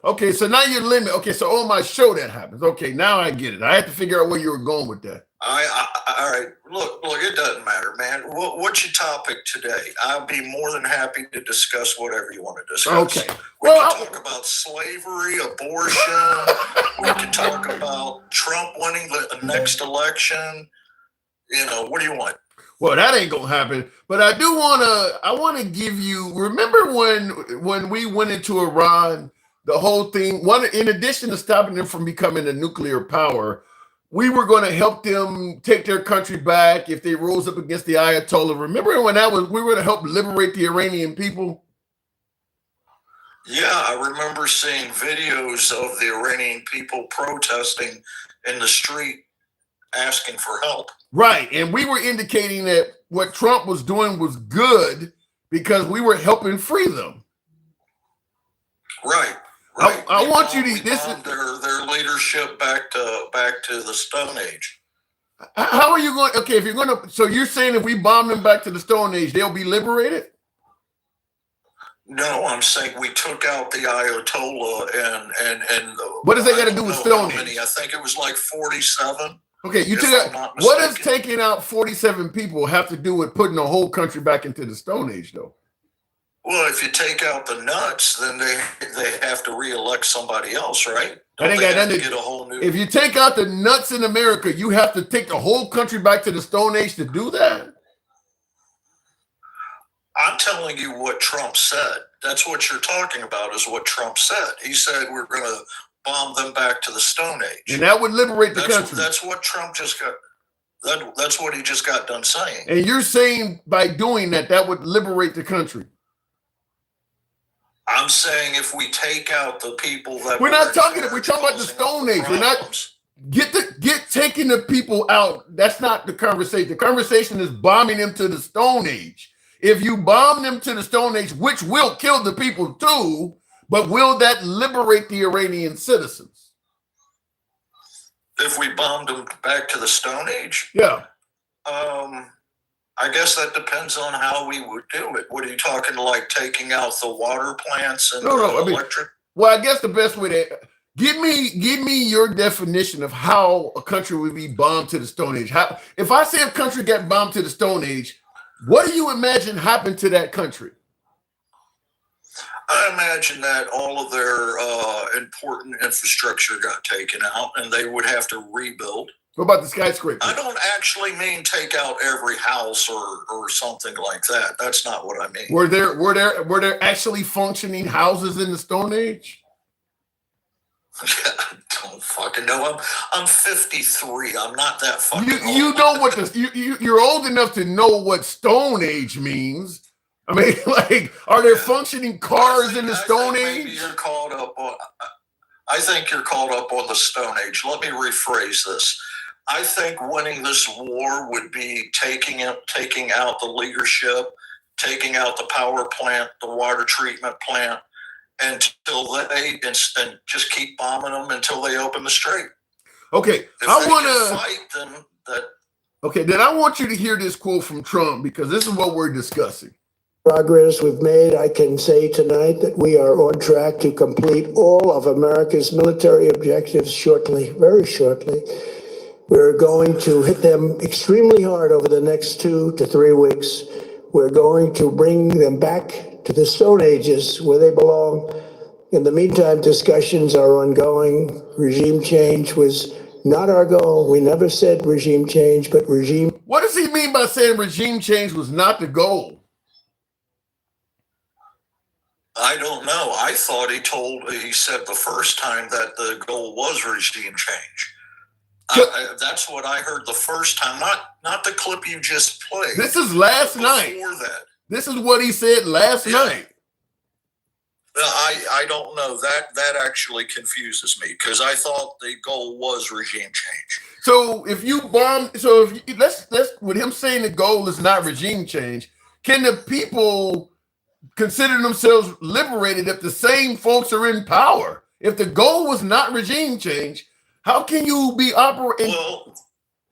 Okay, so now you're limited. Okay, so on my show that happens. Okay, now I get it. I had to figure out where you were going with that. All right. Look, it doesn't matter, man. What's your topic today? I'll be more than happy to discuss whatever you want to discuss. Okay. We can talk about slavery, abortion. We can talk about Trump winning the next election. What do you want? Well, that ain't gonna happen. But I do wanna give you. Remember when we went into Iran, the whole thing. In addition to stopping them from becoming a nuclear power, we were going to help them take their country back if they rose up against the Ayatollah. Remember when we were going to help liberate the Iranian people? Yeah, I remember seeing videos of the Iranian people protesting in the street, asking for help. Right, and we were indicating that what Trump was doing was good because we were helping free them. Right. I want you to their leadership back to the Stone Age. How are you going? Okay, if you're going to, so you're saying if we bomb them back to the Stone Age, they'll be liberated? No, I'm saying we took out the Ayatollah and what does that got to do with Stone Age? I think it was like 47. Okay, you took out. What does taking out 47 people have to do with putting the whole country back into the Stone Age, though? Well, if you take out the nuts, then they have to re-elect somebody else, right? Get a whole new. If you take out the nuts in America, you have to take the whole country back to the Stone Age to do that? I'm telling you what Trump said. That's what you're talking about is what Trump said. He said we're going to bomb them back to the Stone Age. And that would liberate the country. That's what Trump just got. That's what he just got done saying. And you're saying by doing that would liberate the country? I'm saying if we take out the people that we're talking about the Stone Age. We're not get taking the people out. That's not the conversation. The conversation is bombing them to the Stone Age. If you bomb them to the Stone Age, which will kill the people too, but will that liberate the Iranian citizens? If we bombed them back to the Stone Age? Yeah. I guess that depends on how we would do it. What are you talking, like taking out the water plants and electric? Well, I guess the best way to give me your definition of how a country would be bombed to the Stone Age. How, if I say a country got bombed to the Stone Age, what do you imagine happened to that country? I imagine that all of their important infrastructure got taken out, and they would have to rebuild. What about the skyscraper? I don't actually mean take out every house or something like that. That's not what I mean. Were there actually functioning houses in the Stone Age? I don't fucking know. I'm 53. I'm not that fucking old. You know what you're old enough to know what Stone Age means. I mean, like, are there functioning cars in the Stone Age? Maybe you're caught up on. I think you're caught up on the Stone Age. Let me rephrase this. I think winning this war would be taking out the leadership, taking out the power plant, the water treatment plant, until they and just keep bombing them until they open the strait. Okay, If I they want can to fight, then that. Okay, then I want you to hear this quote from Trump, because this is what we're discussing. Progress we've made, I can say tonight that we are on track to complete all of America's military objectives shortly, very shortly. We're going to hit them extremely hard over the next 2 to 3 weeks. We're going to bring them back to the Stone Ages where they belong. In the meantime, discussions are ongoing. Regime change was not our goal. We never said regime change, but regime. What does he mean by saying regime change was not the goal? I don't know. I thought he said the first time that the goal was regime change. That's what I heard the first time, not the clip you just played. This is last night. Before that. This is what he said last night. I don't know. That actually confuses me, because I thought the goal was regime change. So if you bomb, let's with him saying the goal is not regime change, can the people consider themselves liberated if the same folks are in power? If the goal was not regime change, how can you be operating? Well,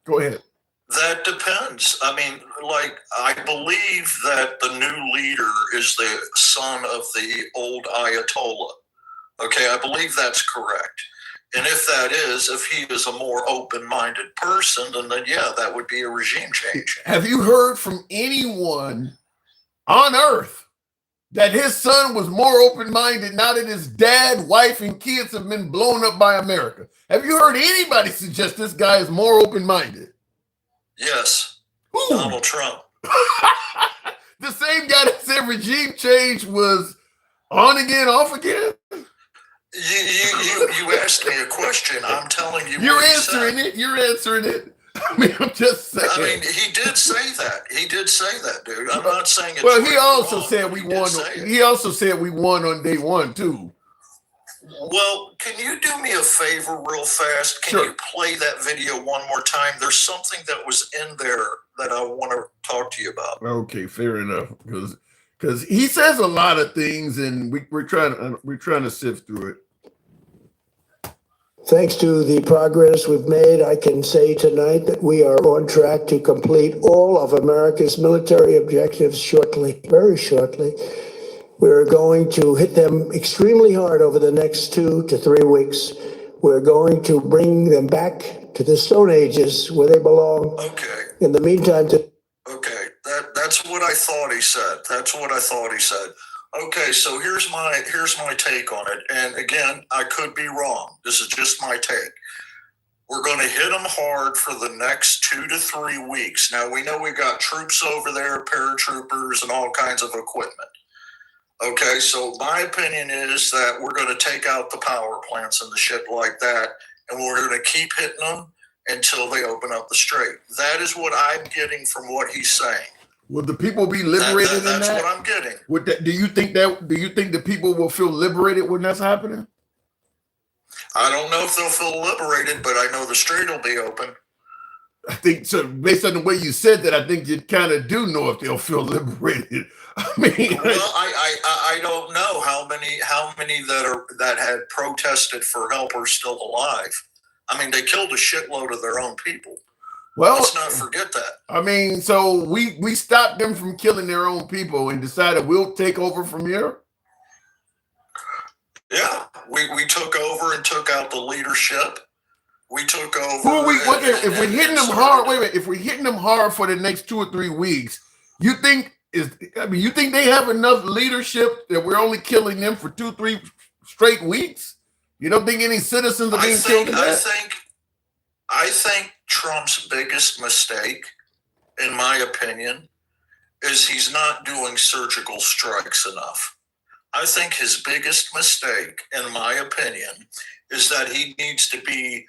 go ahead. That depends. I mean, like, I believe that the new leader is the son of the old Ayatollah. Okay, I believe that's correct. And if that is, if he is a more open-minded person, then yeah, that would be a regime change. Have you heard from anyone on earth that his son was more open-minded now that his dad, wife, and kids have been blown up by America? Have you heard anybody suggest this guy is more open-minded? Yes. Who? Donald Trump. The same guy that said regime change was on again, off again? You asked me a question. I'm telling you. You're answering it. You're answering it. I mean, I'm just saying. I mean, he did say that. He did say that, dude. I'm not saying it's well, he right also wrong, said we won. He also said we won on day one, too. Well, can you do me a favor real fast? Can you play that video one more time? There's something that was in there that I want to talk to you about. Okay, fair enough. Because he says a lot of things, and we're trying to sift through it. Thanks to the progress we've made, I can say tonight that we are on track to complete all of America's military objectives shortly, very shortly. We're going to hit them extremely hard over the next 2 to 3 weeks. We're going to bring them back to the Stone Ages where they belong. Okay. In the meantime, okay, that's what I thought he said. That's what I thought he said. Okay, so here's my take on it. And again, I could be wrong. This is just my take. We're going to hit them hard for the next 2 to 3 weeks. Now, we know we got troops over there, paratroopers, and all kinds of equipment. Okay, so my opinion is that we're going to take out the power plants and the shit like that, and we're going to keep hitting them until they open up the strait. That is what I'm getting from what he's saying. Will the people be liberated? That's what I'm getting. Do you think the people will feel liberated when that's happening? I don't know if they'll feel liberated, but I know the strait will be open. I think so. Based on the way you said that, I think you kind of do know if they'll feel liberated. I mean, well, I don't know how many that had protested for help are still alive. I mean, they killed a shitload of their own people. Well, let's not forget that. I mean, so we stopped them from killing their own people and decided we'll take over from here. Yeah, we took over and took out the leadership. We took over. Who are we? If we're hitting them hard, wait a minute. If we're hitting them hard for the next 2 or 3 weeks, you think they have enough leadership that we're only killing them for 2, 3 straight weeks? You don't think any citizens are being killed? I think Trump's biggest mistake, in my opinion, is he's not doing surgical strikes enough. I think his biggest mistake, in my opinion, is that he needs to be,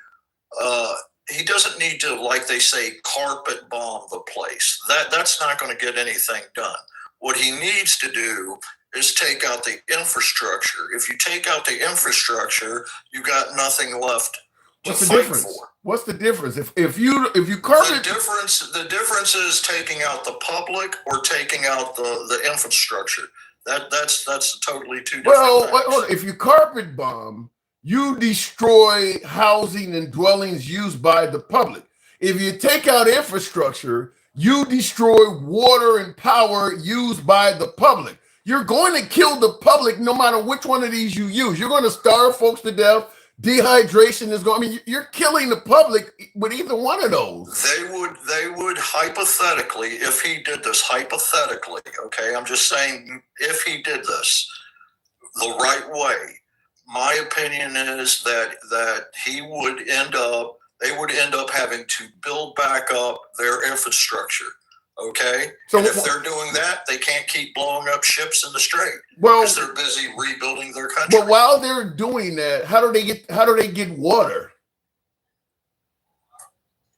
he doesn't need to, like they say, carpet bomb the place. That's not going to get anything done. What he needs to do is take out the infrastructure. If you take out the infrastructure, you got nothing left to What's the fight difference? for. What's the difference? If you carpet The difference is taking out the public or taking out the infrastructure. That's totally two different things. well, if you carpet bomb, you destroy housing and dwellings used by the public. If you take out infrastructure, you destroy water and power used by the public. You're going to kill the public no matter which one of these you use. You're going to starve folks to death. Dehydration is going. I mean, you're killing the public with either one of those. They would hypothetically, if he did this hypothetically, okay, I'm just saying, if he did this the right way, my opinion is that he would end up, they would end up having to build back up their infrastructure. Okay, So and if they're doing that, they can't keep blowing up ships in the strait well, because they're busy rebuilding their country. but while they're doing that, how do they get water?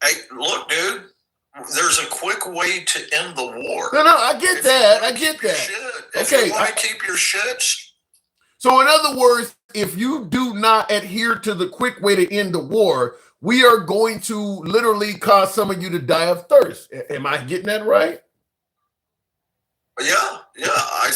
Hey, look, dude, there's a quick way to end the war. No, I get If that. you I wanna get keep your that. shit, if Okay, you want to keep your shits. So in other words, if you do not adhere to the quick way to end the war, we are going to literally cause some of you to die of thirst. Am I getting that right? Yeah.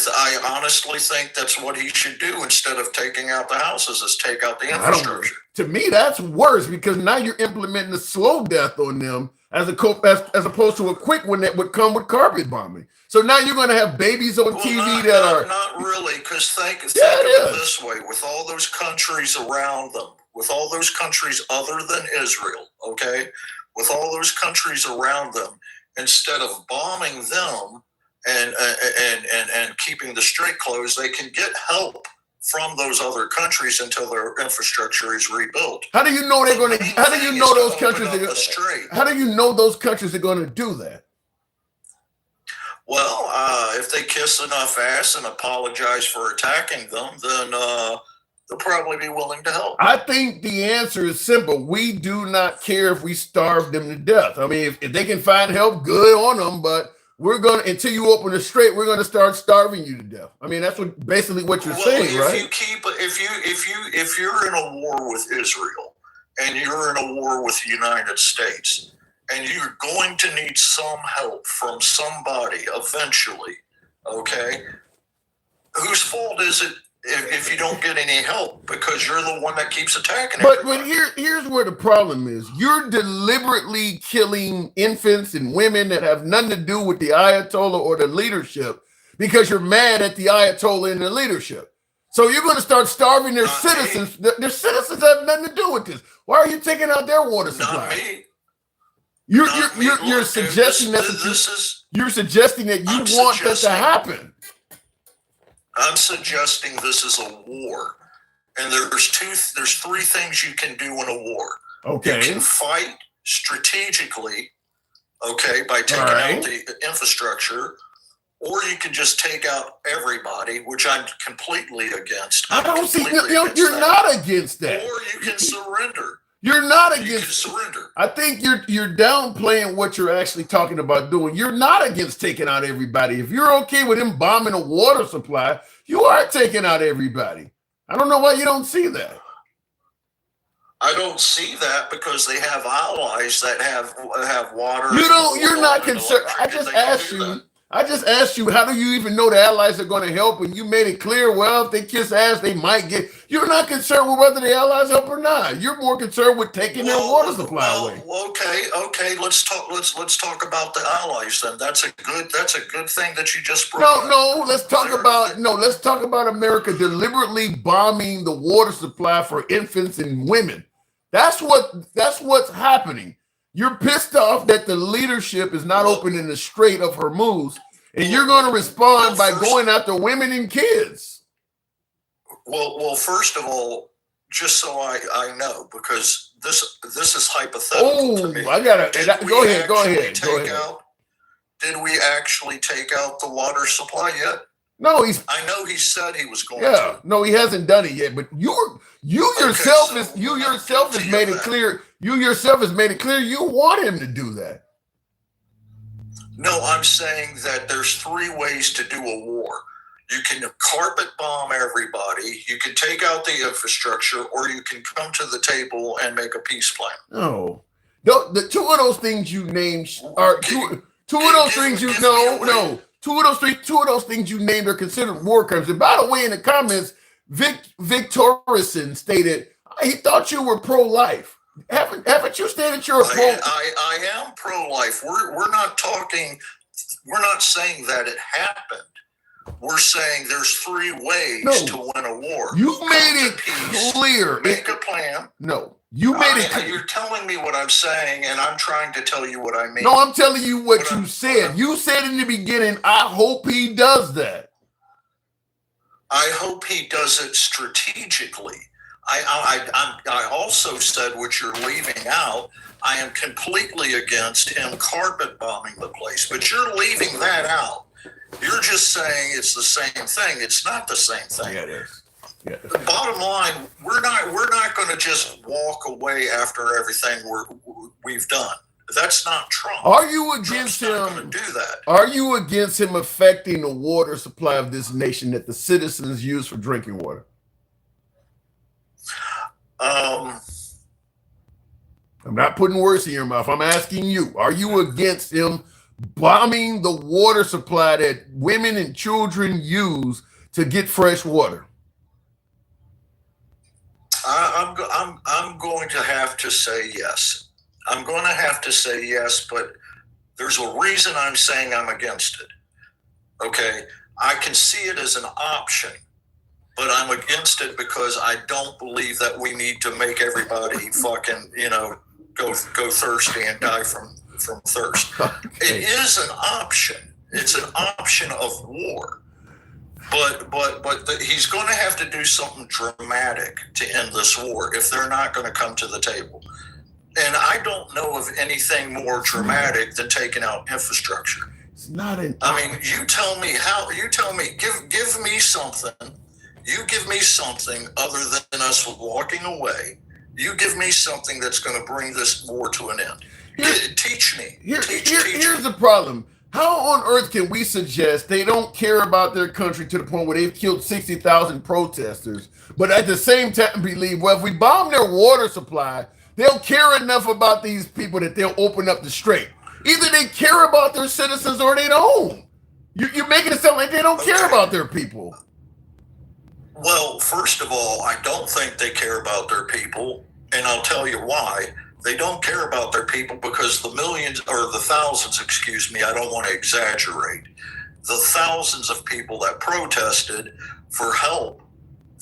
I honestly think that's what he should do instead of taking out the houses. Is take out the infrastructure. To me, that's worse because now you're implementing a slow death on them as opposed to a quick one that would come with carpet bombing. So now you're going to have babies on TV that are not really, because think of it it is. this way: with all those countries around them, with all those countries other than Israel, okay, with all those countries around them, instead of bombing them and keeping the strait closed, they can get help from those other countries until their infrastructure is rebuilt. How do you know they're going to? How do you know those countries? How do you know those countries are going to do that? Well, if they kiss enough ass and apologize for attacking them, then they'll probably be willing to help. I think the answer is simple. We do not care if we starve them to death. I mean, if they can find help, good on them. But we're going to, until you open the strait, we're going to start starving you to death. I mean, that's basically what you're saying, right? If you're in a war with Israel and you're in a war with the United States, and you're going to need some help from somebody eventually, okay? Whose fault is it if you don't get any help? Because you're the one that keeps attacking everybody. But here's where the problem is. You're deliberately killing infants and women that have nothing to do with the Ayatollah or the leadership because you're mad at the Ayatollah and the leadership. So you're going to start starving their citizens. Their citizens have nothing to do with this. Why are you taking out their water supply? Not me. You're suggesting that you're suggesting that you want that to happen. I'm suggesting this is a war, and there's three things you can do in a war. Okay. You can fight strategically, okay, by taking out the infrastructure, or you can just take out everybody, which I'm completely against. I don't see. You're not against that. Or you can surrender. You're not You against. can surrender. I think you're downplaying what you're actually talking about doing. You're not against taking out everybody. If you're okay with him bombing a water supply, you are taking out everybody. I don't know why you don't see that. I don't see that because they have allies that have water. You're not concerned. I just asked you, how do you even know the allies are going to help? And you made it clear, well, if they kiss ass, they might get. You're not concerned with whether the allies help or not. You're more concerned with taking their water supply away. Okay. Let's talk about the allies then. That's a good thing that you just brought up. No. Let's talk about America deliberately bombing the water supply for infants and women. That's what's happening. You're pissed off that the leadership is not opening the Strait of Hormuz, and you're going to respond by going after women and kids. Well, first of all, just so I know, because this is hypothetical to me. I gotta go ahead. Did we actually take out the water supply yet? No, I know he said he was going yeah, to. no, he hasn't done it yet. But you yourself has made it clear. You yourself has made it clear you want him to do that. No, I'm saying that there's 3 ways to do a war. You can carpet bomb everybody, you can take out the infrastructure, or you can come to the table and make a peace plan. No, the 2 of those things you named are two of those things you know. Two of those things you named are considered war crimes. And by the way, in the comments, Vic Torreson stated he thought you were pro-life. Haven't you stated you're a pro? I am pro-life. We're not talking. We're not saying that it happened. We're saying there's 3 ways to win a war. You made it clear. Make a plan. No, you made it clear. You're telling me what I'm saying, and I'm trying to tell you what I mean. No, I'm telling you what you said. You said in the beginning, I hope he does that. I hope he does it strategically. I also said what you're leaving out. I am completely against him carpet bombing the place, but you're leaving that out. You're just saying it's the same thing. It's not the same thing. Yeah, it is. Yeah. The bottom line, we're not going to just walk away after everything we've done. That's not Trump. Are you against him? Not going to do that. Are you against him affecting the water supply of this nation that the citizens use for drinking water? I'm not putting words in your mouth. I'm asking you, are you against him bombing the water supply that women and children use to get fresh water? I'm going to have to say yes. I'm going to have to say yes, but there's a reason I'm saying I'm against it. Okay, I can see it as an option, but I'm against it because I don't believe that we need to make everybody fucking, go thirsty and die from thirst. Okay. It is an option. It's an option of war. But he's going to have to do something dramatic to end this war if they're not going to come to the table. And I don't know of anything more dramatic than taking out infrastructure. It's not an. I mean, you tell me how. You tell me. Give me something. You give me something other than us walking away. You give me something that's going to bring this war to an end. Teach me. Here's the problem. How on earth can we suggest they don't care about their country to the point where they've killed 60,000 protesters, but at the same time believe, well, if we bomb their water supply, they'll care enough about these people that they'll open up the strait. Either they care about their citizens or they don't. You're making it sound like they don't care about their people. Well, first of all, I don't think they care about their people, and I'll tell you why. They don't care about their people because the millions, or the thousands, excuse me, I don't want to exaggerate, the thousands of people that protested for help,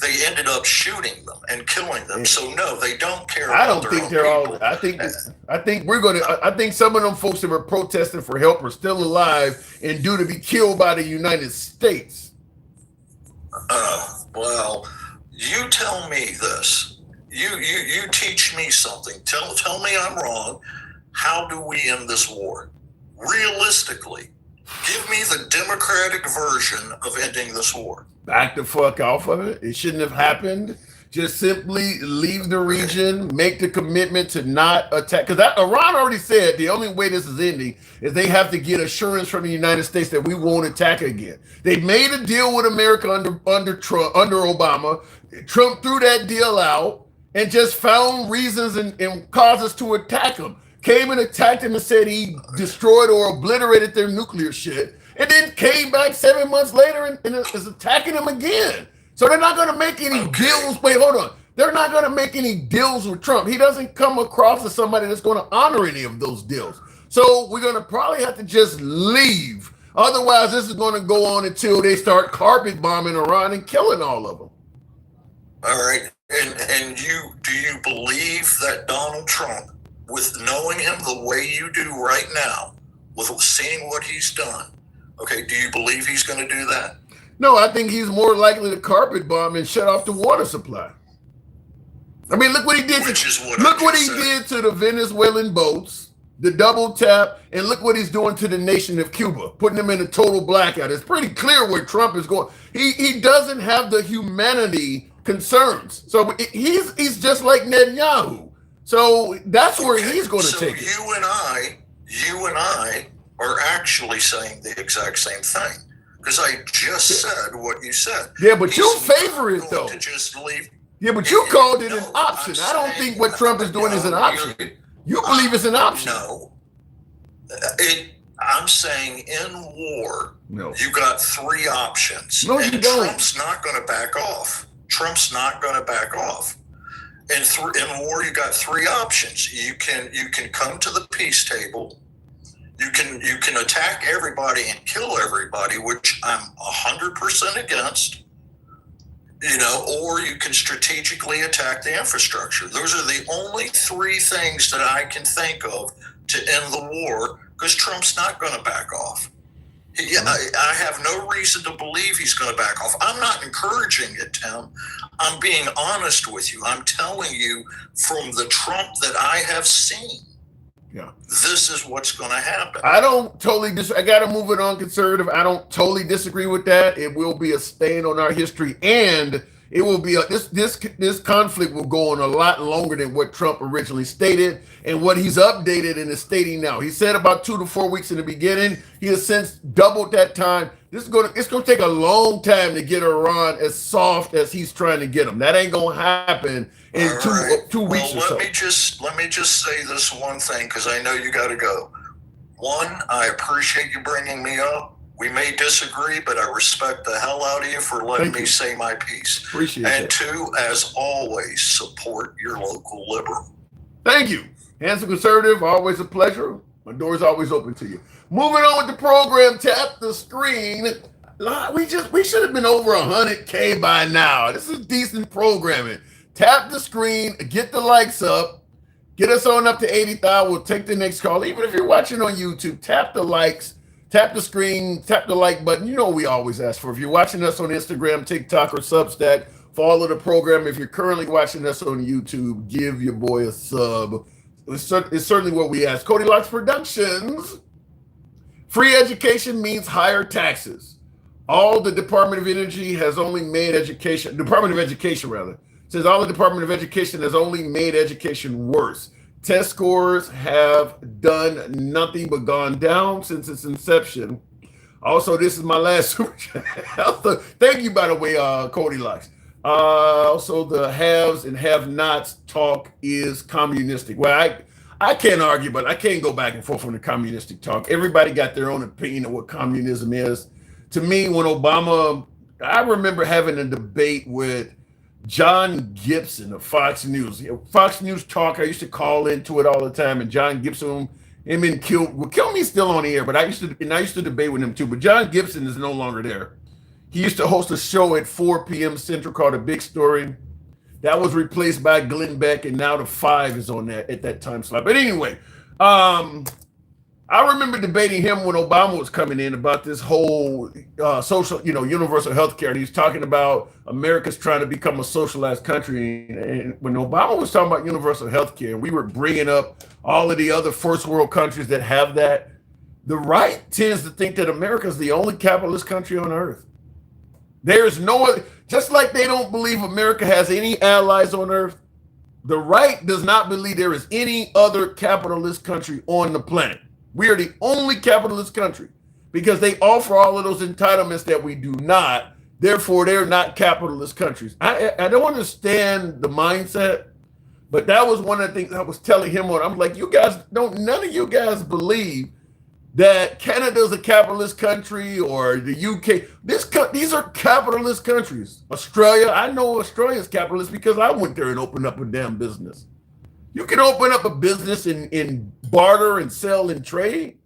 they ended up shooting them and killing them. So no, they don't care about their own people. I think some of them folks that were protesting for help are still alive and due to be killed by the United States. Well, you tell me this. You teach me something. Tell me I'm wrong. How do we end this war? Realistically, give me the democratic version of ending this war. Back the fuck off of it. It shouldn't have happened. Just simply leave the region, make the commitment to not attack. Because Iran already said the only way this is ending is they have to get assurance from the United States that we won't attack again. They made a deal with America under Trump, under Obama. Trump threw that deal out and just found reasons and causes to attack them. Came and attacked him and said he destroyed or obliterated their nuclear shit. And then came back 7 months later and is attacking them again. So they're not going to make any deals. Wait, hold on. They're not going to make any deals with Trump. He doesn't come across as somebody that's going to honor any of those deals. So we're going to probably have to just leave. Otherwise, this is going to go on until they start carpet bombing Iran and killing all of them. All right. And do you believe that Donald Trump, with knowing him the way you do right now, with seeing what he's done, okay, do you believe he's going to do that? No, I think he's more likely to carpet bomb and shut off the water supply. I mean, look what he did. Look what he did to the Venezuelan boats. the double tap, and look what he's doing to the nation of Cuba, putting them in a total blackout. It's pretty clear where Trump is going. He doesn't have the humanity concerns. So he's just like Netanyahu. So that's where he's going to take it. You and I are actually saying the exact same thing, because I just said what you said. Yeah, but you favor it though. To just leave. Yeah, but you called it an option. I don't think what Trump is doing is an option. You believe it's an option. No. I'm saying in war, no. You got three options. No, you don't. Trump's not going to back off. Trump's not going to back off. In war, you got three options. You can come to the peace table. You can attack everybody and kill everybody, which I'm 100% against. Or you can strategically attack the infrastructure. Those are the only three things that I can think of to end the war, because Trump's not going to back off. I have no reason to believe he's going to back off. I'm not encouraging it, Tim. I'm being honest with you. I'm telling you from the Trump that I have seen. Yeah. This is what's going to happen. I don't totally I got to move it on, conservative. I don't totally disagree with that. It will be a stain on our history, and it will be this conflict will go on a lot longer than what Trump originally stated and what he's updated and is stating now. He said about 2 to 4 weeks in the beginning. He has since doubled that time. It's going to take a long time to get Iran as soft as he's trying to get them. That ain't going to happen in two weeks or so. Let me just say this one thing, because I know you got to go. One, I appreciate you bringing me up. We may disagree, but I respect the hell out of you for letting me say my piece. Appreciate that. And two, as always, support your local liberal. Thank you. Handsome conservative, always a pleasure. My door is always open to you. Moving on with the program, tap the screen. We should have been over 100K by now. This is decent programming. Tap the screen, get the likes up, get us on up to 80,000. We'll take the next call. Even if you're watching on YouTube, tap the likes, tap the screen, tap the like button. You know what we always ask for. If you're watching us on Instagram, TikTok, or Substack, follow the program. If you're currently watching us on YouTube, give your boy a sub. It's certainly what we ask. Cody Locks Productions. Free education means higher taxes. All the Department of Energy has only made education, Department of Education rather, says all the Department of Education has only made education worse. Test scores have done nothing but gone down since its inception. Also, this is my last super chat. Thank you, by the way, Cody Locks. Also, the haves and have-nots talk is communistic. Well, I can't argue, but I can't go back and forth on the communistic talk. Everybody got their own opinion of what communism is. To me, when Obama, I remember having a debate with John Gibson of Fox News. Fox News Talk, I used to call into it all the time, and John Gibson, him and Kilme's still on the air, but I used to debate with him too. But John Gibson is no longer there. He used to host a show at 4 p.m. Central called A Big Story. That was replaced by Glenn Beck, and now the 5 is on that at that time slot. But anyway, I remember debating him when Obama was coming in about this whole social, universal health care. And he was talking about America's trying to become a socialized country. And when Obama was talking about universal health care, we were bringing up all of the other first world countries that have that. The right tends to think that America is the only capitalist country on earth. There's no other, just like they don't believe America has any allies on earth. The right does not believe there is any other capitalist country on the planet. We are the only capitalist country because they offer all of those entitlements that we do not. Therefore, they're not capitalist countries. I don't understand the mindset, but that was one of the things I was telling him on. I'm like, none of you guys believe that Canada is a capitalist country or the UK. These are capitalist countries. Australia, I know Australia is capitalist because I went there and opened up a damn business. You can open up a business in barter and sell and trade.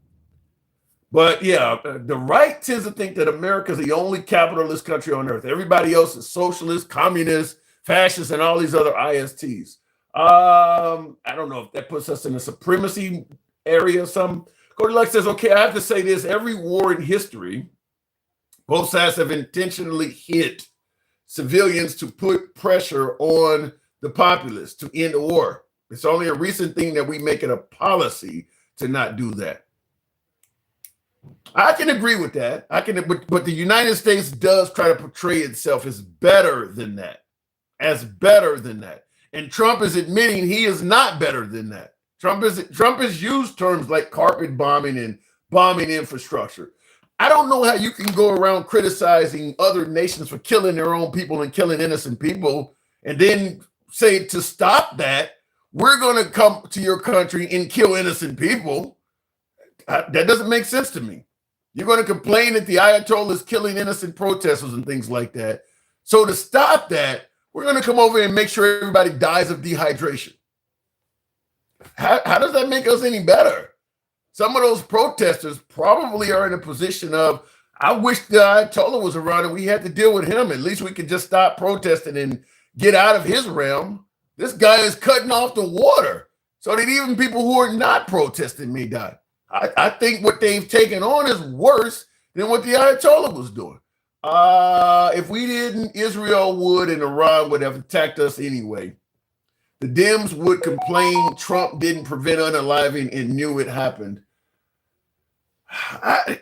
But yeah, the right tends to think that America is the only capitalist country on earth. Everybody else is socialist, communist, fascist, and all these other ISTs. I don't know if that puts us in a supremacy area or something. Cody Luck says, okay, I have to say this. Every war in history, both sides have intentionally hit civilians to put pressure on the populace to end the war. It's only a recent thing that we make it a policy to not do that. I can agree with that. But the United States does try to portray itself as better than that, And Trump is admitting he is not better than that. Trump has used terms like carpet bombing and bombing infrastructure. I don't know how you can go around criticizing other nations for killing their own people and killing innocent people, and then say to stop that, we're going to come to your country and kill innocent people. That doesn't make sense to me. You're going to complain that the Ayatollah is killing innocent protesters and things like that. So to stop that, we're going to come over and make sure everybody dies of dehydration. How does that make us any better? Some of those protesters probably are in a position of, I wish the Ayatollah was around and we had to deal with him. At least we could just stop protesting and get out of his realm. This guy is cutting off the water so that even people who are not protesting may die. I think what they've taken on is worse than what the Ayatollah was doing. If we didn't, Israel would and Iran would have attacked us anyway. The Dems would complain Trump didn't prevent unaliving and knew it happened. I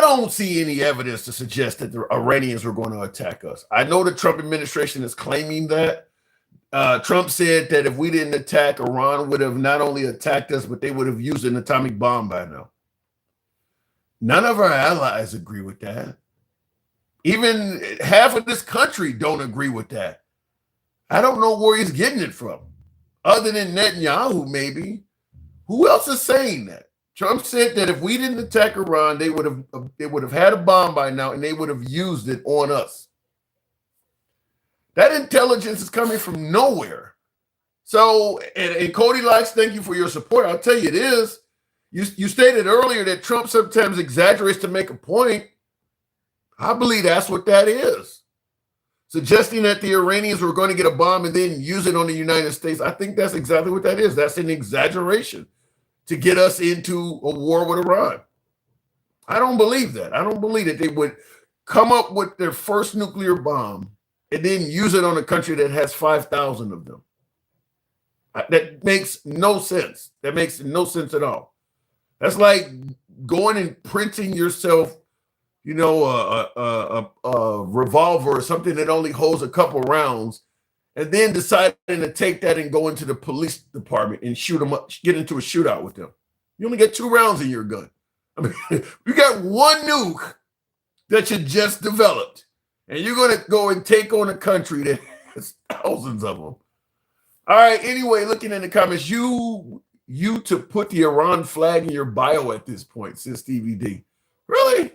don't see any evidence to suggest that the Iranians were going to attack us. I know the Trump administration is claiming that. Trump said that if we didn't attack, Iran would have not only attacked us, but they would have used an atomic bomb by now. None of our allies agree with that. Even half of this country don't agree with that. I don't know where he's getting it from, other than Netanyahu, maybe. Who else is saying that? Trump said that if we didn't attack Iran, they would have had a bomb by now, and they would have used it on us. That intelligence is coming from nowhere. So, and Cody Likes, thank you for your support. I'll tell you it is. You stated earlier that Trump sometimes exaggerates to make a point. I believe that's what that is. Suggesting that the Iranians were going to get a bomb and then use it on the United States. I think that's exactly what that is. That's an exaggeration to get us into a war with Iran. I don't believe that. I don't believe that they would come up with their first nuclear bomb and then use it on a country that has 5,000 of them. That makes no sense. That makes no sense at all. That's like going and printing yourself, a revolver or something that only holds a couple rounds, and then deciding to take that and go into the police department and shoot them up, get into a shootout with them. You only get 2 rounds in your gun. I mean, you got one nuke that you just developed, and you're going to go and take on a country that has thousands of them. All right. Anyway, looking in the comments, you to put the Iran flag in your bio at this point, says Stevie D. Really?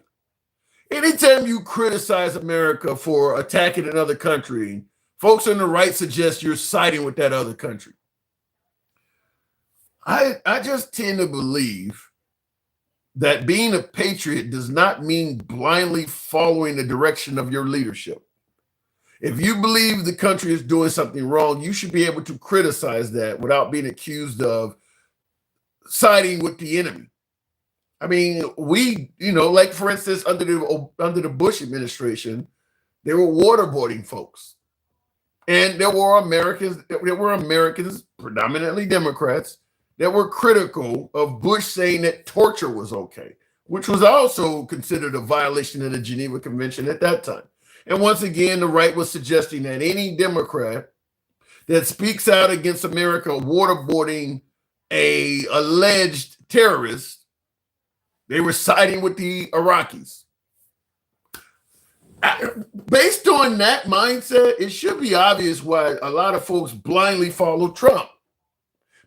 Anytime you criticize America for attacking another country, folks on the right suggest you're siding with that other country. I just tend to believe that being a patriot does not mean blindly following the direction of your leadership. If you believe the country is doing something wrong, you should be able to criticize that without being accused of siding with the enemy. I mean, we, like for instance, under the Bush administration, they were waterboarding folks. And there were Americans, predominantly Democrats, that were critical of Bush saying that torture was okay, which was also considered a violation of the Geneva Convention at that time. And once again, the right was suggesting that any Democrat that speaks out against America waterboarding a alleged terrorist, they were siding with the Iraqis. Based on that mindset, it should be obvious why a lot of folks blindly follow Trump.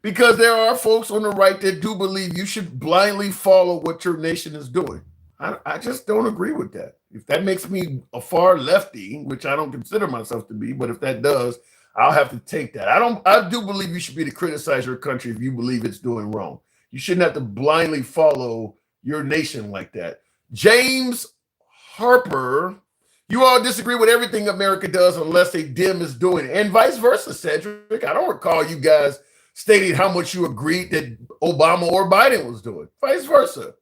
Because there are folks on the right that do believe you should blindly follow what your nation is doing. I just don't agree with that. If that makes me a far lefty, which I don't consider myself to be, but if that does, I'll have to take that. I do believe you should be to criticize your country if you believe it's doing wrong. You shouldn't have to blindly follow your nation like that. James Harper, you all disagree with everything America does unless a Dem is doing it. And vice versa, Cedric. I don't recall you guys stating how much you agreed that Obama or Biden was doing. Vice versa.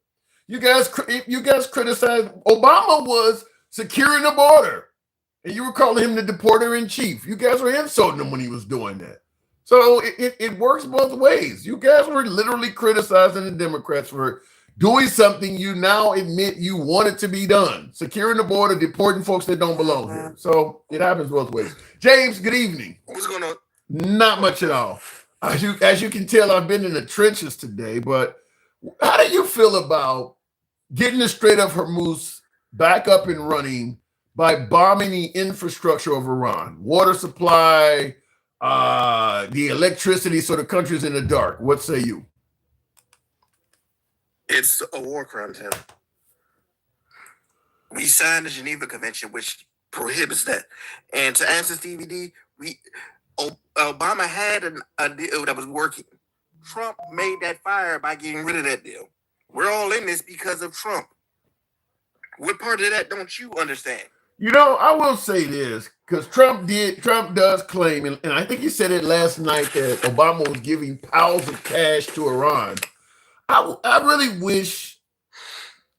You guys criticized Obama was securing the border, and you were calling him the deporter in chief. You guys were insulting him when he was doing that. So it works both ways. You guys were literally criticizing the Democrats for doing something you now admit you wanted to be done. Securing the border, deporting folks that don't belong here. So it happens both ways. James, good evening. What's going on? Not much at all. As you can tell, I've been in the trenches today, but how do you feel about getting the Strait of Hormuz back up and running by bombing the infrastructure of Iran? Water supply, the electricity, so the country's in the dark. What say you? It's a war crime, Tim. We signed the Geneva Convention, which prohibits that. And to answer Stevie D, Obama had a deal that was working. Trump made that fire by getting rid of that deal. We're all in this because of Trump. What part of that don't you understand? You know, I will say this, because Trump does claim, and I think he said it last night, that Obama was giving piles of cash to Iran. I really wish,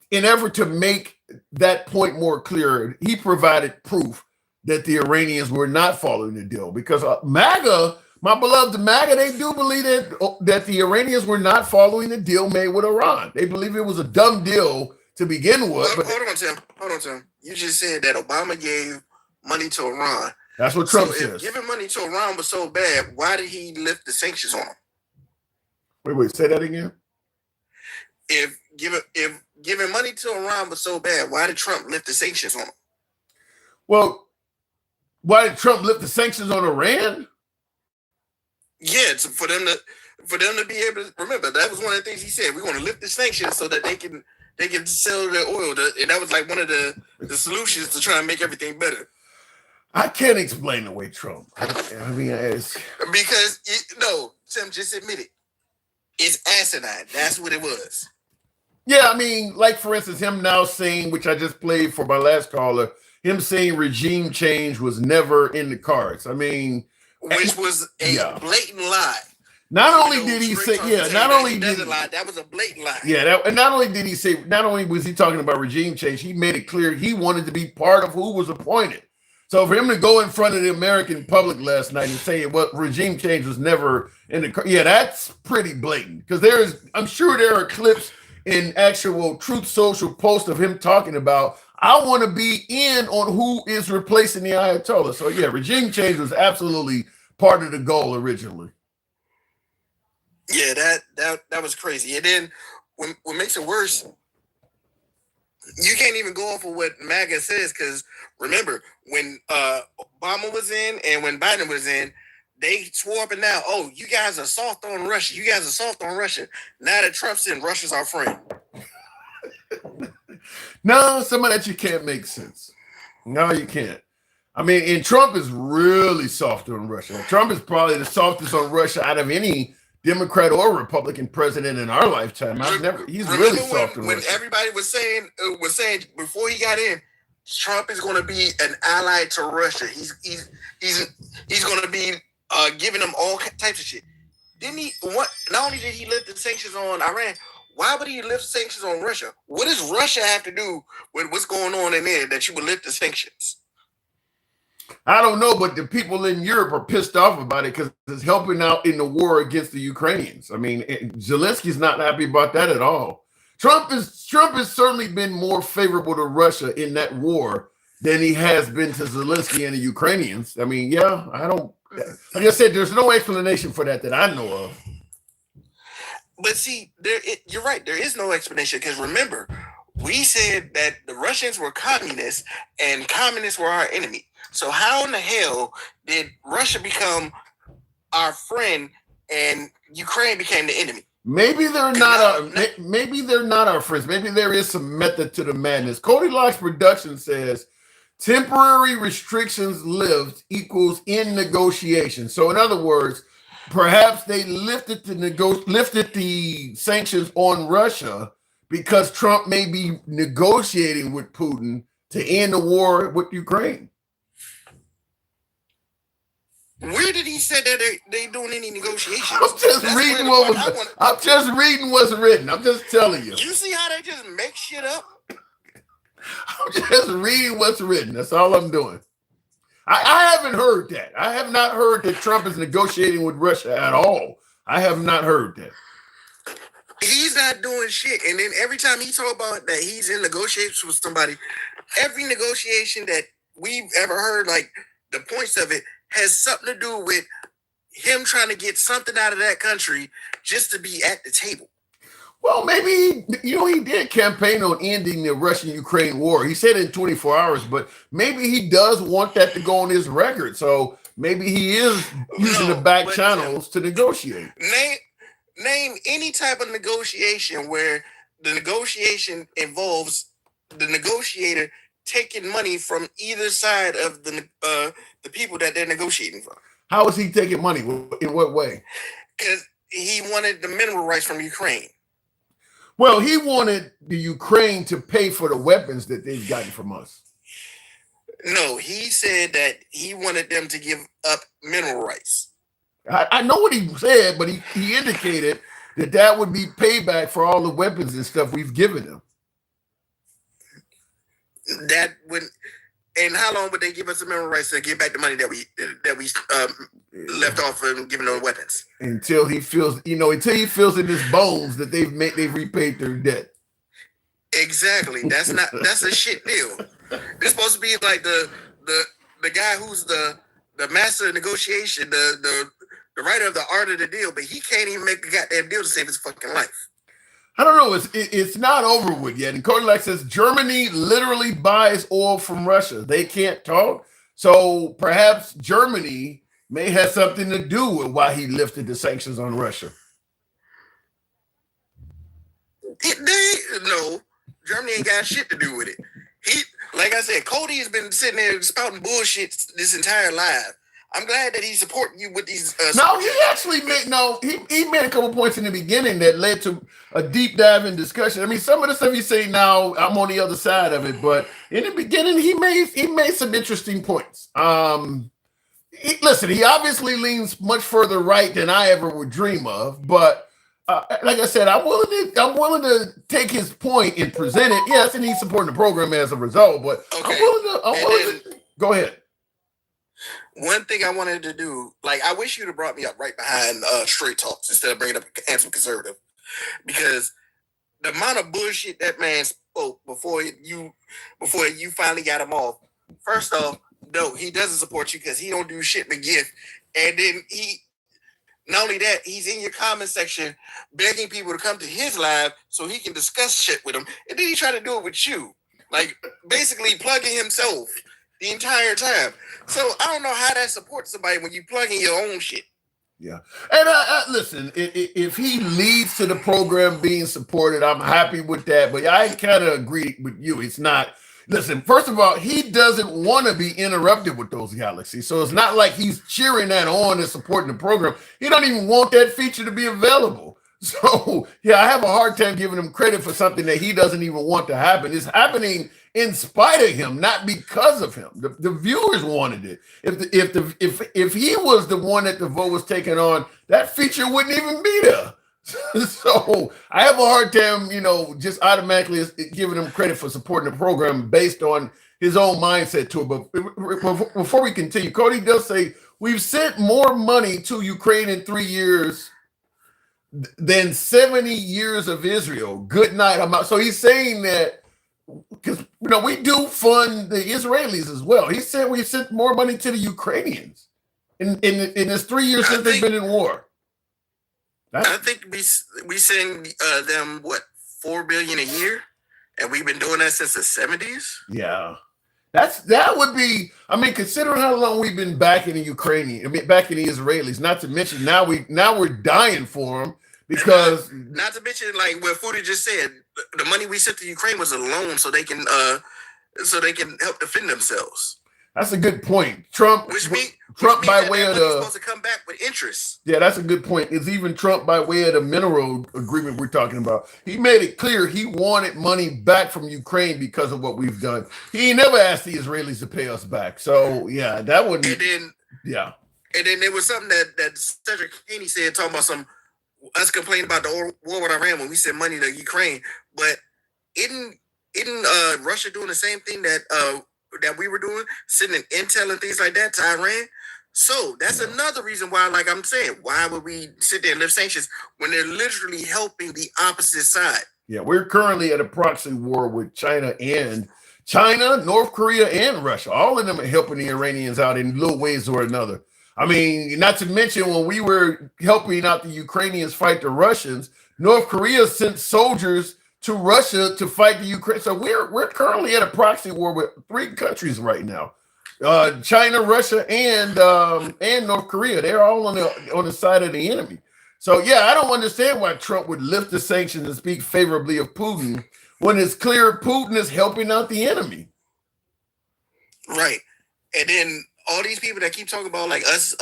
in effort to make that point more clear, he provided proof that the Iranians were not following the deal. Because MAGA, my beloved MAGA, they do believe that the Iranians were not following the deal made with Iran. They believe it was a dumb deal to begin with. But hold on, Tim. You just said that Obama gave money to Iran. That's what Trump says. If giving money to Iran was so bad, why did he lift the sanctions on them? Wait, say that again? If giving money to Iran was so bad, why did Trump lift the sanctions on them? Well, why did Trump lift the sanctions on Iran? Yeah, for them to be able to remember. That was one of the things he said. We're going to lift the sanctions so that they can sell their oil. And that was like one of the solutions to try and make everything better. I can't explain away Trump. I mean, because Tim, just admit it. It's asinine. That's what it was. Yeah, I mean, like for instance, him now saying, which I just played for my last caller, him saying regime change was never in the cards. I mean, which was a blatant lie. Not only did he say, not only did he lie, that was a blatant lie. Yeah, and not only did he say, not only was he talking about regime change, he made it clear he wanted to be part of who was appointed. So for him to go in front of the American public last night and say, well, regime change was never in the that's pretty blatant. Because I'm sure there are clips in actual Truth Social post of him talking about, I want to be in on who is replacing the Ayatollah. So yeah, regime change was absolutely part of the goal originally. Yeah, that was crazy. And then what makes it worse, you can't even go off of what MAGA says, because remember, when Obama was in and when Biden was in, they swore up and down, oh, you guys are soft on Russia. You guys are soft on Russia. Now that Trump's in, Russia's our friend. No, some of that you can't make sense. No, you can't. I mean, and Trump is really soft on Russia. Trump is probably the softest on Russia out of any Democrat or Republican president in our lifetime. He's really soft on Russia. When everybody was saying before he got in, Trump is going to be an ally to Russia. He's going to be giving them all types of shit. Didn't he? Not only did he lift the sanctions on Iran, why would he lift sanctions on Russia? What does Russia have to do with what's going on in there that you would lift the sanctions? I don't know, but the people in Europe are pissed off about it because it's helping out in the war against the Ukrainians. I mean, Zelensky's not happy about that at all. Trump has certainly been more favorable to Russia in that war than he has been to Zelensky and the Ukrainians. I mean, like I said, there's no explanation for that I know of. But see, you're right. There is no explanation because remember, we said that the Russians were communists and communists were our enemy. So how in the hell did Russia become our friend and Ukraine became the enemy? Maybe they're not our friends. Maybe there is some method to the madness. Cody Locke's production says temporary restrictions lift equals in negotiation. So in other words, perhaps they lifted the sanctions on Russia because Trump may be negotiating with Putin to end the war with Ukraine. Where did he say that they doing any negotiations? I'm just reading what's written. I'm just telling you. You see how they just make shit up? I'm just reading what's written. That's all I'm doing. I haven't heard that. I have not heard that Trump is negotiating with Russia at all. I have not heard that. He's not doing shit. And then every time he talk about that he's in negotiations with somebody, every negotiation that we've ever heard, like the points of it, has something to do with him trying to get something out of that country just to be at the table. Well, maybe, he did campaign on ending the Russian-Ukraine war. He said in 24 hours, but maybe he does want that to go on his record. So maybe he is using the back channels to negotiate. Name any type of negotiation where the negotiation involves the negotiator taking money from either side of the people that they're negotiating from. How is he taking money? In what way? Because he wanted the mineral rights from Ukraine. Well, he wanted the Ukraine to pay for the weapons that they've gotten from us. No, he said that he wanted them to give up mineral rights. I know what he said, but he indicated that would be payback for all the weapons and stuff we've given them. That would, and how long would they give us the mineral rights to get back the money that we left off and giving them weapons? Until he feels, until he feels in his bones that they've repaid their debt. Exactly. That's a shit deal. This supposed to be like the guy who's the master of negotiation, the writer of the art of the deal, but he can't even make the goddamn deal to save his fucking life. I don't know. It's not over with yet. And Cody says Germany literally buys oil from Russia. They can't talk. So perhaps Germany may have something to do with why he lifted the sanctions on Russia. No, Germany ain't got shit to do with it. Like I said, Cody has been sitting there spouting bullshit this entire live. I'm glad that he's supporting you with these. No, he actually made he made a couple points in the beginning that led to a deep dive in discussion. I mean, some of the stuff he's saying now, I'm on the other side of it, but in the beginning, he made some interesting points. Listen, he obviously leans much further right than I ever would dream of, but like I said, I'm willing to take his point and present it. Yes, and he's supporting the program as a result, but okay. I'm willing to go ahead. One thing I wanted to do, like, I wish you'd have brought me up right behind Straight Talks instead of bringing up Handsome Conservative, because the amount of bullshit that man spoke before you finally got him off. First off, no, he doesn't support you because he don't do shit but gift, and then not only that, he's in your comment section begging people to come to his live so he can discuss shit with him, and then he tried to do it with you, like basically plugging himself the entire time. So I don't know how that supports somebody when you plug in your own shit. Yeah. And listen, if he leads to the program being supported, I'm happy with that. But I kind of agree with you. It's not. Listen, first of all, he doesn't want to be interrupted with those galaxies. So it's not like he's cheering that on and supporting the program. He don't even want that feature to be available. So, yeah, I have a hard time giving him credit for something that he doesn't even want to happen. It's happening in spite of him, not because of him. The viewers wanted it. If he was the one that the vote was taken on, that feature wouldn't even be there. So I have a hard time, just automatically giving him credit for supporting the program based on his own mindset to it. But before we continue, Cody does say we've sent more money to Ukraine in 3 years than 70 years of Israel. Good night. So he's saying that because we do fund the Israelis as well. He said we sent more money to the Ukrainians in this 3 years since they've been in war. I think we send them $4 billion a year, and we've been doing that since the 70s. Yeah, that would be. I mean, considering how long we've been backing the backing the Israelis. Not to mention now we're dying for them because. Not to mention, like what Foodie just said, the money we sent to Ukraine was a loan, so they can help defend themselves. That's a good point. Trump by way of the supposed to come back with interest. Yeah, that's a good point. It's even Trump by way of the mineral agreement we're talking about. He made it clear he wanted money back from Ukraine because of what we've done. He never asked the Israelis to pay us back. So yeah, that wouldn't. And then there was something that Cedric Haney said talking about us complaining about the war with Iran when we sent money to Ukraine, but isn't Russia doing the same thing that that we were doing, sending intel and things like that to Iran. So that's another reason why, like I'm saying, why would we sit there and lift sanctions when they're literally helping the opposite side? Yeah, we're currently at a proxy war with China, North Korea, and Russia. All of them are helping the Iranians out in little ways or another. I mean, not to mention when we were helping out the Ukrainians fight the Russians, North Korea sent soldiers to Russia to fight the Ukraine. So we're currently at a proxy war with 3 countries right now. China, Russia, and North Korea. They're all on the side of the enemy. So yeah, I don't understand why Trump would lift the sanctions and speak favorably of Putin when it's clear Putin is helping out the enemy. Right. And then all these people that keep talking about like us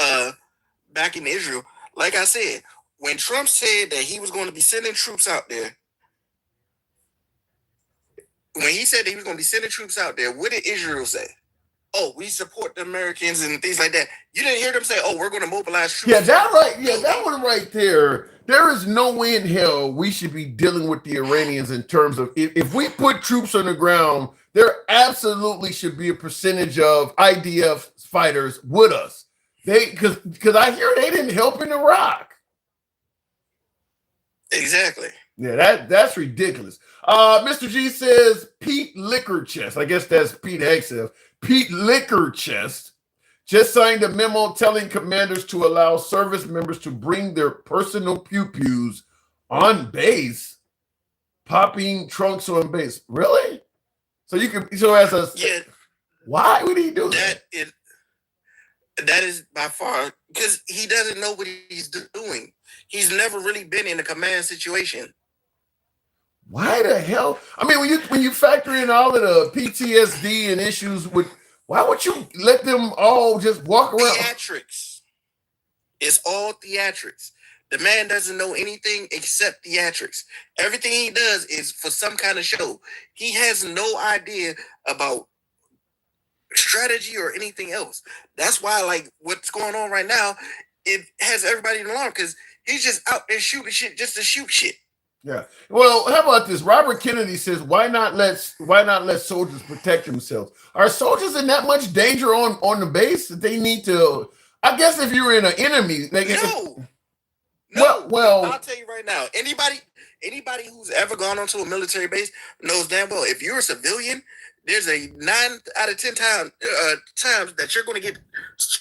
back in Israel, like I said, when Trump said that he was going to be sending troops out there, when he said that he was going to be sending troops out there, what did Israel say? Oh, we support the Americans and things like that. You didn't hear them say, oh, we're going to mobilize troops. Yeah, that one right there. There is no way in hell we should be dealing with the Iranians in terms of if we put troops on the ground, there absolutely should be a percentage of IDF fighters with us. Because I hear they didn't help in Iraq. Exactly. Yeah, that's ridiculous. Mr. G says Pete Liquorchest. I guess that's Pete Hegseth. Pete Liquorchest just signed a memo telling commanders to allow service members to bring their personal pew-pews on base, popping trunks on base. Really? So you can why would he do that? That is by far because he doesn't know what he's doing. He's never really been in a command situation. Why the hell? I mean, when you factor in all of the PTSD and issues with, why would you let them all just walk around? Theatrics. It's all theatrics. The man doesn't know anything except theatrics. Everything he does is for some kind of show. He has no idea about strategy or anything else. That's why, like, what's going on right now, it has everybody in alarm because he's just out there shooting shit just to shoot shit. Yeah. Well, how about this? Robert Kennedy says, why not let soldiers protect themselves? Are soldiers in that much danger on the base that they need to? I guess if you're in an enemy, No. Well, I'll tell you right now. Anybody who's ever gone onto a military base knows damn well if you're a civilian, there's a 9 out of 10 times that you're going to get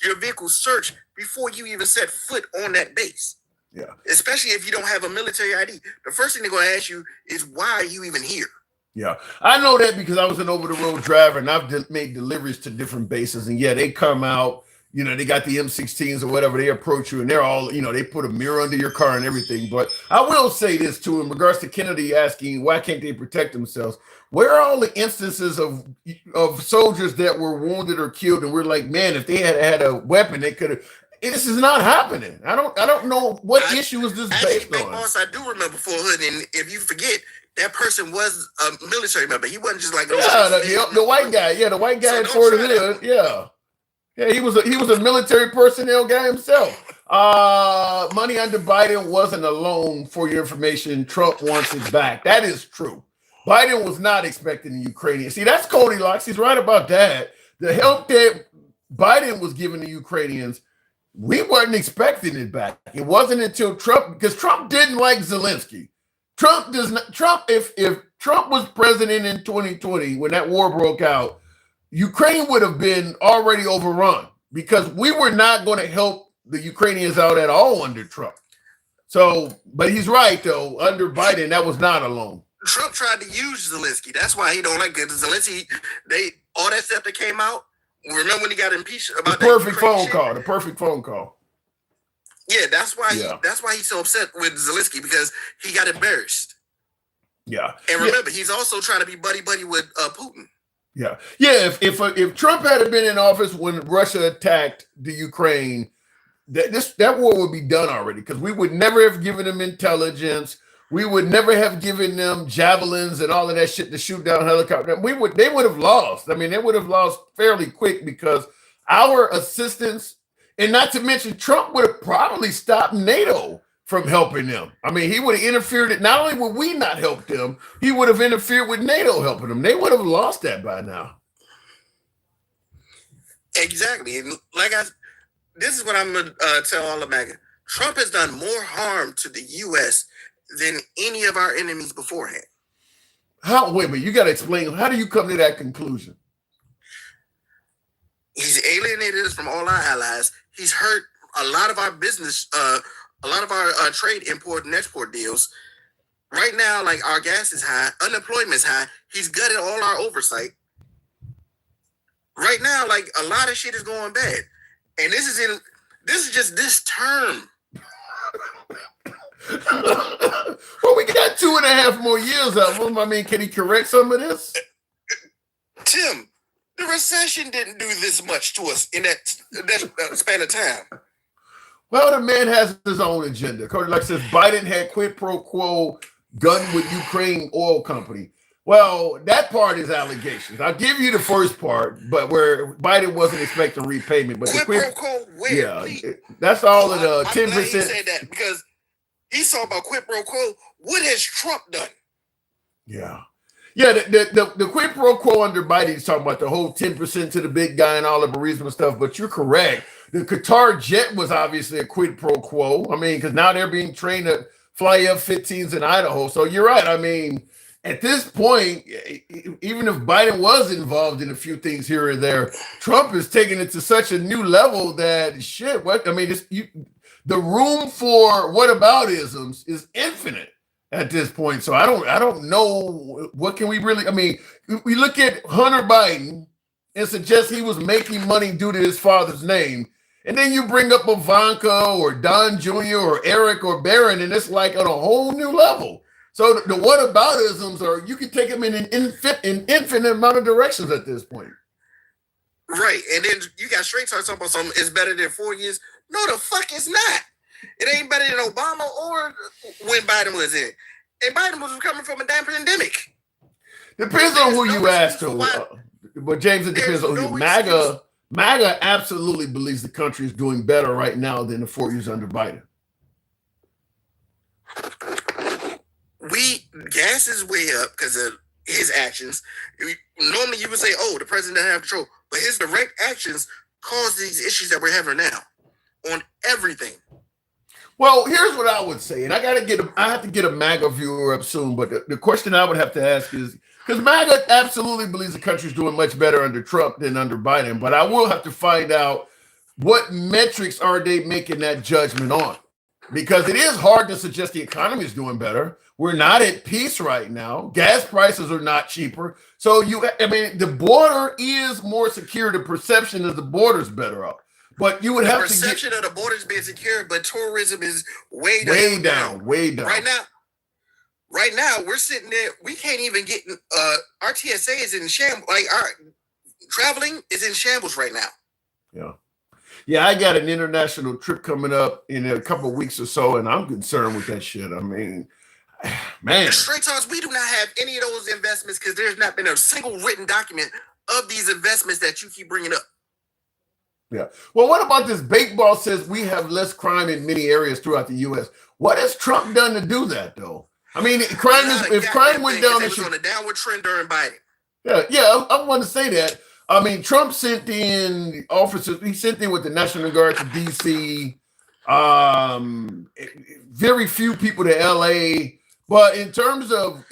your vehicle searched before you even set foot on that base. Yeah. Especially if you don't have a military ID. The first thing they're going to ask you is, why are you even here? Yeah. I know that because I was an over-the-road driver and I've made deliveries to different bases. And yeah, they come out, they got the M16s or whatever. They approach you and they're all, they put a mirror under your car and everything. But I will say this too, in regards to Kennedy asking, why can't they protect themselves? Where are all the instances of soldiers that were wounded or killed? And we're like, man, if they had a weapon, they could have. This is not happening. I don't know what issue is this based on. Boss, I do remember Fort Hood, and if you forget, that person was a military member. He wasn't just like the white guy. Yeah, the white guy in Fort Hood. Yeah, he was a military personnel guy himself. Money under Biden wasn't a loan, for your information. Trump wants it back. That is true. Biden was not expecting the Ukrainians. See, that's Cody Locks. He's right about that. The help that Biden was giving the Ukrainians, we weren't expecting it back. It wasn't until Trump, because Trump didn't like Zelensky. If Trump was president in 2020, when that war broke out, Ukraine would have been already overrun because we were not going to help the Ukrainians out at all under Trump. So, but he's right though, under Biden, that was not a loan. Trump tried to use Zelensky. That's why he don't like it. Zelensky, all that stuff that came out. Remember when he got impeached about the perfect phone call? The perfect phone call. Yeah, that's why he's so upset with Zelensky, because he got embarrassed. Yeah, and remember, he's also trying to be buddy with Putin. Yeah. If Trump had been in office when Russia attacked the Ukraine, that war would be done already, because we would never have given them intelligence. We would never have given them javelins and all of that shit to shoot down helicopters. They would have lost. I mean, they would have lost fairly quick because our assistance, and not to mention Trump would have probably stopped NATO from helping them. I mean, he would have interfered. Not only would we not help them, he would have interfered with NATO helping them. They would have lost that by now. Exactly. And this is what I'm going to tell all of MAGA. Trump has done more harm to the U.S. than any of our enemies beforehand. Wait a minute, you got to explain. How do you come to that conclusion? He's alienated us from all our allies. He's hurt a lot of our business, a lot of our trade import and export deals. Right now, like, our gas is high, unemployment is high. He's gutted all our oversight. Right now, like, a lot of shit is going bad. And this is just this term. Well, we got 2.5 more years of him. I mean, can he correct some of this? Tim, the recession didn't do this much to us in that span of time. Well, the man has his own agenda. Like I says, Biden had quid pro quo gun with Ukraine oil company. Well, that part is allegations. I'll give you the first part, but where Biden wasn't expecting repayment. But quid pro quo, where? Yeah, that's all of the 10%. He said that because he's talking about quid pro quo. What has Trump done? Yeah. Yeah, the quid pro quo under Biden is talking about the whole 10% to the big guy and all the Burisma stuff, but you're correct. The Qatar jet was obviously a quid pro quo. I mean, because now they're being trained to fly F-15s in Idaho. So you're right. I mean, at this point, even if Biden was involved in a few things here and there, Trump is taking it to such a new level that shit. What I mean, the room for whataboutisms is infinite at this point. So I don't know what can we really. I mean, we look at Hunter Biden and suggest he was making money due to his father's name, and then you bring up Ivanka or Don Jr. or Eric or Barron, and it's like on a whole new level. So the whataboutisms are, you can take them in an infinite amount of directions at this point. Right. And then you got straight talk talking about something is better than 4 years. No, the fuck it's not. It ain't better than Obama or when Biden was in. And Biden was coming from a damn pandemic. Depends on who you ask to. But James, it depends on who. MAGA absolutely believes the country is doing better right now than the 4 years under Biden. Gas is way up because of his actions. Normally you would say, oh, the president doesn't have control. But his direct actions cause these issues that we're having now on everything. Well, here's what I would say, and I have to get a MAGA viewer up soon, but the question I would have to ask is, because MAGA absolutely believes the country's doing much better under Trump than under Biden, but I will have to find out what metrics are they making that judgment on, because it is hard to suggest the economy is doing better. We're not at peace right now. Gas prices are not cheaper. So the border is more secure. The perception is the border's better off. But you would have to get... The perception of the border's being secure, but tourism is way down. Right now, we're sitting there. We can't even get... our TSA is in shambles. Like, our traveling is in shambles right now. Yeah. Yeah, I got an international trip coming up in a couple of weeks or so, and I'm concerned with that shit. I mean... Man, straight talks, we do not have any of those investments because there's not been a single written document of these investments that you keep bringing up. Yeah. Well, what about this? Bakeball says we have less crime in many areas throughout the U.S. What has Trump done to do that, though? I mean, if crime went down, it was on a downward trend during Biden. Yeah. I want to say that. I mean, Trump sent in officers. He sent in with the National Guard to D.C. Very few people to L.A. But in terms of,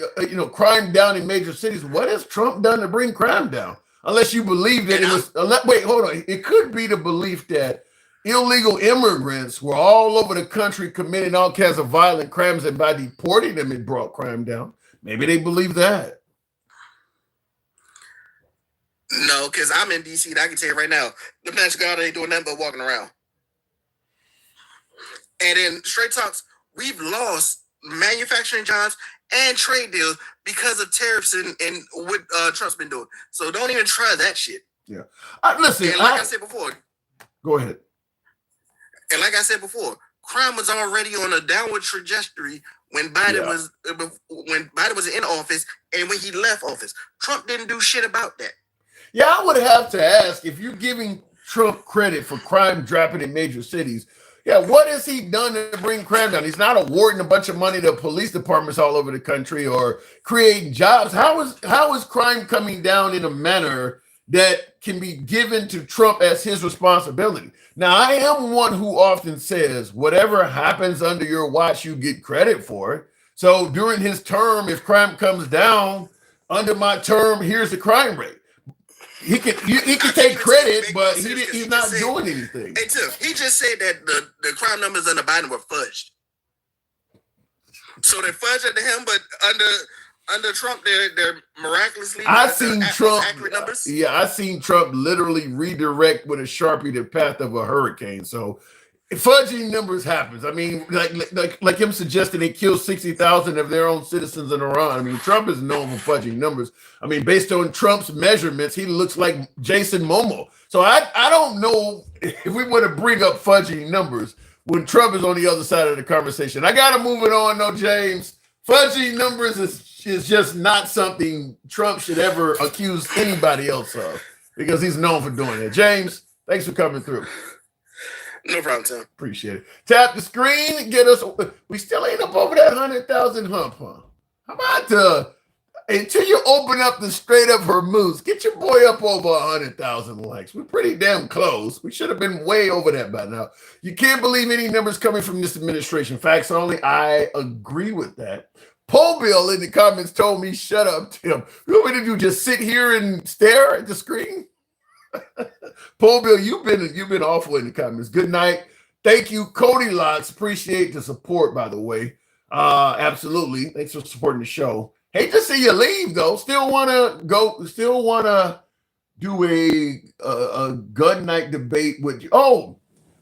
crime down in major cities, what has Trump done to bring crime down? Unless you believe that it was, wait, hold on. It could be the belief that illegal immigrants were all over the country committing all kinds of violent crimes, and by deporting them, it brought crime down. Maybe they believe that. No, because I'm in D.C. and I can tell you right now, the National Guard ain't doing nothing but walking around. And in straight talks, we've lost manufacturing jobs and trade deals because of tariffs and what Trump's been doing. So don't even try that shit. Yeah. Listen, and like I said before. Go ahead. And like I said before, crime was already on a downward trajectory when Biden was in office and when he left office. Trump didn't do shit about that. Yeah, I would have to ask, if you're giving Trump credit for crime dropping in major cities, what has he done to bring crime down? He's not awarding a bunch of money to police departments all over the country or creating jobs. How is crime coming down in a manner that can be given to Trump as his responsibility. Now, I am one who often says, whatever happens under your watch, you get credit for it. So during his term, if crime comes down under my term, here's the crime rate. He can take credit, but he's not doing anything. Hey, Tim, he just said that the crime numbers under Biden were fudged. So they fudged under him, but under Trump, they're miraculously. I seen Trump. Accurate numbers. Yeah, I seen Trump literally redirect with a Sharpie the path of a hurricane. So fudging numbers happens. I mean, like him suggesting they killed 60,000 of their own citizens in Iran. I mean, Trump is known for fudging numbers. I mean, based on Trump's measurements, he looks like Jason Momoa. So I don't know if we want to bring up fudging numbers when Trump is on the other side of the conversation. I got to move it on, though, James. Fudging numbers is just not something Trump should ever accuse anybody else of because he's known for doing it. James, thanks for coming through. No problem, Tim. Appreciate it. Tap the screen. Get us. We still ain't up over that 100,000 hump, huh? How about until you open up the Strait of Hormuz, get your boy up over 100,000 likes. We're pretty damn close. We should have been way over that by now. You can't believe any numbers coming from this administration. Facts only. I agree with that. Poll Bill in the comments told me, shut up, Tim. You want me to do just sit here and stare at the screen? Paul Bill, you've been awful in the comments. Good night. Thank you, Cody Lots. Appreciate the support, by the way. Absolutely. Thanks for supporting the show. Hate to see you leave, though. Still wanna do a gun night debate with you. Oh,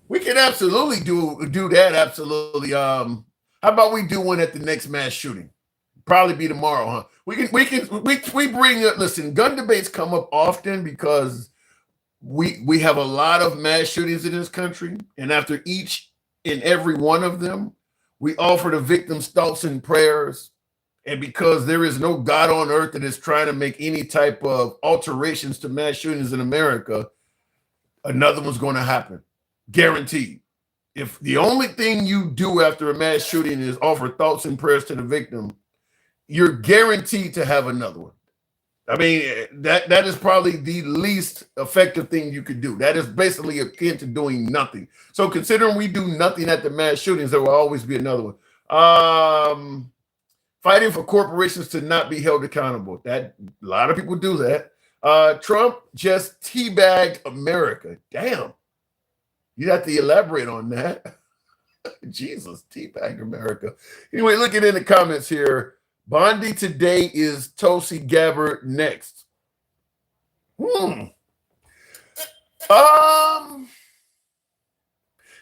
we can absolutely do that. Absolutely. How about we do one at the next mass shooting? Probably be tomorrow, huh? We bring up. Listen, gun debates come up often because we have a lot of mass shootings in this country, and after each and every one of them, we offer the victims thoughts and prayers. And because there is no God on earth that is trying to make any type of alterations to mass shootings in America, another one's going to happen, guaranteed. If the only thing you do after a mass shooting is offer thoughts and prayers to the victim, you're guaranteed to have another one. I mean, that is probably the least effective thing you could do. That is basically akin to doing nothing. So considering we do nothing at the mass shootings, there will always be another one. Fighting for corporations to not be held accountable. That a lot of people do that. Trump just teabagged America. Damn. You have to elaborate on that. Jesus, teabagged America. Anyway, looking in the comments here. Bondi today is Tulsi Gabbard next.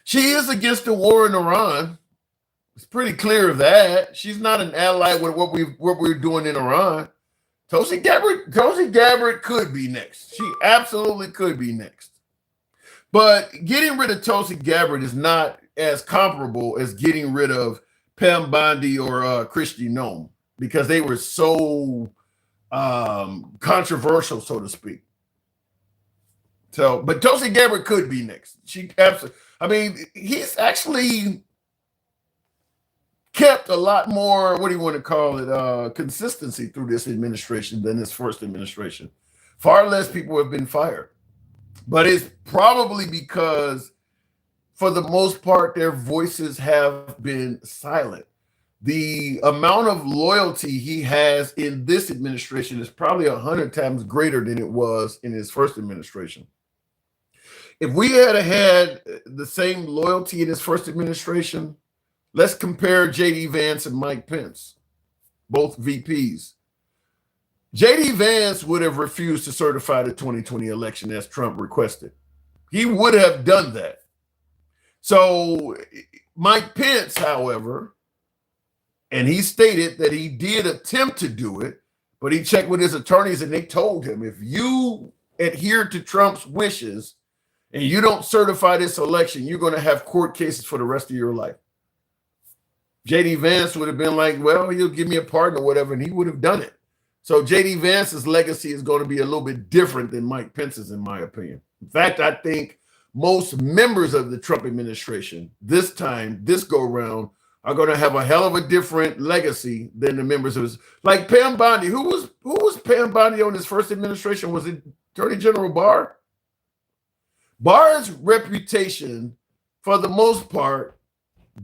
She is against the war in Iran. It's pretty clear of that. She's not an ally with what we're doing in Iran. Tulsi Gabbard could be next. She absolutely could be next. But getting rid of Tulsi Gabbard is not as comparable as getting rid of Pam Bondi or Kristi Noem, because they were so controversial, so to speak. So, but Tulsi Gabbard could be next. She absolutely. I mean, he's actually kept a lot more, what do you want to call it, consistency through this administration than his first administration. Far less people have been fired. But it's probably because, for the most part, their voices have been silent. The amount of loyalty he has in this administration is probably 100 times greater than it was in his first administration. If we had the same loyalty in his first administration, let's compare J.D. Vance and Mike Pence, both VPs. J.D. Vance would have refused to certify the 2020 election as Trump requested. He would have done that. So Mike Pence, however, and he stated that he did attempt to do it, but he checked with his attorneys and they told him, if you adhere to Trump's wishes and you don't certify this election, you're going to have court cases for the rest of your life. J.D. Vance would have been like, well, he'll give me a pardon or whatever, and he would have done it. So J.D. Vance's legacy is going to be a little bit different than Mike Pence's, in my opinion. In fact, I think most members of the Trump administration this go round, are going to have a hell of a different legacy than the members of his, like Pam Bondi. Who was Pam Bondi on his first administration? Was it Attorney General Barr. Barr's reputation, for the most part,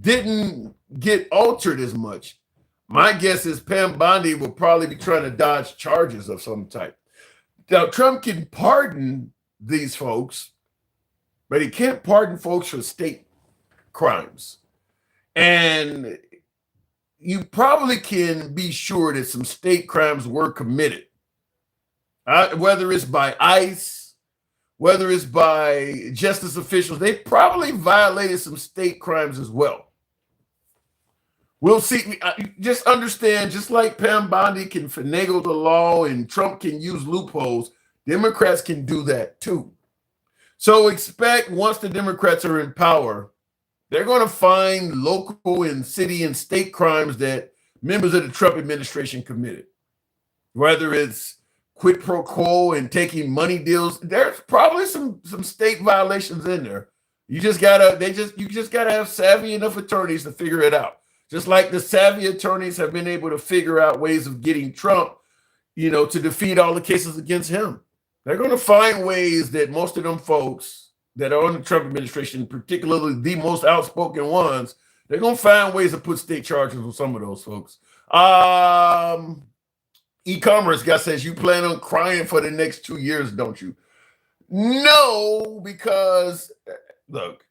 didn't get altered as much. My guess is Pam Bondi will probably be trying to dodge charges of some type. Now, Trump can pardon these folks, but he can't pardon folks for state crimes. And you probably can be sure that some state crimes were committed, whether it's by ICE, whether it's by justice officials. They probably violated some state crimes as well. We'll see. Just understand, just like Pam Bondi can finagle the law and Trump can use loopholes, Democrats can do that too. So expect, once the Democrats are in power, they're going to find local and city and state crimes that members of the Trump administration committed. Whether it's quid pro quo and taking money deals, there's probably some state violations in there. You just gotta have savvy enough attorneys to figure it out. Just like the savvy attorneys have been able to figure out ways of getting Trump, to defeat all the cases against him. They're going to find ways that most of them folks that are on the Trump administration, particularly the most outspoken ones, they're going to find ways to put state charges on some of those folks. E-commerce guy says, you plan on crying for the next 2 years, don't you? No, because look,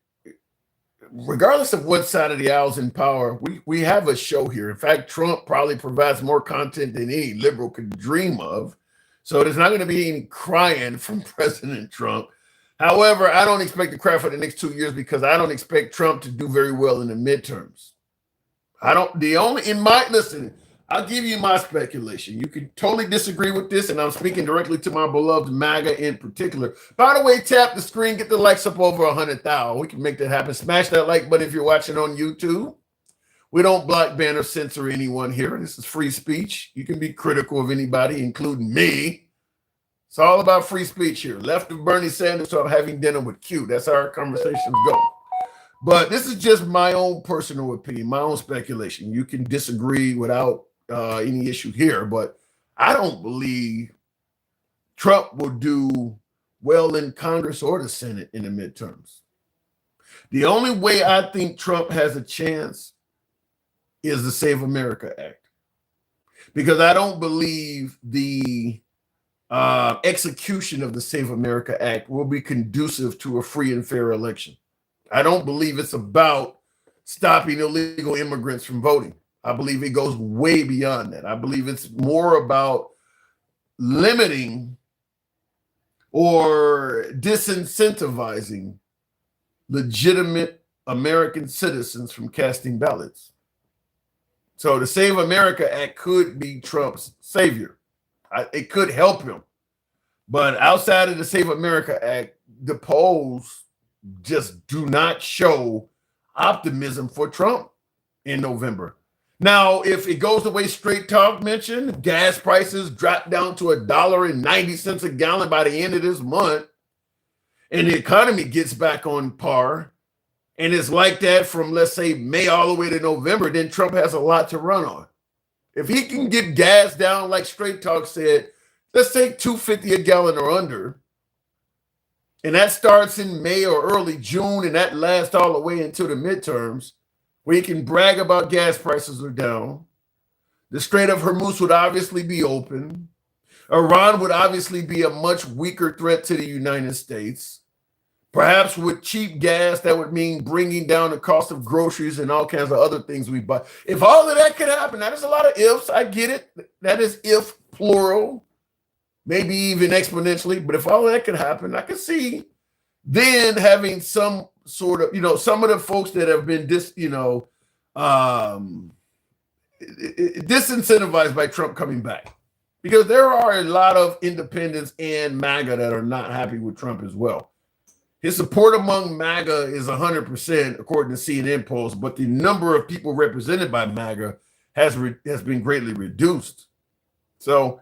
regardless of what side of the aisle's in power, we have a show here. In fact, Trump probably provides more content than any liberal could dream of. So there's not going to be any crying from President Trump. However, I don't expect to cry for the next 2 years because I don't expect Trump to do very well in the midterms. Listen, I'll give you my speculation. You can totally disagree with this, and I'm speaking directly to my beloved MAGA in particular. By the way, tap the screen, get the likes up over 100,000. We can make that happen. Smash that like button if you're watching on YouTube. We don't block, ban, or censor anyone here. This is free speech. You can be critical of anybody, including me. It's all about free speech here. Left of Bernie Sanders, so I'm having dinner with Q. That's how our conversations go. But this is just my own personal opinion, my own speculation. You can disagree without any issue here, but I don't believe Trump will do well in Congress or the Senate in the midterms. The only way I think Trump has a chance is the Save America Act, because I don't believe the execution of the Save America Act will be conducive to a free and fair election. I don't believe it's about stopping illegal immigrants from voting. I believe it goes way beyond that. I believe it's more about limiting or disincentivizing legitimate American citizens from casting ballots. So the Save America Act could be Trump's savior. It could help him. But outside of the Save America Act, the polls just do not show optimism for Trump in November. Now, if it goes the way Straight Talk mentioned, gas prices drop down to $1.90 a gallon by the end of this month, and the economy gets back on par, and it's like that from, let's say, May all the way to November, then Trump has a lot to run on. If he can get gas down, like Straight Talk said, let's say $2.50 a gallon or under, and that starts in May or early June, and that lasts all the way until the midterms, where he can brag about gas prices are down. The Strait of Hormuz would obviously be open. Iran would obviously be a much weaker threat to the United States. Perhaps with cheap gas, that would mean bringing down the cost of groceries and all kinds of other things we buy. If all of that could happen, now there's a lot of ifs, I get it. That is if plural, maybe even exponentially. But if all of that could happen, I could see then having some sort of, some of the folks that have been disincentivized by Trump coming back. Because there are a lot of independents and MAGA that are not happy with Trump as well. His support among MAGA is 100%, according to CNN polls, but the number of people represented by MAGA has been greatly reduced. So,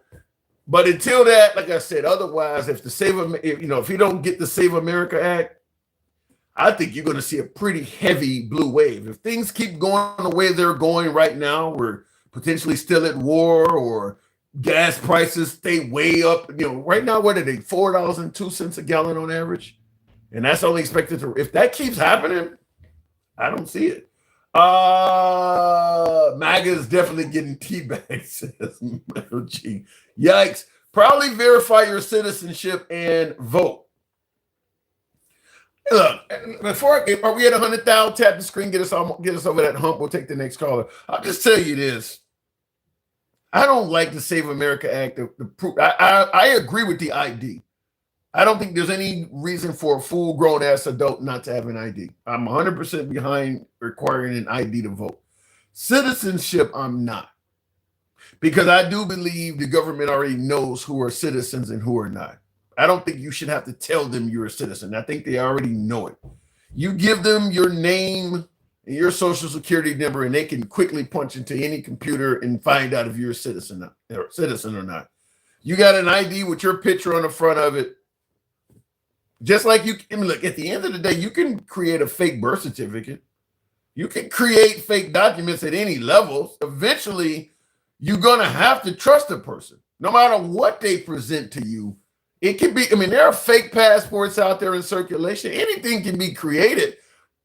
but until that, like I said, otherwise, if you don't get the Save America Act, I think you're going to see a pretty heavy blue wave. If things keep going the way they're going right now, we're potentially still at war, or gas prices stay way up. You know, right now, what are they? $4.02 a gallon on average, and that's only expected to. If that keeps happening, I don't see it. MAGA is definitely getting teabagged, says Metal G. Yikes. Proudly verify your citizenship and vote. Look, before are we at 100,000? Tap the screen, get us over that hump. We'll take the next caller. I'll just tell you this. I don't like the Save America Act. I agree with the ID. I don't think there's any reason for a full-grown ass adult not to have an ID. I'm 100% behind requiring an ID to vote. Citizenship, I'm not. Because I do believe the government already knows who are citizens and who are not. I don't think you should have to tell them you're a citizen. I think they already know it. You give them your name and your social security number, and they can quickly punch into any computer and find out if you're a citizen or not. You got an ID with your picture on the front of it. Just like look, at the end of the day, you can create a fake birth certificate. You can create fake documents at any level. Eventually, you're going to have to trust a person, no matter what they present to you. It can be, there are fake passports out there in circulation. Anything can be created.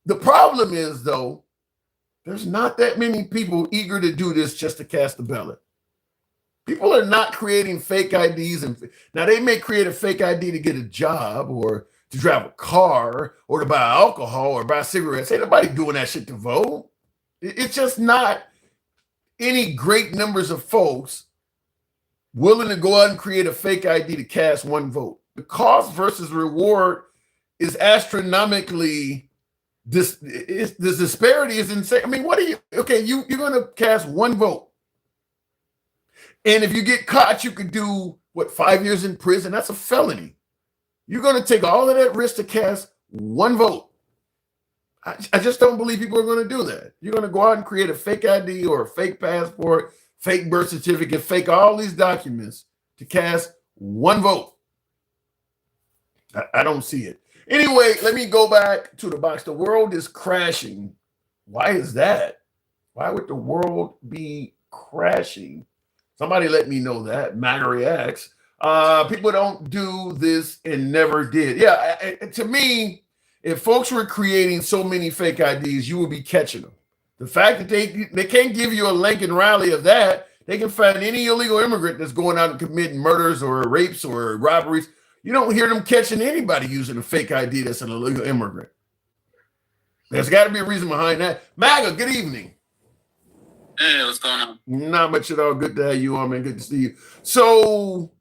The problem is, though, there's not that many people eager to do this just to cast a ballot. People are not creating fake IDs. Now, they may create a fake ID to get a job or to drive a car or to buy alcohol or buy cigarettes. Ain't nobody doing that shit to vote. It's just not any great numbers of folks willing to go out and create a fake ID to cast one vote. The cost versus reward is astronomically, the disparity is insane. You're going to cast one vote. And if you get caught, you could do, 5 years in prison? That's a felony. You're going to take all of that risk to cast one vote. I just don't believe people are going to do that. You're going to go out and create a fake ID or a fake passport, fake birth certificate, fake all these documents to cast one vote. I don't see it. Anyway, let me go back to the box. The world is crashing. Why is that? Why would the world be crashing? Somebody let me know that. MAGA reacts. People don't do this and never did. Yeah, to me, if folks were creating so many fake IDs, you would be catching them. The fact that they can't give you a Lincoln rally of that, they can find any illegal immigrant that's going out and committing murders or rapes or robberies. You don't hear them catching anybody using a fake ID that's an illegal immigrant. There's got to be a reason behind that. MAGA, good evening. Hey, what's going on? Not much at all. Good to have you on, man. Good to see you. So,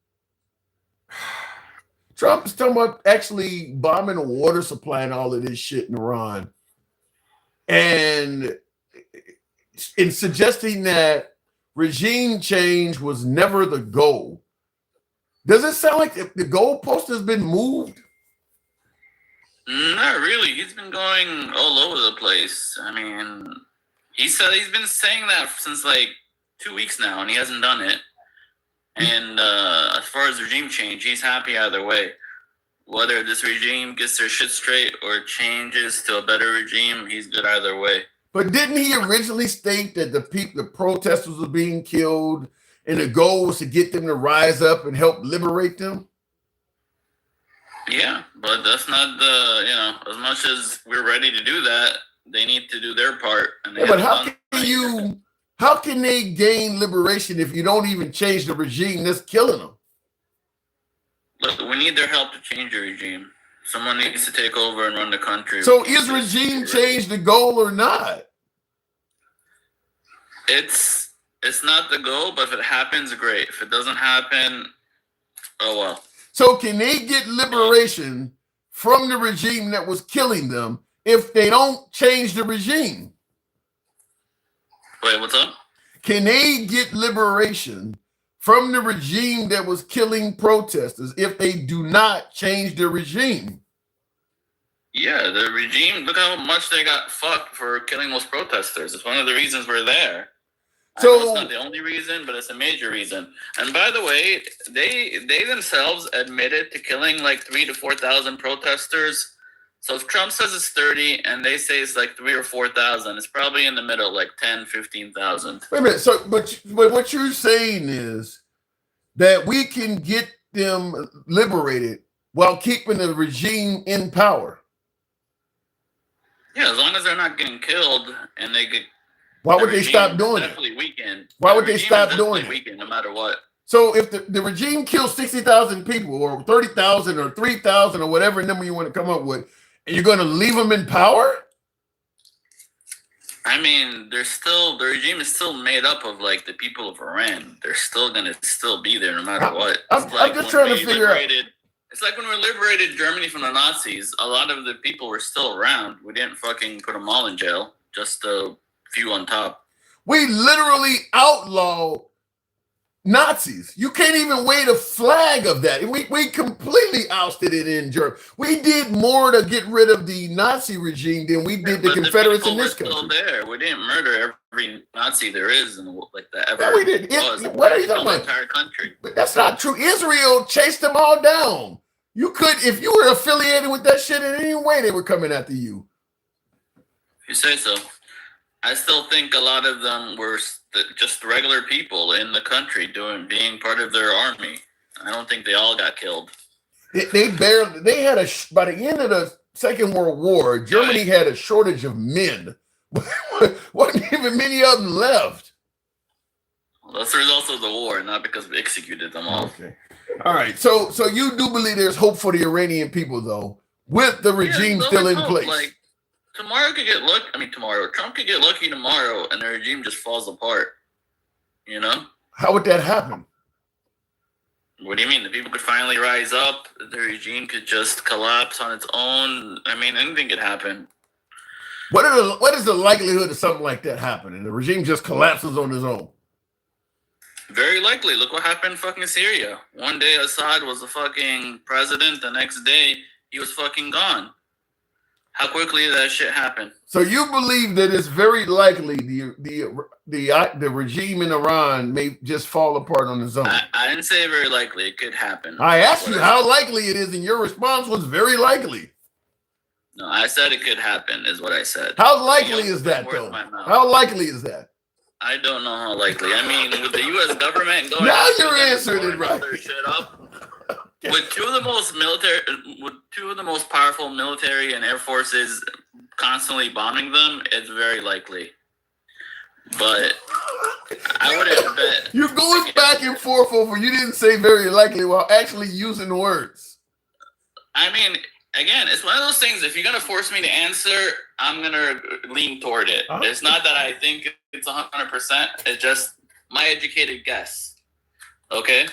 Trump's talking about actually bombing a water supply and all of this shit in Iran. And in suggesting that regime change was never the goal. Does it sound like the goalpost has been moved? Not really. He's been going all over the place. He said he's been saying that since 2 weeks now, and he hasn't done it. And as far as regime change, he's happy either way. Whether this regime gets their shit straight or changes to a better regime, he's good either way. But didn't he originally state that the protesters were being killed and the goal was to get them to rise up and help liberate them? Yeah, but that's not as much as we're ready to do that, they need to do their part. And but how can they gain liberation if you don't even change the regime that's killing them? Look, we need their help to change the regime. Someone needs to take over and run the country. So is regime change the goal or not? It's not the goal, but if it happens, great. If it doesn't happen, oh well. So can they get liberation from the regime that was killing them if they don't change the regime? Wait, what's up? Can they get liberation from the regime that was killing protesters if they do not change the regime? Yeah, the regime, look how much they got fucked for killing those protesters. It's one of the reasons we're there. So I know it's not the only reason, but it's a major reason. And by the way, they themselves admitted to killing 3,000 to 4,000 protesters. So if Trump says it's 30 and they say it's 3,000 or 4,000, it's probably in the middle, 10, 15,000. Wait a minute. So, but what you're saying is that we can get them liberated while keeping the regime in power? Yeah, as long as they're not getting killed and they get. Why would they stop doing it? Definitely weakened. Why would they stop doing it? Weakened, no matter what. So if the regime kills 60,000 people or 30,000 or 3,000 or whatever number you want to come up with, and you're going to leave them in power? I mean, the regime is still made up of like the people of Iran. They're still going to still be there no matter what. I'm just trying to figure out. It's like when we liberated Germany from the Nazis, a lot of the people were still around. We didn't fucking put them all in jail, just a few on top. We literally outlawed Nazis. You can't even wave a flag of that. We completely ousted it in Germany. We did more to get rid of the Nazi regime than we did the Confederates in this country. Still there. We didn't murder every Nazi there is in like that ever. Yeah, we did. What are you talking about? Entire country. But that's not true. Israel chased them all down. You could, if you were affiliated with that shit in any way, they were coming after you. If you say so. I still think a lot of them were just regular people in the country being part of their army. I don't think they all got killed. They had by the end of the Second World War, Germany had a shortage of men. Wasn't even many of them left. Well, that's the result of the war, not because we executed them all. Okay. All right. So you do believe there's hope for the Iranian people, though, with the regime still in place. Like, tomorrow could get lucky. I mean, Trump could get lucky tomorrow, and the regime just falls apart. You know? How would that happen? What do you mean? The people could finally rise up. The regime could just collapse on its own. I mean, anything could happen. What is the likelihood of something like that happening? The regime just collapses on its own. Very likely. Look what happened in fucking Syria. One day Assad was the fucking president. The next day he was fucking gone. How quickly did that shit happen? So you believe that it's very likely the regime in Iran may just fall apart on its own? I didn't say very likely. It could happen. I asked you how likely it is, and your response was very likely. No, I said it could happen, is what I said. How likely is that, though? How likely is that? I don't know how likely. I mean, with the U.S. government going now you're answering it right. Shit up. With two of the most powerful military and air forces constantly bombing them, it's very likely. But I wouldn't bet. You're going back and forth over. You didn't say very likely while actually using words. I mean, again, it's one of those things. If you're gonna force me to answer, I'm gonna lean toward it. It's not that I think it's 100%. It's just my educated guess. Okay.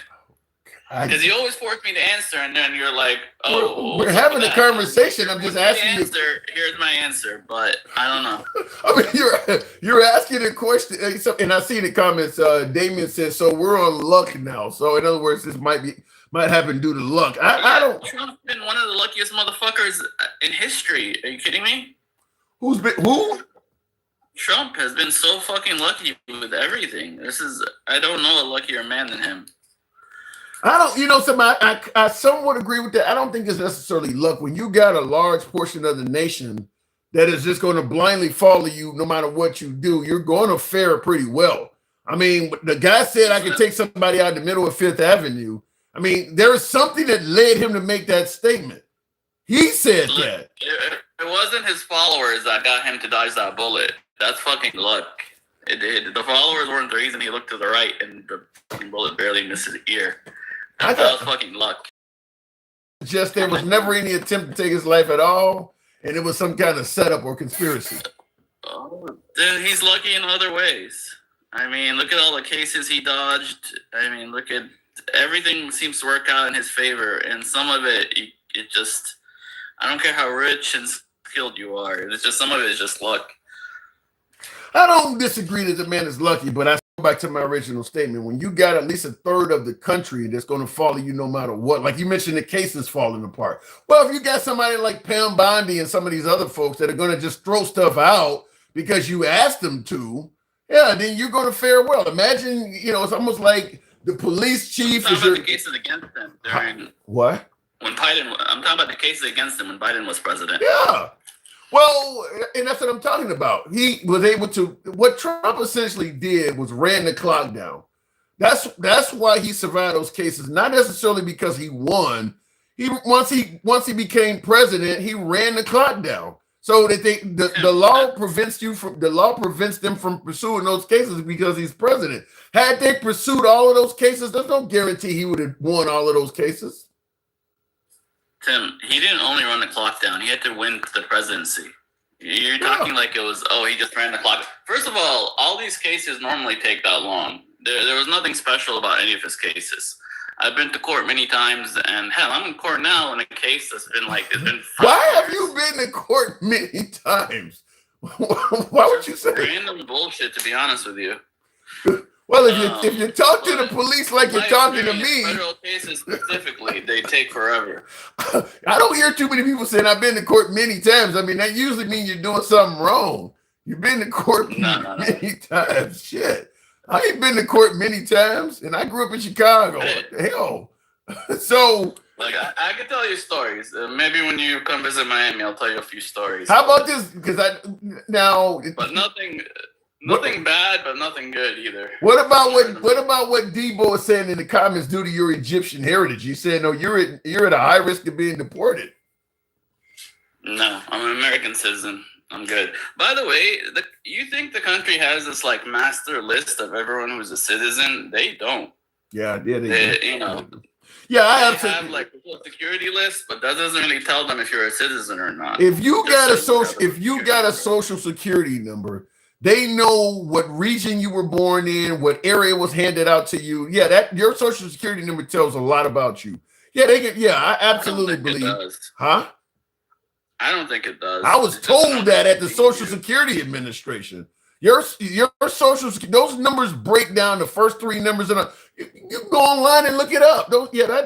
Because you always force me to answer, and then you're like, "Oh, we're having a conversation. I'm just asking you." Here's my answer, but I don't know. I mean, you're asking a question, and I see in the comments, Damien says, "So we're on luck now." So in other words, this might happen due to luck. I don't. Trump's been one of the luckiest motherfuckers in history. Are you kidding me? Who's been who? Trump has been so fucking lucky with everything. I don't know a luckier man than him. I don't, I somewhat agree with that. I don't think it's necessarily luck. When you got a large portion of the nation that is just going to blindly follow you no matter what you do, you're going to fare pretty well. I mean, the guy said I could take somebody out in the middle of Fifth Avenue. I mean, there was something that led him to make that statement. He said that. It wasn't his followers that got him to dodge that bullet. That's fucking luck. The followers weren't the reason he looked to the right and the fucking bullet barely missed his ear. That was fucking luck. Just there was never any attempt to take his life at all, and it was some kind of setup or conspiracy. Oh, dude, he's lucky in other ways. I mean, look at all the cases he dodged. I mean, look at everything seems to work out in his favor, and some of it just, I don't care how rich and skilled you are. It's just some of it is just luck. I don't disagree that the man is lucky, but I go back to my original statement. When you got at least a third of the country that's going to follow you no matter what, like you mentioned, the cases falling apart. Well, if you got somebody like Pam Bondi and some of these other folks that are going to just throw stuff out because you asked them to, yeah, then you're going to fare well. Imagine, it's almost like the police chief. I'm talking about the cases against them during what? When Biden. I'm talking about the cases against him when Biden was president. Yeah. Well, and that's what I'm talking about. He was able to, what Trump essentially did was ran the clock down That's why he survived those cases, not necessarily because he won. Once he became president, he ran the clock down. So that the law prevents them from pursuing those cases because he's president. Had they pursued all of those cases, there's no guarantee he would have won all of those cases. Tim, he didn't only run the clock down. He had to win the presidency. You're talking like it was, he just ran the clock. First of all these cases normally take that long. There was nothing special about any of his cases. I've been to court many times, and hell, I'm in court now in a case that's been it's been 5 Why years. have you been to court many times? Why would you say random bullshit? To be honest with you. Well, if you talk to the police like you're talking to me, federal cases specifically, they take forever. I don't hear too many people saying I've been to court many times. I mean, that usually means you're doing something wrong. You've been to court many times. Shit. I ain't been to court many times, and I grew up in Chicago. What the hell? So, I can tell you stories. Maybe when you come visit Miami, I'll tell you a few stories. How about this? Because but nothing bad, but nothing good either. What about what Debo is saying in the comments due to your Egyptian heritage? You saying no, you're at a high risk of being deported. No, I'm an American citizen. I'm good. By the way, you think the country has this master list of everyone who's a citizen? They don't. Yeah, they do. Yeah, I have a social security list, but that doesn't really tell them if you're a citizen or not. If you got a social security number, they know what region you were born in, what area was handed out to you. Yeah, that your social security number tells a lot about you. Yeah, they can. Yeah, I absolutely believe. It does. Huh? I don't think it does. I was told that at the Social Security Administration. Your social, those numbers break down the first 3 numbers. You go online and look it up.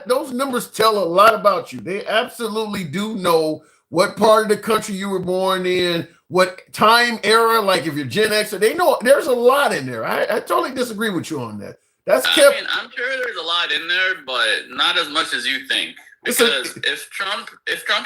Those numbers tell a lot about you. They absolutely do know what part of the country you were born in, what time era, like if you're Gen X, they know there's a lot in there. I totally disagree with you on that. I'm sure there's a lot in there, but not as much as you think. Because if Trump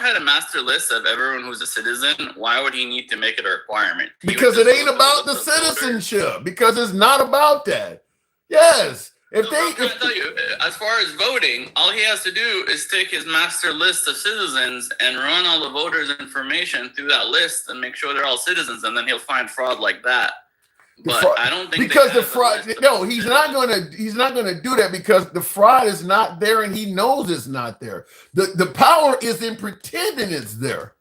had a master list of everyone who's a citizen, why would he need to make it a requirement? Because it ain't about the citizenship. Because it's not about that. Yes. I'm trying to tell you, as far as voting, all he has to do is take his master list of citizens and run all the voters' information through that list and make sure they're all citizens, and then he'll find fraud like that. But I don't think because the fraud. No, he's not gonna do that because the fraud is not there, and he knows it's not there. The power is in pretending it's there.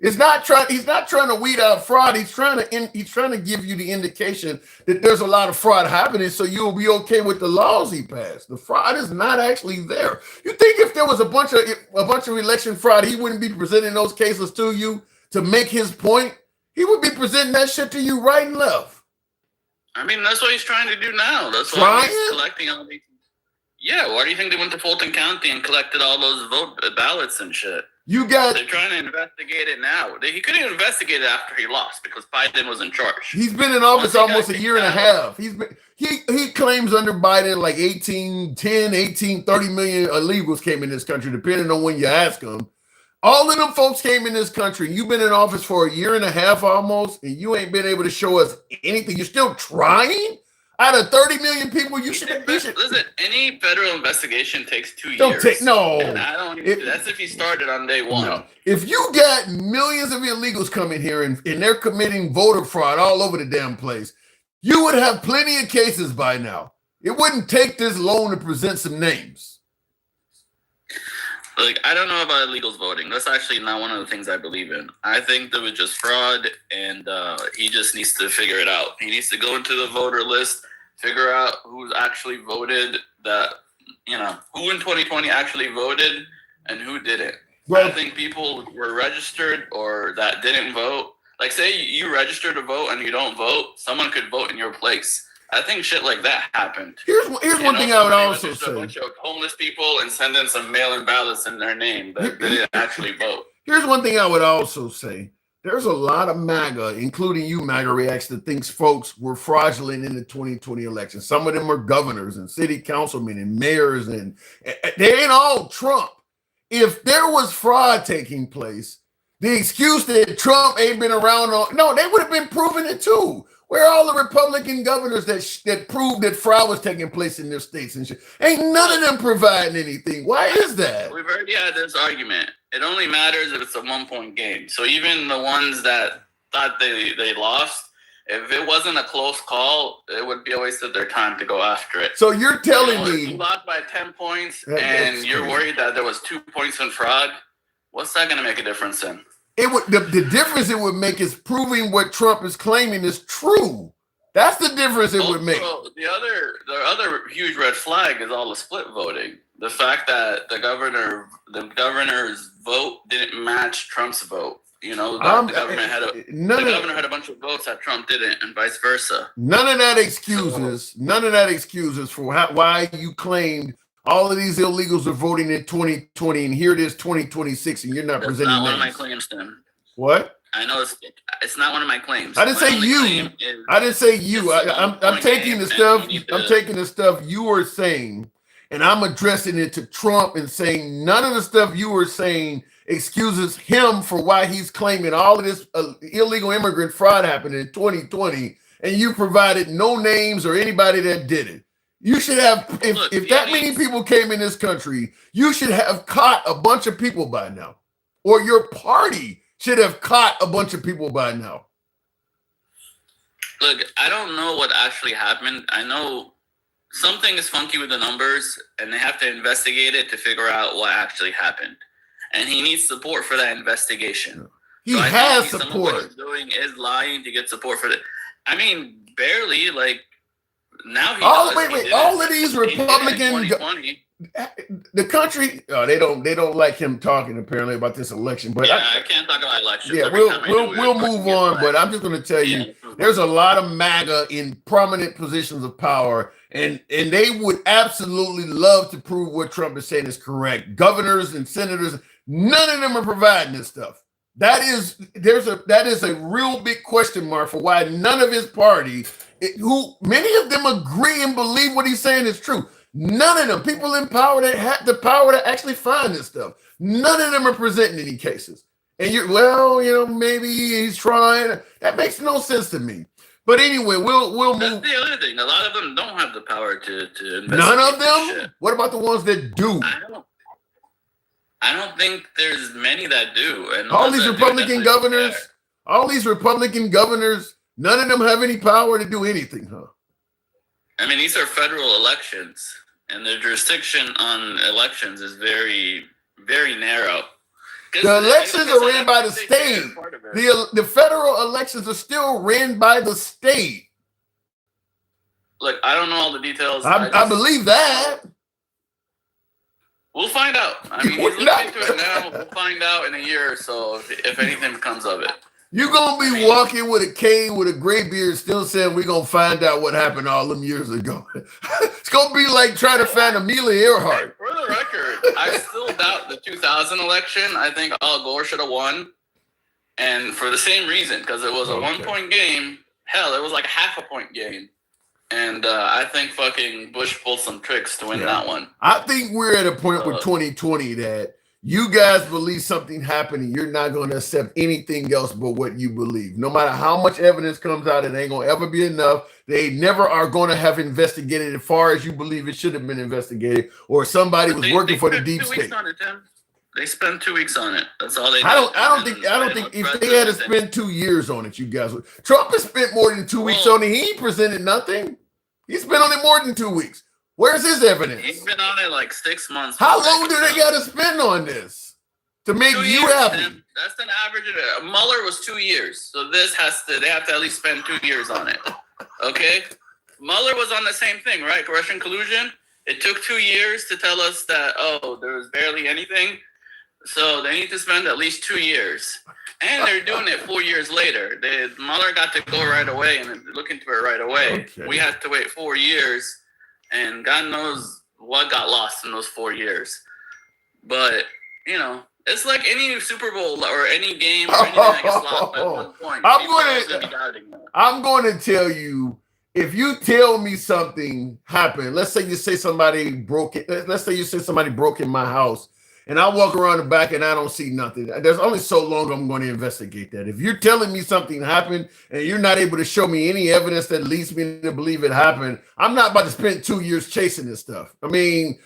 He's not trying to weed out fraud. He's trying to give you the indication that there's a lot of fraud happening, so you'll be okay with the laws he passed. The fraud is not actually there. You think if there was a bunch of election fraud, he wouldn't be presenting those cases to you to make his point? He would be presenting that shit to you right and left. I mean, that's what he's trying to do now. That's why he's collecting all these. Yeah, why do you think they went to Fulton County and collected all those ballots and shit? They're trying to investigate it now. He couldn't investigate it after he lost because Biden was in charge. He's been in office almost a year and a half. He claims under Biden like 30 million illegals came in this country, depending on when you ask them. All of them folks came in this country. You've been in office for a year and a half almost, and you ain't been able to show us anything. You're still trying? Out of 30 million people, you should. Listen, any federal investigation takes 2 years. That's if you started on day 1. No. If you got millions of illegals coming here and they're committing voter fraud all over the damn place, you would have plenty of cases by now. It wouldn't take this long to present some names. I don't know about illegals voting. That's actually not one of the things I believe in. I think there was just fraud, and he just needs to figure it out. He needs to go into the voter list, figure out who's actually voted, who in 2020 actually voted and who didn't. Well, I think people were registered or that didn't vote. Like, say you registered to vote and you don't vote, someone could vote in your place. I think shit like that happened. Here's one thing I would also say. A bunch of homeless people and send in some mail-in ballots in their name that they didn't actually vote. Here's one thing I would also say. There's a lot of MAGA, including you, MAGA reacts, that thinks folks were fraudulent in the 2020 election. Some of them are governors and city councilmen and mayors, and they ain't all Trump. If there was fraud taking place, the excuse that Trump ain't been around, they would have been proving it too. Where are all the Republican governors that proved that fraud was taking place in their states and shit? Ain't none of them providing anything. Why is that? We've already had this argument. It only matters if it's a 1-point game. So even the ones that thought they lost, if it wasn't a close call, it would be a waste of their time to go after it. So you're telling If me you lost by 10 points and you're worried that there was 2 points in fraud, what's that going to make a difference in? it would the difference it would make is proving what Trump is claiming is true. That's the difference it would make. The other huge red flag is all the split voting. The fact that the governor's vote didn't match Trump's vote. You know, the governor had a bunch of votes that Trump didn't, and vice versa. None of that excuses for why you claimed all of these illegals are voting in 2020, and here it is 2026, and you're not presenting That's not names. one of my claims, Tim. What? I know it's not one of my claims. I didn't say you. I didn't say you. I'm taking the stuff. I'm taking the stuff you were saying, and I'm addressing it to Trump and saying none of the stuff you were saying excuses him for why he's claiming all of this illegal immigrant fraud happened in 2020, and you provided no names or anybody that did it. You should have, if that many people came in this country, you should have caught a bunch of people by now, or your party should have caught a bunch of people by now. Look, I don't know what actually happened. I know something is funky with the numbers, and they have to investigate it to figure out what actually happened. And he needs support for that investigation. He has support. Some of what he's doing is lying to get support for it. I mean, barely. Like now, all of these Republican, the country, they don't like him talking apparently about this election. But I can't talk about elections. Yeah, we'll move on. But I'm just going to tell you, there's a lot of MAGA in prominent positions of power, and they would absolutely love to prove what Trump is saying is correct. Governors and senators, none of them are providing this stuff. That is a real big question mark for why none of his party, who many of them agree and believe what he's saying is true. None of them, people in power that have the power to actually find this stuff, none of them are presenting any cases. And maybe he's trying. That makes no sense to me. But anyway, we'll move. That's the other thing. A lot of them don't have the power to investigate. None of them? Shit. What about the ones that do? I don't think there's many that do. And all these Republican governors, none of them have any power to do anything, huh? I mean, these are federal elections, and the jurisdiction on elections is very, very narrow. The elections are ran by the state. The federal elections are still ran by the state. Look, I don't know all the details. I believe that. We'll find out. I mean, he's looking into it now. We'll find out in a year or so if anything comes of it. You're going to be walking with a cane with a gray beard still saying we're going to find out what happened all them years ago. It's going to be like trying to find Amelia Earhart. For the record, I still doubt the 2000 election. I think Al Gore should have won. And for the same reason, because it was a 1-point game. Hell, it was like a half-a-point game. And I think fucking Bush pulled some tricks to win that one. I think we're at a point with 2020 that you guys believe something happened and you're not going to accept anything else but what you believe. No matter how much evidence comes out, it ain't going to ever be enough. They never are going to have investigated as far as you believe it should have been investigated, or somebody was working for the deep state. They spent 2 weeks on it. That's all they did. I don't think if they had to spend 2 years on it, you guys would. Trump has spent more than 2 weeks on it. He ain't presented nothing. He's been on it more than 2 weeks. Where's his evidence? He's been on it like 6 months. How long do they got to spend on this to make you happy? Tim. That's an average. Mueller was 2 years, so they have to at least spend 2 years on it. Okay, Mueller was on the same thing, right? Russian collusion. It took 2 years to tell us that there was barely anything, so they need to spend at least 2 years, and they're doing it 4 years later. Mueller got to go right away and look into it right away. Okay. We had to wait 4 years. And God knows what got lost in those 4 years. But, it's like any Super Bowl or any game or anything that gets lost at one point. I'm going to tell you, if you tell me something happened, let's say you say somebody broke in my house, and I walk around the back and I don't see nothing. There's only so long I'm going to investigate that. If you're telling me something happened and you're not able to show me any evidence that leads me to believe it happened, I'm not about to spend 2 years chasing this stuff. I mean,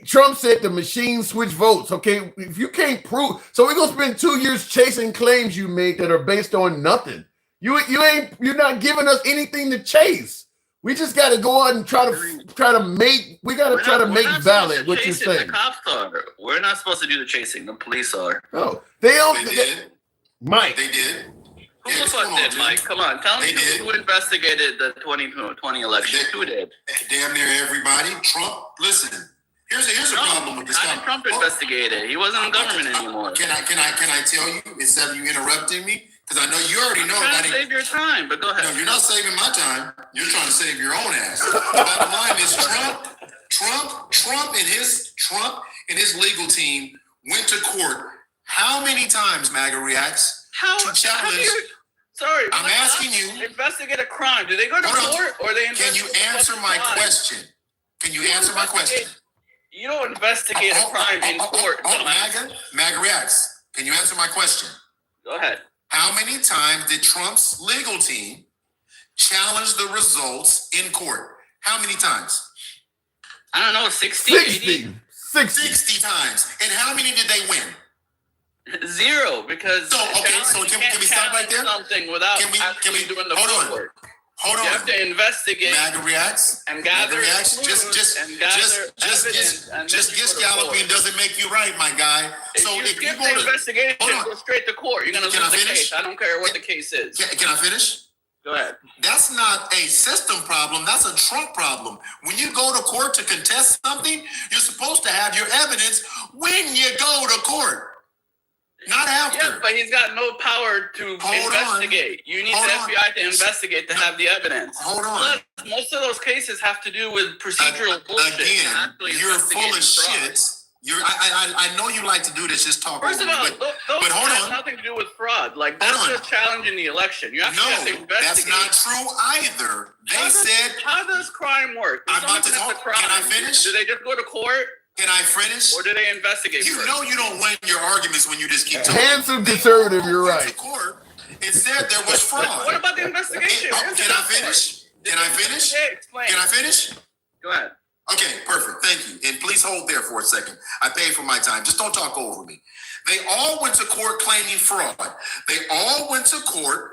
Trump said the machine switch votes. Okay, if you can't prove, so we're gonna spend 2 years chasing claims you made that are based on nothing. You're not giving us anything to chase. We just got to go out and try to make. We got to try to make valid what you're saying. The cops are. We're not supposed to do the chasing. The police are. No, they don't. They did. Mike. They did. Who the fuck did, Mike? Come on, tell me who investigated the 2020 election. Who did? Damn near everybody. Trump. Listen. Here's a problem with this. How did Trump investigate it? He wasn't in government anymore. Can I tell you instead of you interrupting me? Because I know you already know. I'm trying to save your time, but go ahead. No, you're not saving my time. You're trying to save your own ass. The bottom line is Trump and his legal team went to court. How many times, MAGA reacts to challenge? Sorry, I'm asking you. Investigate a crime. Do they go to court or they investigate? Can you answer my question? Can you answer my question? You don't investigate a crime in court. MAGA reacts. Can you answer my question? Go ahead. How many times did Trump's legal team challenge the results in court? How many times? I don't know, 60, 80? 60 times. And how many did they win? 0, because so can we stop right there? Something without actually doing the work. Hold on. You have to investigate. MAGA reacts. And gather just galloping doesn't make you right, my guy. So if you go to investigation, go straight to court. You're gonna lose the case. I don't care what the case is. Can I finish? Go ahead. That's not a system problem. That's a Trump problem. When you go to court to contest something, you're supposed to have your evidence when you go to court. Not after. Yeah, but he's got no power to investigate. You need the FBI to investigate to have the evidence. Hold on. Plus, most of those cases have to do with procedural bullshit. Again, you're full of shit. I know you like to do this, just talk. First of all, those hold have on. nothing to do with fraud. Like, that's just challenging the election. You actually have to investigate. That's not true either. How does crime work? I'm about to talk. Can I finish? Do they just go to court? Can I finish? Or do they investigate? You know you don't win your arguments when you just keep talking. Handsome conservative, you're right. It said there was fraud. What about the investigation? Can I finish? Can I finish? Can I finish? Go ahead. Okay, perfect. Thank you. And please hold there for a second. I paid for my time. Just don't talk over me. They all went to court claiming fraud. They all went to court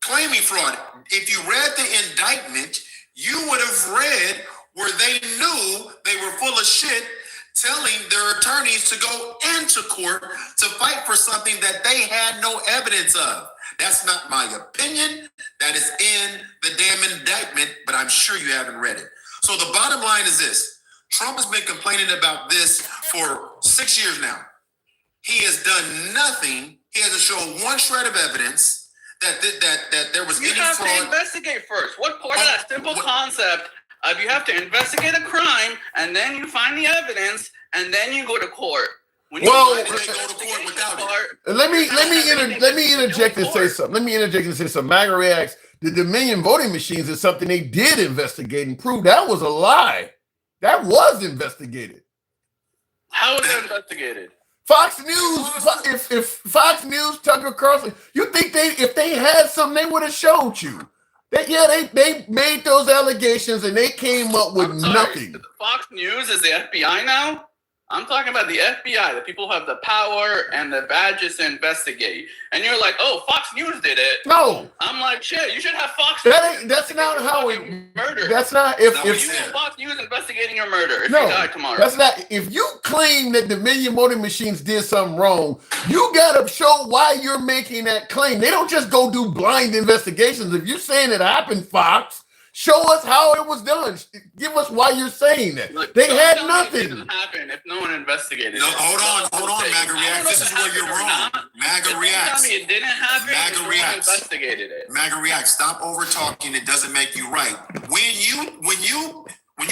claiming fraud. If you read the indictment, you would have read where they knew they were full of shit, telling their attorneys to go into court to fight for something that they had no evidence of. That's not my opinion. That is in the damn indictment, but I'm sure you haven't read it. So the bottom line is this. Trump has been complaining about this for 6 years now. He has done nothing. He hasn't shown one shred of evidence that there was any fraud. You have to investigate first. What part of that simple concept of you have to investigate a crime and then you find the evidence and then you go to court? Let me interject and say something. MAGA reacts. The Dominion voting machines is something they did investigate and prove that was a lie. That was investigated. How was that investigated? Fox News. If Fox News, Tucker Carlson, you think if they had something, they would have showed you. They made those allegations and they came up with nothing. Fox News is the FBI now? I'm talking about the FBI, the people who have the power and the badges to investigate. And you're like, oh, Fox News did it. No. I'm like, shit, you should have Fox News. That's not how it murder. That's not you want Fox News investigating your murder if you die tomorrow. That's not. If you claim that Dominion voting machines did something wrong, you gotta show why you're making that claim. They don't just go do blind investigations. If you're saying it happened, Fox, show us how it was done. Give us why you're saying that. Look, they had nothing. It didn't happen if no one investigated no, it. Hold on, MAGA reacts. This is where you're wrong. MAGA reacts. Tell me it didn't happen. MAGA reacts. Investigated it. MAGA reacts. Stop over talking. It doesn't make you right. When you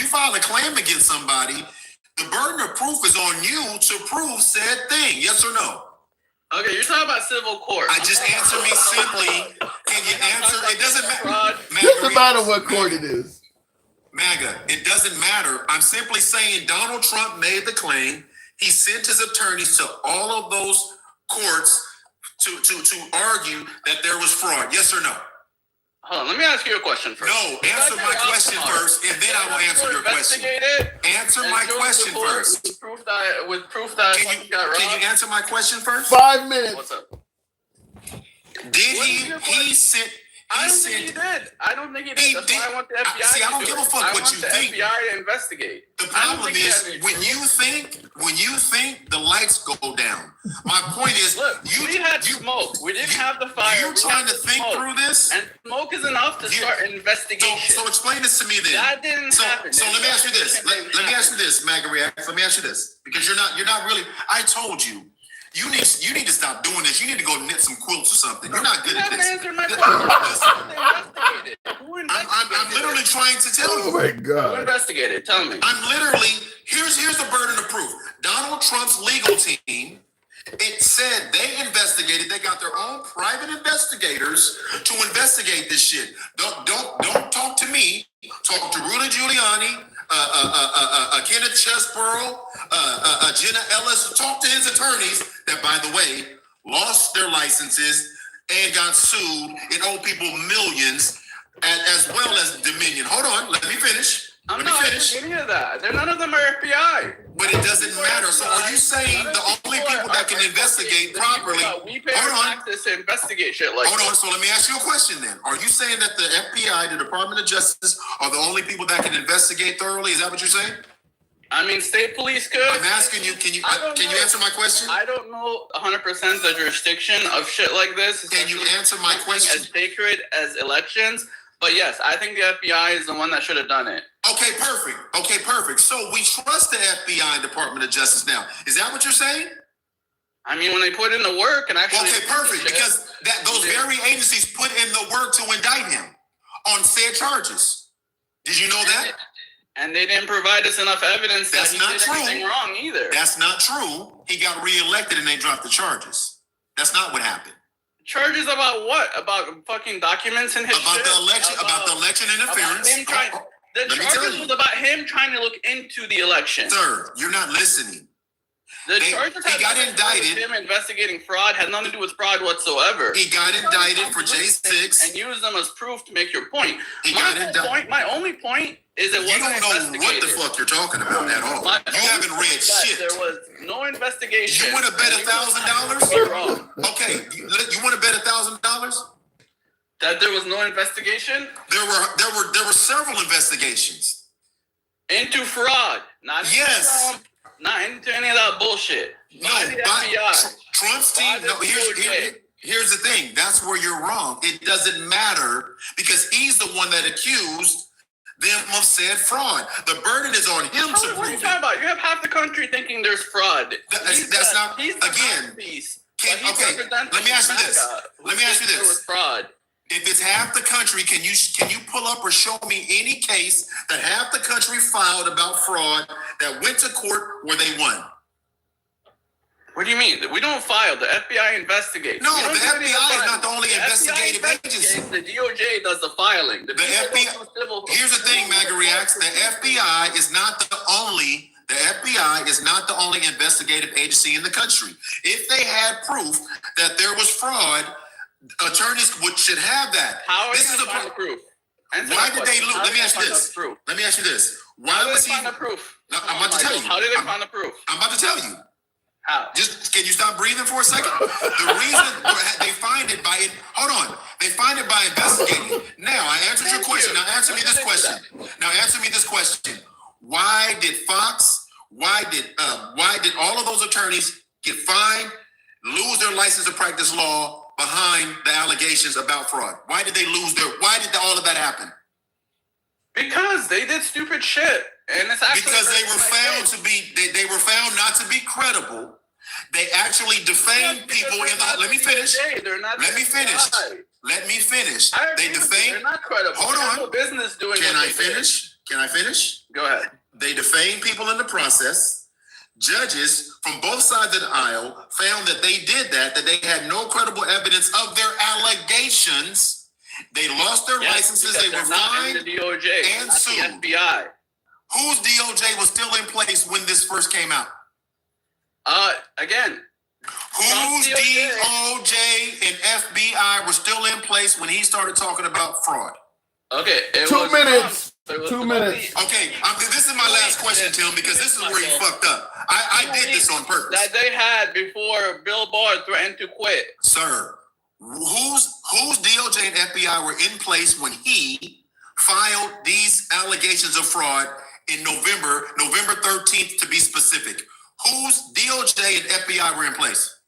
file a claim against somebody, the burden of proof is on you to prove said thing. Yes or no? Okay, you're talking about civil court. I just answer me simply. Can you answer? It doesn't matter. It doesn't matter what court it is. MAGA, it doesn't matter. I'm simply saying Donald Trump made the claim. He sent his attorneys to all of those courts to argue that there was fraud. Yes or no? Hold on, let me ask you a question first. No, answer my question first, and then I will answer your question. Answer my question first. With proof that Can got robbed. you answer my question first? 5 minutes. What's up? Did he sent? I don't think he did. I don't think he did. That's why I want the FBI. See, I don't give a fuck what you think. I want the FBI to investigate. The problem is when you think the lights go down. My point is, look, we had smoke. We didn't have the fire. You're trying to think through this, and smoke is enough to start an investigation. So explain this to me then. That didn't happen. So let me ask you this. Let me ask you this, MAGA React. Let me ask you this, because you're not really. I told you. You need to stop doing this. You need to go knit some quilts or something. You're not good at this. Answered my question. I'm literally trying to tell you. Oh my God. Who investigated? Tell me. I'm literally, here's the burden of proof. Donald Trump's legal team, it said they investigated, they got their own private investigators to investigate this shit. Don't talk to me. Talk to Rudy Giuliani, Kenneth Chesborough, Jenna Ellis. Talk to his attorneys that, by the way, lost their licenses and got sued and owe people millions, as well as Dominion. Hold on, let me finish. I'm not any of that. None of them are FBI. But it doesn't matter. So are you saying the only people that can investigate properly? We pay taxes to investigate shit like Hold on. So let me ask you a question then. Are you saying that the FBI, the Department of Justice, are the only people that can investigate thoroughly? Is that what you're saying? I mean, state police could. I'm asking you, can you answer my question? I don't know 100% the jurisdiction of shit like this. Can you answer my question? As sacred as elections. But yes, I think the FBI is the one that should have done it. Okay, perfect. So we trust the FBI and Department of Justice now. Is that what you're saying? I mean, when they put in the work and actually... Okay, perfect, because those very agencies put in the work to indict him on said charges. Did you know that? And they didn't provide us enough evidence that he did anything wrong either. That's not true. He got reelected and they dropped the charges. That's not what happened. Charges about what? About fucking documents and his shit? About the election interference. The charges was about him trying to look into the election. Sir, you're not listening. The charges he got indicted. Him investigating fraud had nothing to do with fraud whatsoever. He got indicted for J6 and used them as proof to make your point. My only point is it wasn't investigated. You don't know what the fuck you're talking about at all. You haven't read shit. There was no investigation. You want to bet $1,000? Okay, you want to bet $1,000? That there was no investigation? There were several investigations into fraud. Not into any of that bullshit. No, but Trump's team. No, here's the thing. That's where you're wrong. It doesn't matter because he's the one that accused them of said fraud. The burden is on him to prove it. What are you talking about? You have half the country thinking there's fraud. That's not. Again. Let me ask you this. There was fraud. If it's half the country, can you pull up or show me any case that half the country filed about fraud that went to court where they won? What do you mean? We don't file. The FBI investigates. No, the FBI is not the only investigative agency. The DOJ does the filing. The FBI. Here's the thing, MAGA Reacts. The FBI is not the only. The FBI is not the only investigative agency in the country. If they had proof that there was fraud, attorneys should have that. How is this the proof? Why did they lose? Let me ask you this. Why was he? Proof? No, I'm about to tell you. How did they find the proof? I'm about to tell you. How? Just can you stop breathing for a second? The reason they find it by it. Hold on. They find it by investigating. Now I answered your question. Now answer me this question. Why did Fox? Why did all of those attorneys get fined, lose their license to practice law behind the allegations about fraud? Why did all of that happen? Because they did stupid shit. And it's actually because they were found not to be credible. They actually defamed people in the. Let me finish. They defamed. They're not credible. Hold on. No business doing. Can I finish? Go ahead. They defamed people in the process. Judges from both sides of the aisle found that they did that they had no credible evidence of their allegations. They lost their licenses. They were fined the DOJ and sued. The FBI. Whose DOJ was still in place when this first came out? Again, whose DOJ and FBI were still in place when he started talking about fraud? Okay, 2 minutes. 2 minutes. Okay, this is my last question, Tim, because this is where you fucked up. I did this on purpose. That they had before Bill Barr threatened to quit. Sir, whose DOJ and FBI were in place when he filed these allegations of fraud in November 13th to be specific? Whose DOJ and FBI were in place?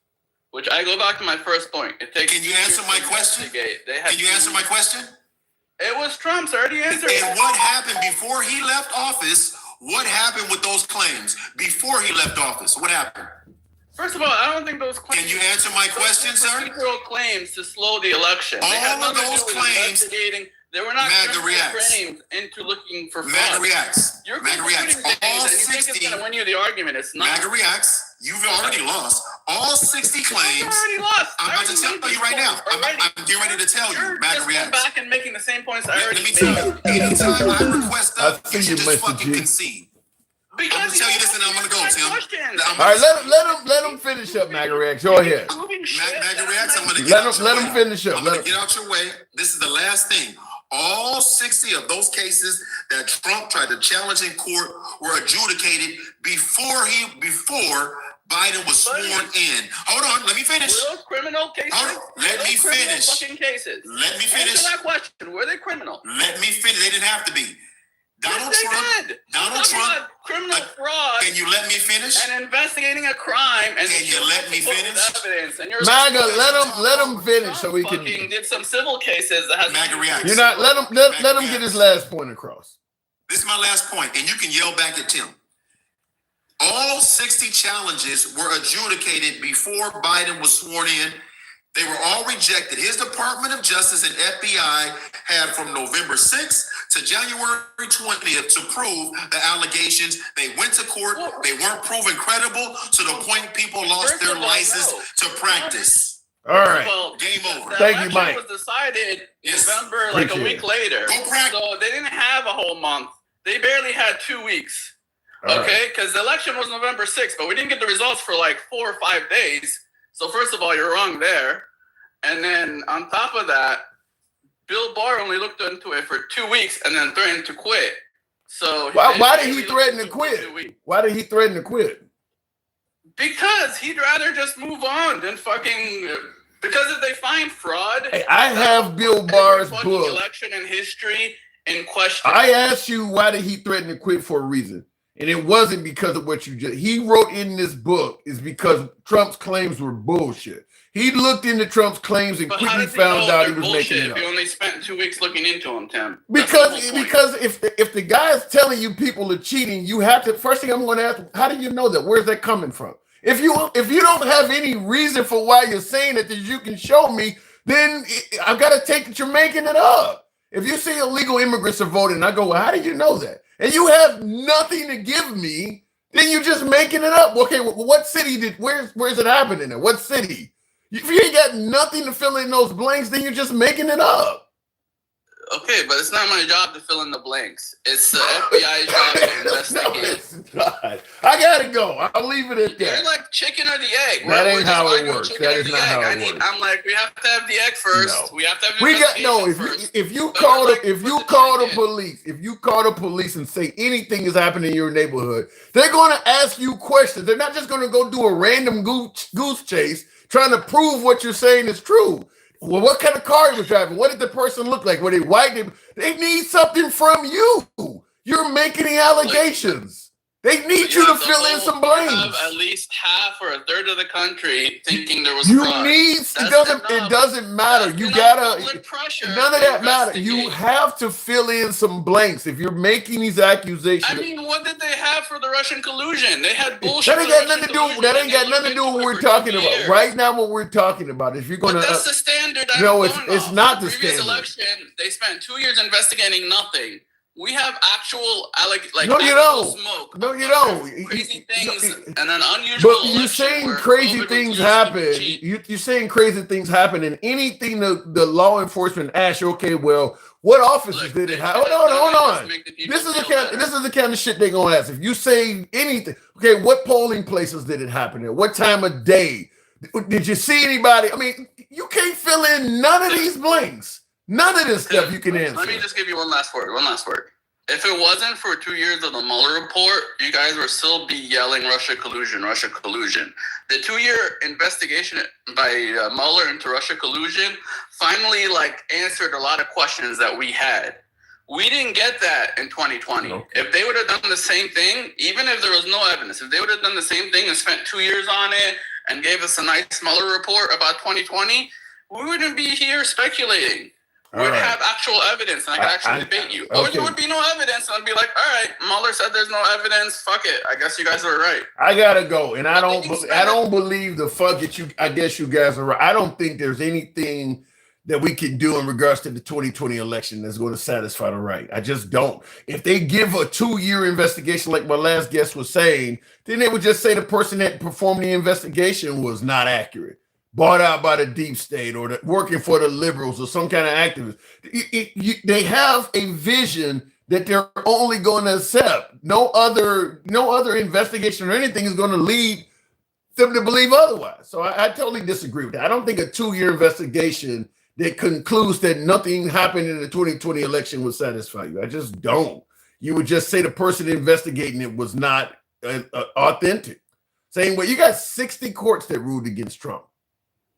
Which I go back to my first point. Can you answer my question? Can you answer my question? It was Trump's. I already answered. And what happened before he left office? What happened with those claims before he left office? What happened? First of all, I don't think those claims. Can you answer my question, sir? Procedural claims to slow the election. All of those claims. They were not MAGA reacts. framed into looking for fraud. MAGA reacts. You're MAGA reacts. All 60. You think it's going to win you the argument? It's not. MAGA reacts. You've already lost. All 60 claims. I've already lost. I'm about to tell you right now. I'm getting ready to tell you. MAGA reacts. Back and making the same points I already made. Let me tell you. Anytime I request stuff, you should just fucking G. concede. I'm gonna tell you this, and I'm gonna go, Tim. All right, let him finish up, MAGA reacts. Go ahead. MAGA reacts. I'm gonna let him finish up. I'm gonna get out your way. This is the last thing. All 60 of those cases that Trump tried to challenge in court were adjudicated before Biden was sworn in. Hold on, let me finish. Were those criminal cases? Let me finish. Fucking cases. Let me finish. Answer that question. Were they criminal? Let me finish. They didn't have to be. Donald Donald Trump. Criminal fraud. Can you let me finish? And investigating a crime. And can you let me finish? Evidence. And you're MAGA, let him finish so we can. Did some civil cases that has MAGA reacts. You're not let him get his last point across. This is my last point, and you can yell back at Tim. All 60 challenges were adjudicated before Biden was sworn in. They were all rejected. His Department of Justice and FBI had from November 6th to January 20th to prove the allegations. They went to court. They weren't proven credible to the point people lost their license to practice. All right. Well, game over. Thank you, Mike. It was decided November, like a week later. So they didn't have a whole month. They barely had 2 weeks. Okay, because the election was November 6th, but we didn't get the results for like 4 or 5 days. So first of all, you're wrong there. And then on top of that, Bill Barr only looked into it for 2 weeks and then threatened to quit. So why did he threaten to quit? Why did he threaten to quit? Because he'd rather just move on than fucking. Because if they find fraud, hey, I have Bill Barr's book. Election and history in question. I asked you why did he threaten to quit for a reason. And it wasn't because of what you just, he wrote in this book is because Trump's claims were bullshit. He looked into Trump's claims and quickly found out he was making it up. You only spent 2 weeks looking into them, Tim. Because if the guy's telling you people are cheating, you have to, first thing I'm going to ask, how do you know that? Where's that coming from? If you don't have any reason for why you're saying it that you can show me, then I've got to take that you're making it up. If you see illegal immigrants are voting, and I go, well, how do you know that? And you have nothing to give me, then you're just making it up. Okay, well, what city where's it happening in? What city? If you ain't got nothing to fill in those blanks, then you're just making it up. Okay, but it's not my job to fill in the blanks. It's the FBI's job to investigate. No, I gotta go. I'll leave it at that. You're like chicken or the egg. That ain't how it works. That is not how it works. I'm like, we have to have the egg first. No. We have to have If you call the police and say anything is happening in your neighborhood, they're going to ask you questions. They're not just going to go do a random goose chase trying to prove what you're saying is true. Well, what kind of car he was driving? What did the person look like? Were they white? They need something from you. You're making the allegations. They need you to fill in some blanks. Have at least half or a third of the country thinking there was It fraud. doesn't matter. You gotta. None of that matter. You have to fill in some blanks if you're making these accusations. I mean, what did they have for the Russian collusion? They had bullshit. That ain't got nothing to do. That ain't got nothing to do with what we're talking about right now. What we're talking about, if you're going to, that's the standard. No, it's not the standard. Election, they spent 2 years investigating nothing. We have actual like no, you don't. Smoke. No, you don't. Crazy things and an unusual. But you're saying crazy things happen. You're saying crazy things happen, and anything the law enforcement asks you, okay, well, what officers did it happen? Hold on. This is the kind of shit they're gonna ask. If you say anything, okay, what polling places did it happen at? What time of day? Did you see anybody? I mean, you can't fill in none of these blanks. None of this stuff you can answer. Let me just give you one last word. If it wasn't for 2 years of the Mueller report, you guys would still be yelling Russia collusion, Russia collusion. The 2-year investigation by Mueller into Russia collusion finally answered a lot of questions that we had. We didn't get that in 2020. No. If they would have done the same thing, even if there was no evidence, if they would have done the same thing and spent 2 years on it and gave us a nice Mueller report about 2020, we wouldn't be here speculating. We'd have actual evidence, and I could actually debate you. Or there would be no evidence, and I'd be like, all right, Mueller said there's no evidence. Fuck it. I guess you guys are right. I gotta go, and I don't believe the fuck it. I guess you guys are right. I don't think there's anything that we can do in regards to the 2020 election that's going to satisfy the right. I just don't. If they give a 2-year investigation, like my last guest was saying, then they would just say the person that performed the investigation was not accurate. Bought out by the deep state or working for the liberals or some kind of activist. They have a vision that they're only going to accept. No other investigation or anything is going to lead them to believe otherwise. So I totally disagree with that. I don't think a 2-year investigation that concludes that nothing happened in the 2020 election would satisfy you. I just don't. You would just say the person investigating it was not authentic. Saying, well, you got 60 courts that ruled against Trump.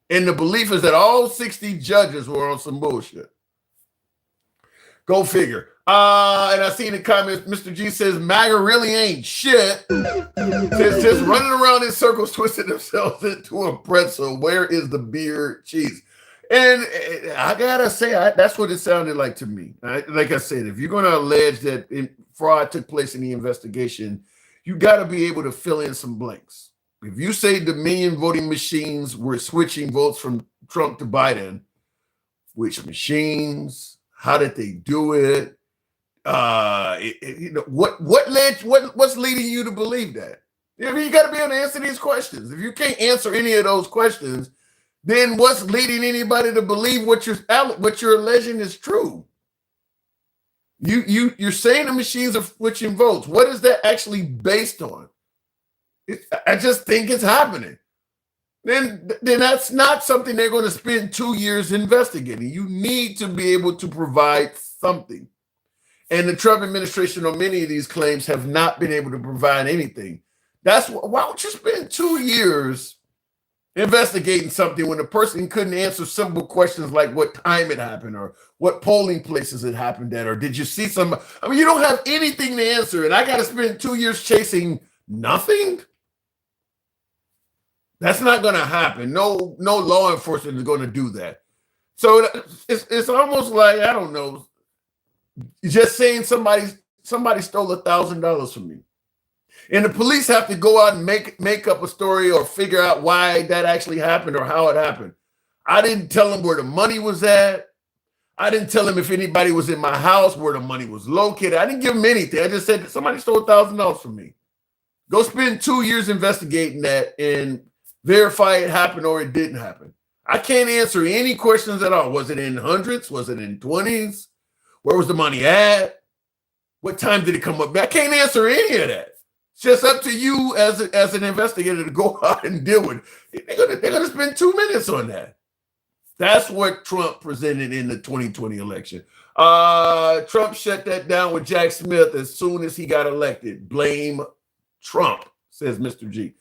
And the belief is that all 60 judges were on some bullshit. Go figure. And I see in the comments, Mr. G says, MAGA really ain't shit. Says just running around in circles, twisting themselves into a pretzel. Where is the beer cheese? And I gotta say, that's what it sounded like to me. Like I said, if you're going to allege that fraud took place in the investigation, you got to be able to fill in some blanks. If you say Dominion voting machines were switching votes from Trump to Biden, which machines? How did they do it? What's leading you to believe that? I mean, you got to be able to answer these questions. If you can't answer any of those questions, then what's leading anybody to believe what you're alleging is true? You're saying the machines are switching votes. What is that actually based on? I just think it's happening. Then that's not something they're going to spend 2 years investigating. You need to be able to provide something. And the Trump administration on many of these claims have not been able to provide anything. Why don't you spend 2 years investigating something when the person couldn't answer simple questions like what time it happened or what polling places it happened at, or did you see some? I mean, you don't have anything to answer, and I got to spend 2 years chasing nothing? That's not going to happen. No law enforcement is going to do that. So it's almost like, I don't know, just saying somebody stole $1,000 from me. And the police have to go out and make up a story or figure out why that actually happened or how it happened. I didn't tell them where the money was at. I didn't tell them if anybody was in my house, where the money was located. I didn't give them anything. I just said that somebody stole $1,000 from me. Go spend 2 years investigating that and verify it happened or it didn't happen. I can't answer any questions at all. Was it in hundreds? Was it in 20s? Where was the money at? What time did it come up? I can't answer any of that. It's just up to you as an investigator to go out and deal with it. They're gonna spend 2 minutes on that. That's what Trump presented in the 2020 election. Trump shut that down with Jack Smith as soon as he got elected. Blame Trump, says Mr. G.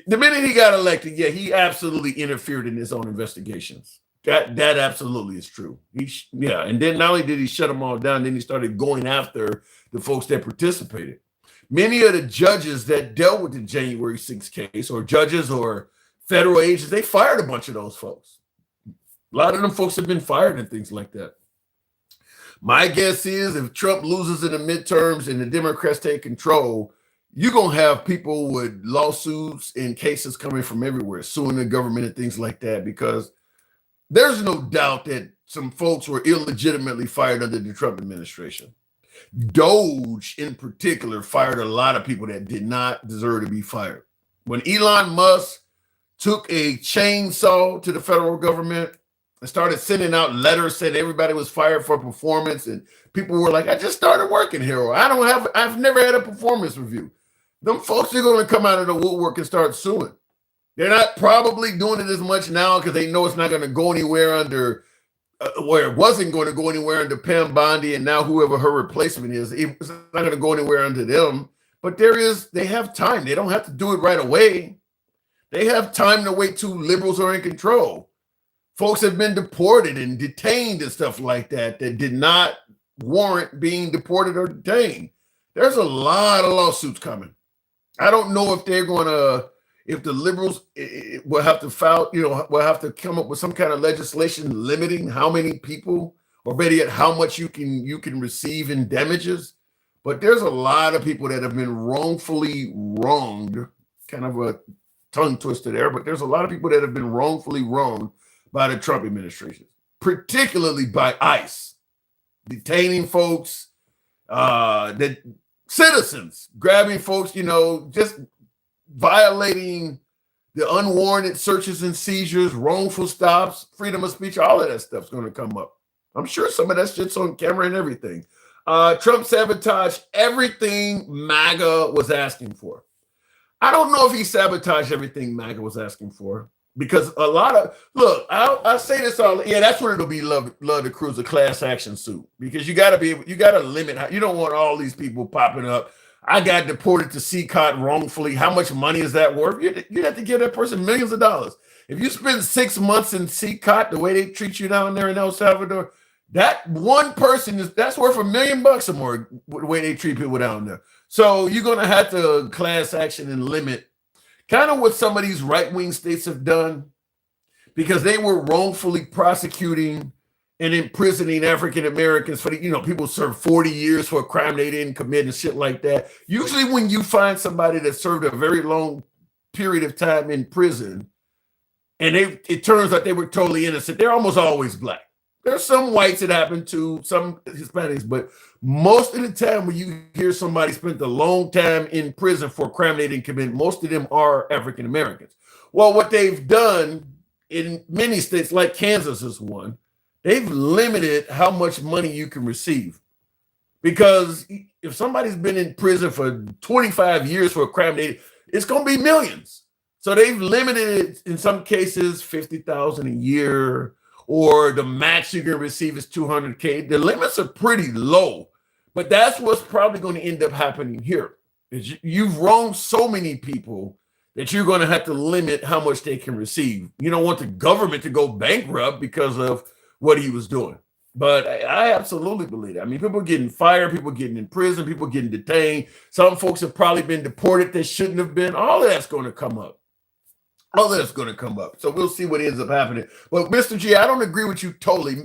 The minute he got elected, yeah, he absolutely interfered in his own investigations. That absolutely is true. And then not only did he shut them all down, then he started going after the folks that participated. Many of the judges that dealt with the January 6th case, or judges or federal agents, they fired a bunch of those folks. A lot of them folks have been fired and things like that. My guess is if Trump loses in the midterms and the Democrats take control, you're going to have people with lawsuits and cases coming from everywhere, suing the government and things like that, because there's no doubt that some folks were illegitimately fired under the Trump administration. Doge, in particular, fired a lot of people that did not deserve to be fired. When Elon Musk took a chainsaw to the federal government and started sending out letters saying everybody was fired for performance, and people were like, I just started working here, or I've never had a performance review. Them folks are going to come out of the woodwork and start suing. They're not probably doing it as much now because they know it's not going to go anywhere under where it wasn't going to go anywhere under Pam Bondi, and now whoever her replacement is, it's not going to go anywhere under them. But they have time. They don't have to do it right away. They have time to wait till liberals are in control. Folks have been deported and detained and stuff like that did not warrant being deported or detained. There's a lot of lawsuits coming. I don't know if they're going to, if the liberals will have to file, will have to come up with some kind of legislation limiting how many people, or better yet, how much you can receive in damages. But there's a lot of people that have been wrongfully wronged, kind of a tongue twister there, but there's a lot of people that have been wrongfully wronged by the Trump administration, particularly by ICE, detaining folks, that citizens, grabbing folks, just violating the unwarranted searches and seizures, wrongful stops, freedom of speech, all of that stuff's going to come up. I'm sure some of that shit's on camera and everything. Trump sabotaged everything MAGA was asking for. I don't know if he sabotaged everything MAGA was asking for, because a lot of, look, I say this all, yeah, that's when it'll be love to cruise a class action suit, because you got to limit, you don't want all these people popping up. I got deported to CCOT wrongfully. How much money is that worth? You have to give that person millions of dollars. If you spend 6 months in CCOT, the way they treat you down there in El Salvador, that one person that's worth $1 million or more, the way they treat people down there. So you're going to have to class action and limit, kind of what some of these right-wing states have done, because they were wrongfully prosecuting and imprisoning African Americans for people serve 40 years for a crime they didn't commit and shit like that. Usually when you find somebody that served a very long period of time in prison and it turns out they were totally innocent, they're almost always black. There's some whites that happen to, some Hispanics, but most of the time when you hear somebody spent a long time in prison for a crime they didn't commit, most of them are African Americans. Well, what they've done in many states, like Kansas is one, they've limited how much money you can receive, because if somebody's been in prison for 25 years for a crime, it's going to be millions. So they've limited it in some cases, $50,000 a year, or the max you can receive is $200K. The limits are pretty low, but that's what's probably going to end up happening here. Is you've wronged so many people that you're going to have to limit how much they can receive. You don't want the government to go bankrupt because of what he was doing. But I absolutely believe that. I mean, people getting fired, people getting in prison, people getting detained. Some folks have probably been deported that shouldn't have been. All of that's going to come up. All that's going to come up. So we'll see what ends up happening. But Mr. G, I don't agree with you totally.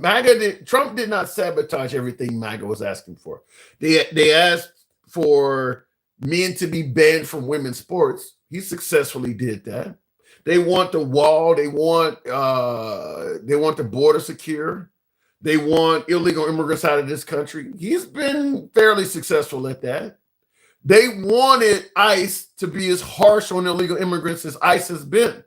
Trump did not sabotage everything MAGA was asking for. They asked for men to be banned from women's sports. He successfully did that. They want the wall. They want the border secure. They want illegal immigrants out of this country. He's been fairly successful at that. They wanted ICE to be as harsh on illegal immigrants as ICE has been.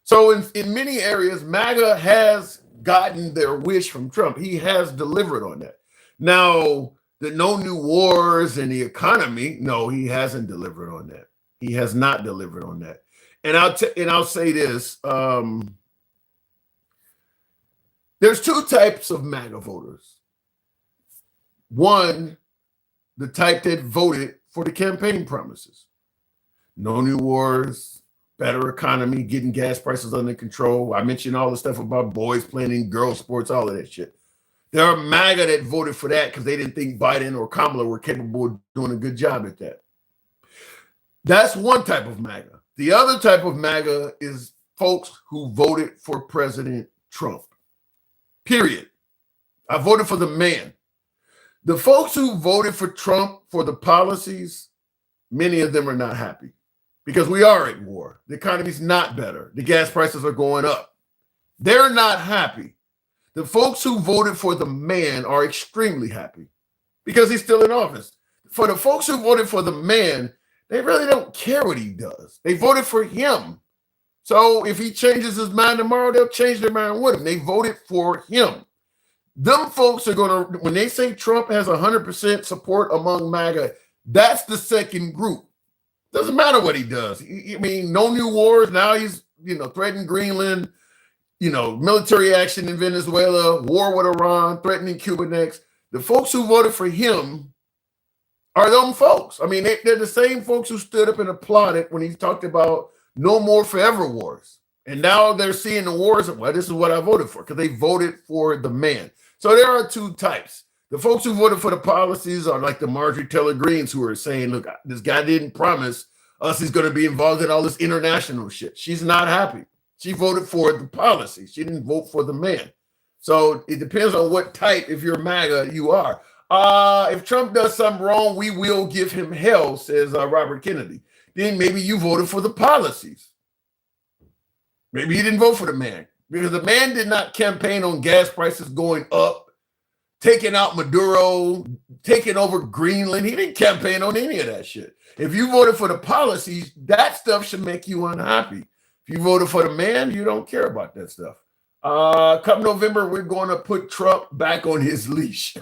So in many areas, MAGA has gotten their wish from Trump. He has delivered on that. Now, the no new wars and the economy, no, he hasn't delivered on that. He has not delivered on that. And I'll say this. There's two types of MAGA voters. One, the type that voted for the campaign promises. No new wars, better economy, getting gas prices under control. I mentioned all the stuff about boys playing in girls sports, all of that shit. There are MAGA that voted for that because they didn't think Biden or Kamala were capable of doing a good job at that. That's one type of MAGA. The other type of MAGA is folks who voted for President Trump. Period. I voted for the man. The folks who voted for Trump for the policies, many of them are not happy because we are at war. The economy's not better. The gas prices are going up. They're not happy. The folks who voted for the man are extremely happy. because he's still in office. For the folks who voted for the man, they really don't care what he does. They voted for him. So if he changes his mind tomorrow, they'll change their mind with him. They voted for him. Them folks are going to, when they say Trump has 100% support among MAGA, that's the second group. Doesn't matter what he does. I mean, no new wars. Now he's, threatening Greenland, military action in Venezuela, war with Iran, threatening Cuba next. The folks who voted for him are them folks. I mean, they're the same folks who stood up and applauded when he talked about no more forever wars. And now they're seeing the wars. Well, this is what I voted for, because they voted for the man. So there are two types. The folks who voted for the policies are like the Marjorie Taylor Greens, who are saying, look, this guy didn't promise us he's going to be involved in all this international shit. She's not happy. She voted for the policy. She didn't vote for the man. So it depends on what type, if you're MAGA, you are. If Trump does something wrong, we will give him hell, says Robert Kennedy. Then maybe you voted for the policies. Maybe you didn't vote for the man, because the man did not campaign on gas prices going up, taking out Maduro, taking over Greenland. He didn't campaign on any of that shit. If you voted for the policies, that stuff should make you unhappy. If you voted for the man, you don't care about that stuff. Come November, we're going to put Trump back on his leash.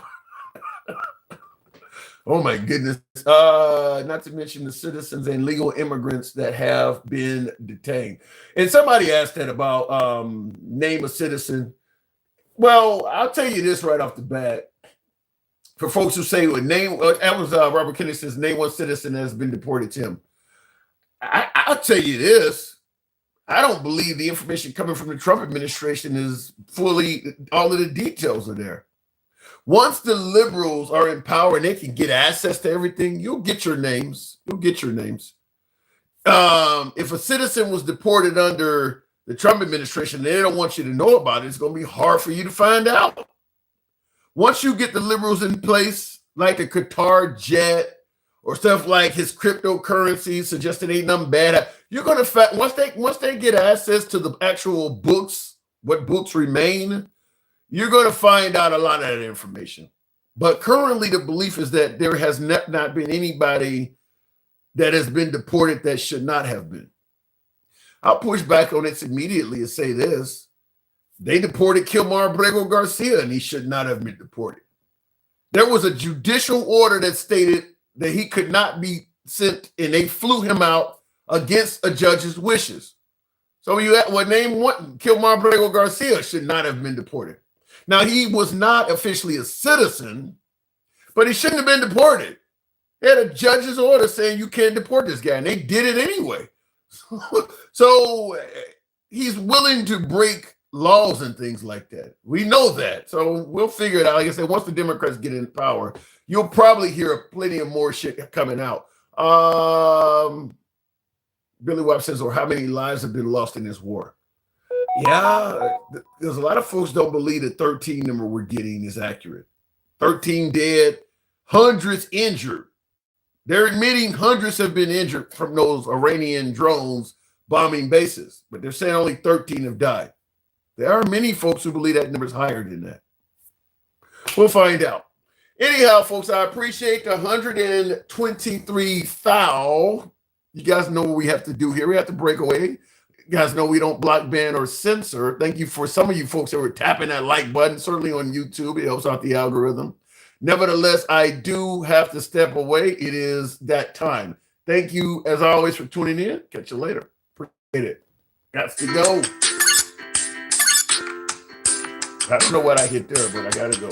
Oh my goodness. Not to mention the citizens and legal immigrants that have been detained. And somebody asked that about name a citizen. Well, I'll tell you this right off the bat. For folks who say, that was Robert Kennedy says, name one citizen that has been deported to him. I'll tell you this. I don't believe the information coming from the Trump administration is fully, all of the details are there. Once the liberals are in power and they can get access to everything, you'll get your names. You'll get your names. If a citizen was deported under the Trump administration, they don't want you to know about it, it's going to be hard for you to find out. Once you get the liberals in place, like the Qatar jet or stuff like his cryptocurrency, suggesting ain't nothing bad, you're going to, once they get access to the actual books, what books remain, you're going to find out a lot of that information. But currently the belief is that there has not been anybody that has been deported that should not have been. I'll push back on it immediately and say this. They deported Kilmar Abrego Garcia and he should not have been deported. There was a judicial order that stated that he could not be sent, and they flew him out against a judge's wishes. So you name one, Kilmar Abrego Garcia should not have been deported. Now, he was not officially a citizen, but he shouldn't have been deported. They had a judge's order saying you can't deport this guy, and they did it anyway. So he's willing to break laws and things like that. We know that. So we'll figure it out. Like I said, once the Democrats get in power, you'll probably hear plenty of more shit coming out. Billy Webb says, or how many lives have been lost in this war? Yeah, there's a lot of folks don't believe the 13 number we're getting is accurate. 13 dead, hundreds injured. They're admitting hundreds have been injured from those Iranian drones bombing bases, but they're saying only 13 have died. There are many folks who believe that number is higher than that. We'll find out. Anyhow, folks, I appreciate the 123 thou. You guys know what we have to do here. We have to break away. You guys know we don't block, ban, or censor. Thank you for some of you folks that were tapping that like button, certainly on YouTube. It helps out the algorithm. Nevertheless, I do have to step away. It is that time. Thank you, as always, for tuning in. Catch you later. Appreciate it. Got to go. I don't know what I hit there, but I got to go.